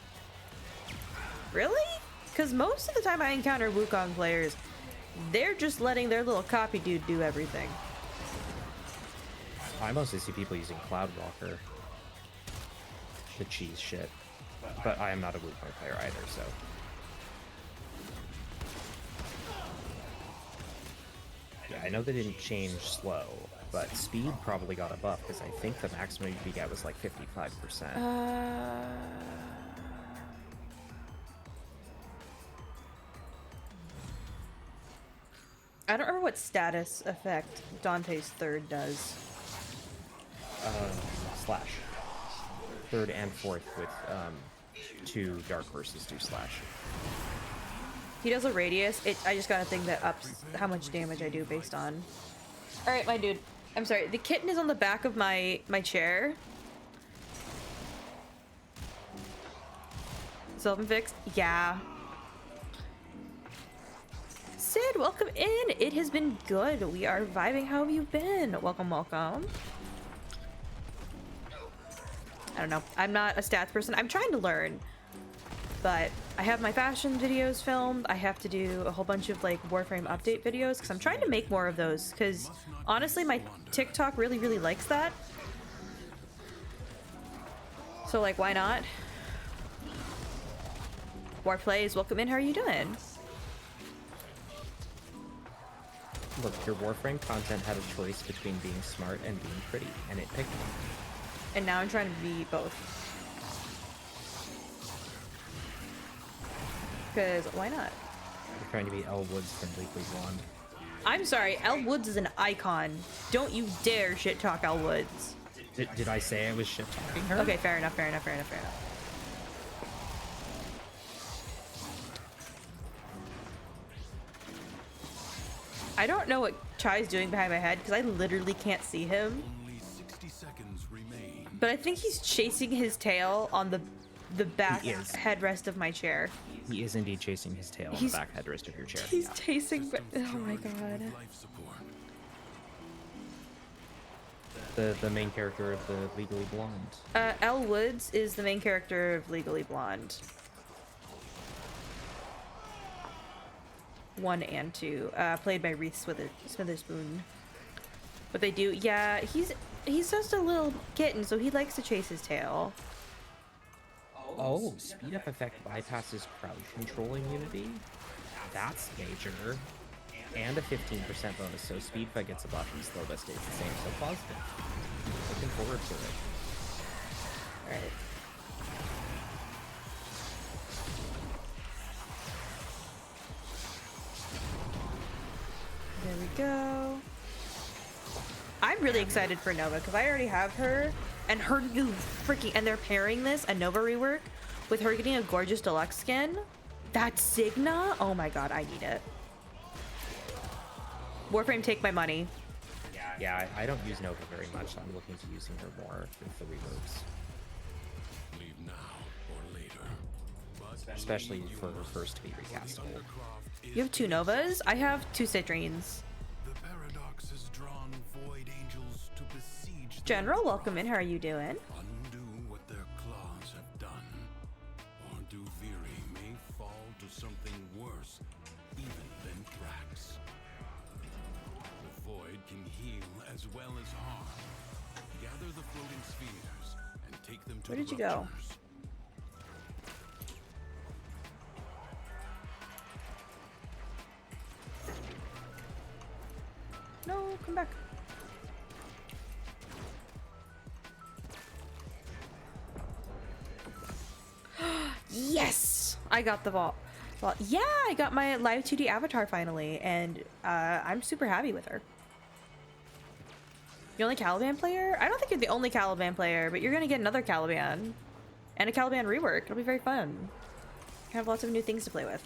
really? Because most of the time I encounter Wukong players, they're just letting their little copy dude do everything. I mostly see people using Cloudwalker. The cheese shit. But I am not a Wukong player either, so. Yeah, I know they didn't change slow, but speed probably got a buff, because I think the maximum you could get was like 55%. I don't remember what status effect Dante's third does. Slash. Third and fourth with 2 Dark Horses do slash. He does a radius. I just got a thing that ups how much damage I do based on. Alright, my dude. I'm sorry. The kitten is on the back of my chair. Self-infixed? Yeah. Sid, welcome in. It has been good. We are vibing. How have you been? Welcome, welcome. I don't know. I'm not a stats person. I'm trying to learn. But I have my fashion videos filmed. I have to do a whole bunch of like Warframe update videos because I'm trying to make more of those because honestly my TikTok really, really likes that. So like, why not? Warplays, welcome in. How are you doing? Look, your Warframe content had a choice between being smart and being pretty, and it picked one. And now I'm trying to be both. Because why not? You're trying to be Elle Woods from Legally Blonde. I'm sorry, Elle Woods is an icon. Don't you dare shit talk Elle Woods. Did I say I was shit talking her? Okay, fair enough, fair enough, fair enough, fair enough. I don't know what Chai's doing behind my head because I literally can't see him. Only 60 seconds remain. But I think he's chasing his tail on the back headrest of my chair. He is indeed chasing his tail on the back headrest of your chair. He's chasing. Oh my god. The main character of the Legally Blonde. Elle Woods is the main character of Legally Blonde. 1 and 2, played by Reese Witherspoon. What they do, yeah, he's just a little kitten, so he likes to chase his tail. Oh, speed up effect bypasses crouch control immunity? That's major. And a 15% bonus, so speed if gets a buff and slow but stays the same, so positive. Looking forward to it. Alright. There we go. I'm really excited for Nova because I already have her, and her new freaking, and they're pairing this, a Nova rework, with her getting a gorgeous deluxe skin. That Signa? Oh my god, I need it. Warframe, take my money. Yeah, I don't use Nova very much. I'm looking to using her more with the reworks. Leave now or later. Especially for her first to be recastable. You have 2 Novas? I have 2 Citrines. The paradox has drawn void angels to besiege. General, welcome in. How are you doing? Undo what their claws have done. Or Duviri may fall to something worse, even than Thrax. The void can heal as well as harm. Gather the floating spheres and take them to Where did the you go? ruptures. No, come back. Yes! I got the ball. Well, yeah, I got my live 2D avatar finally, and I'm super happy with her. The only Caliban player? I don't think you're the only Caliban player, but you're gonna get another Caliban. And a Caliban rework. It'll be very fun. Have lots of new things to play with.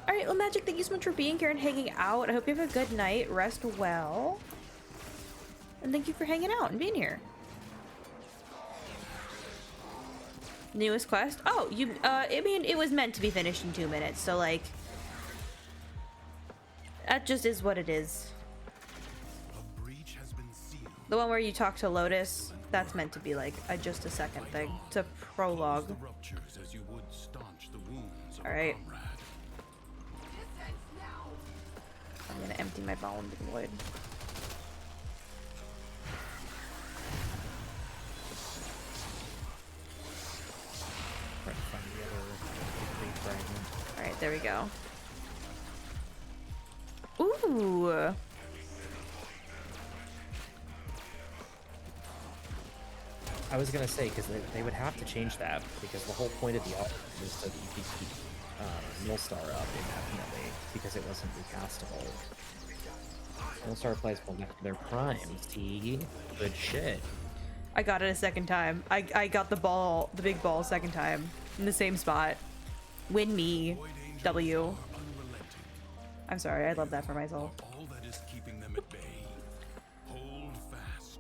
Alright, well, Magic, thank you so much for being here and hanging out. I hope you have a good night. Rest well. And thank you for hanging out and being here. Newest quest? Oh, you, I mean, it was meant to be finished in 2 minutes, so, like, that just is what it is. The one where you talk to Lotus, that's meant to be, like, just a second thing. It's a prologue. Alright. I'm gonna empty my ball into the void. Alright, there we go. Ooh! I was gonna say, because they would have to change that, because the whole point of the album was to keep Millstar up indefinitely, because it wasn't recastable. Millstar players will back to their prime. See? Good shit. I got it a second time. I got the ball, the big ball, second time in the same spot. Win me, W. I'm sorry, I love that for myself. All that is keeping them at bay. Hold fast.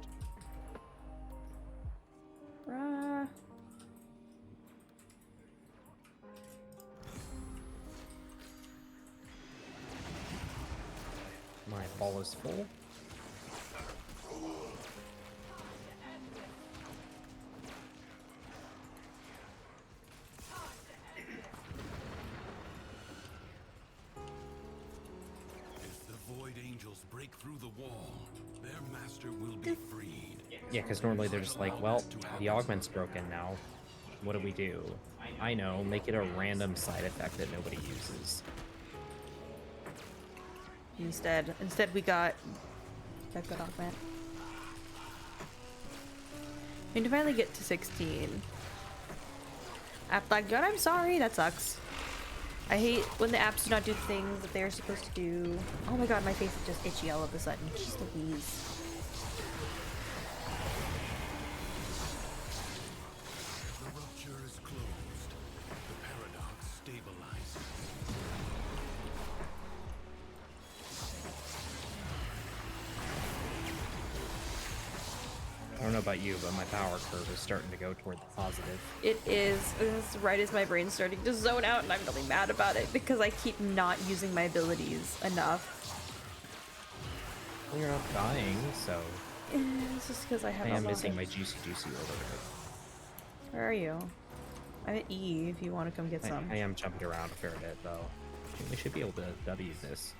My ball is full. If the Void Angels break through the wall, their master will be freed. Yeah, because normally they're just like, well, the augment's broken now. What do we do? I know, make it a random side effect that nobody uses. Instead we got that good augment. I need to finally get to 16. App like God, I'm sorry, that sucks. I hate when the apps do not do things that they're supposed to do. Oh my god, my face is just itchy all of a sudden. Jeez Louise. The rupture is closed. The paradox stabilizes. I don't know about you, but my power curve is starting to go toward the positive. It is. It's right as my brain's starting to zone out, and I'm really mad about it because I keep not using my abilities enough. Well, you're not dying, so... It's just because I have I a am lot missing of- my juicy order. Where are you? I'm at E if you want to come get some. I am jumping around a fair bit, though. I think we should be able to W this.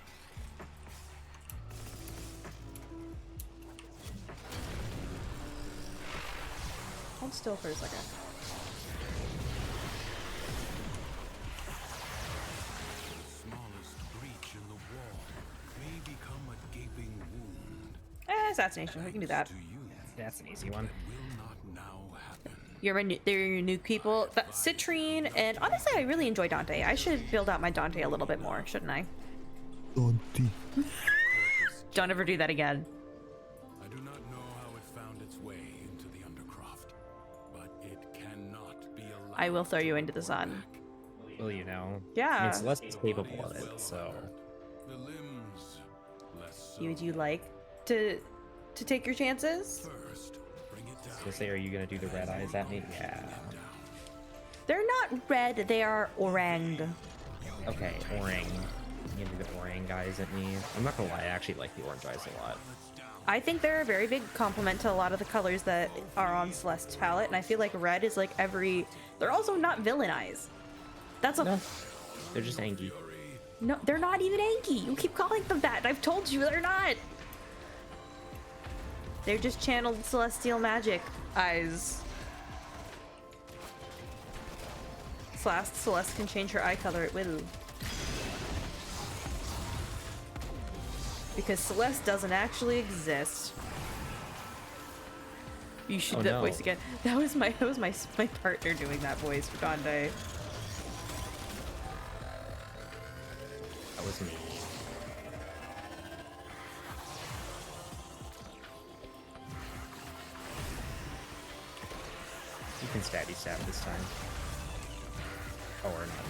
Hold still for a second. The smallest breach in the wall may become a gaping wound. Assassination. We can do that. That's an easy one. They're your new people. Citrine, and honestly, I really enjoy Dante. I should build out my Dante a little bit more, shouldn't I? Dante. Don't ever do that again. I do not know how it found its way into the Undercroft, but it cannot be allowed. I will throw you into the sun. Well, you know. Yeah. I mean, Celeste's capable of it, so... The limbs, less so. Would you like to take your chances? So say, are you gonna do the red eyes at me? Yeah. They're not red, they are orang. Okay, orang. You gonna do the orang eyes at me? I'm not gonna lie, I actually like the orange eyes a lot. I think they're a very big compliment to a lot of the colors that are on Celeste's palette, and I feel like red is like every... They're also not villain eyes. That's a... No, they're just Angie. No, they're not even Angie. You keep calling them that, and I've told you they're not. They're just channeled celestial magic eyes. Celeste can change her eye color at will. Because Celeste doesn't actually exist. You should do that voice again. That was my partner doing that voice for Dante. That was me. You can stabby stab this time. Or not.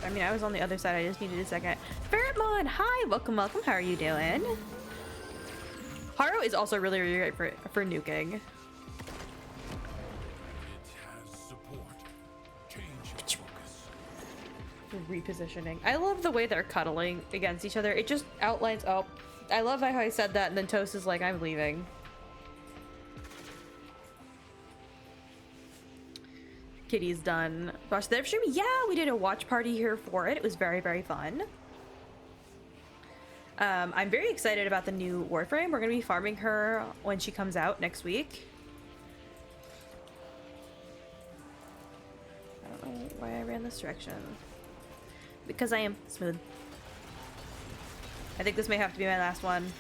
I mean, I was on the other side. I just needed a second. Ferretmon, hi! Welcome, welcome. How are you doing? Haro is also really, really great for nuking. Repositioning. I love the way they're cuddling against each other. It just outlines... Oh, I love how I said that, and then Toast is like, I'm leaving. Kitty's done. Watch the live stream? Yeah, we did a watch party here for it. It was very, very fun. I'm very excited about the new Warframe. We're going to be farming her when she comes out next week. I don't know why I ran this direction. Because I am smooth. I think this may have to be my last one.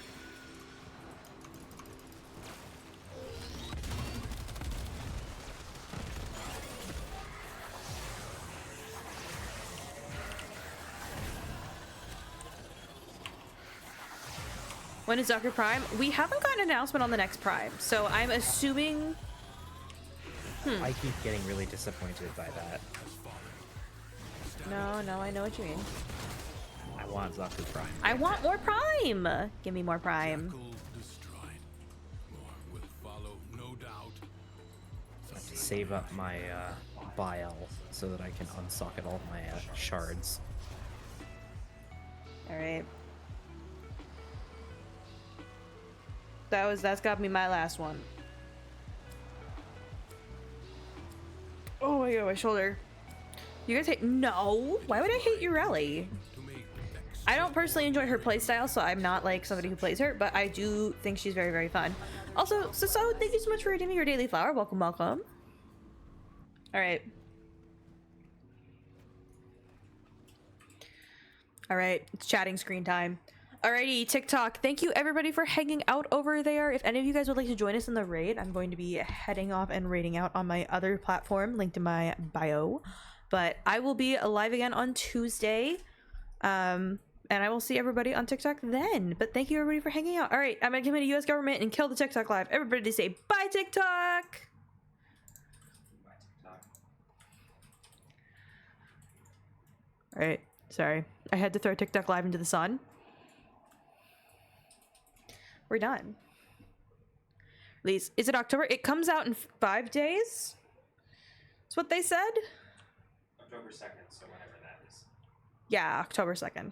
When is Zucker Prime? We haven't gotten an announcement on the next Prime, so I'm assuming... I keep getting really disappointed by that. No, I know what you mean. I want Zucker Prime. I want more Prime! Give me more Prime. I have to save up my bile so that I can unsocket all my shards. Alright. That's gotta be my last one. Oh my god, my shoulder. You guys hate— No! Why would I hate Ureli? I don't personally enjoy her playstyle, so I'm not like somebody who plays her, but I do think she's very, very fun. Also, so thank you so much for redeeming your daily flower. Welcome, welcome. Alright. Alright, it's chatting screen time. Alrighty, TikTok. Thank you everybody for hanging out over there. If any of you guys would like to join us in the raid, I'm going to be heading off and raiding out on my other platform, linked in my bio. But I will be live again on Tuesday. And I will see everybody on TikTok then. But thank you everybody for hanging out. All right, I'm gonna commit to U.S. government and kill the TikTok live. Everybody say bye TikTok. All right, sorry. I had to throw TikTok live into the sun. We're done. Please, is it October? It comes out in 5 days. That's what they said. October 2nd, so whenever that is. Yeah, October 2nd.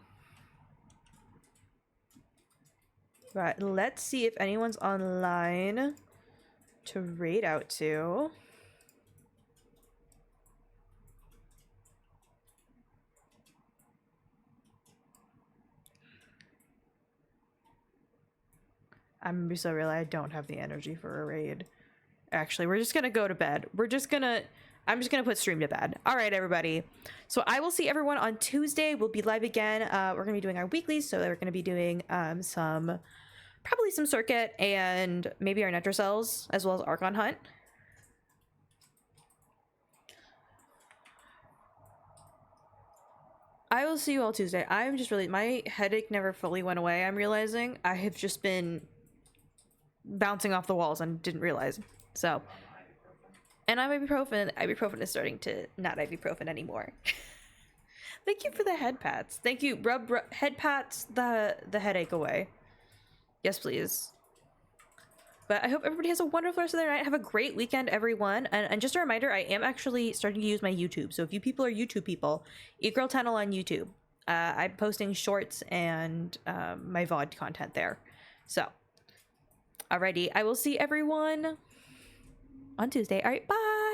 Right, let's see if anyone's online to raid out to. I'm gonna be so real, I don't have the energy for a raid. Actually, we're just gonna go to bed. I'm just gonna put stream to bed. All right, everybody. So I will see everyone on Tuesday. We'll be live again. We're gonna be doing our weeklies, so we're gonna be doing probably some circuit and maybe our Netrocells as well as Archon Hunt. I will see you all Tuesday. I'm just really, my headache never fully went away. I'm realizing I have just been bouncing off the walls and didn't realize. So, and I'm ibuprofen. Ibuprofen is starting to not ibuprofen anymore. Thank you for the head pats. Thank you. Rub head pats the headache away. Yes, please. But I hope everybody has a wonderful rest of their night. Have a great weekend, everyone. And just a reminder, I am actually starting to use my YouTube. So if you people are YouTube people, eGirl Tunnel on YouTube. I'm posting shorts and my VOD content there. So, alrighty. I will see everyone on Tuesday. All right, bye.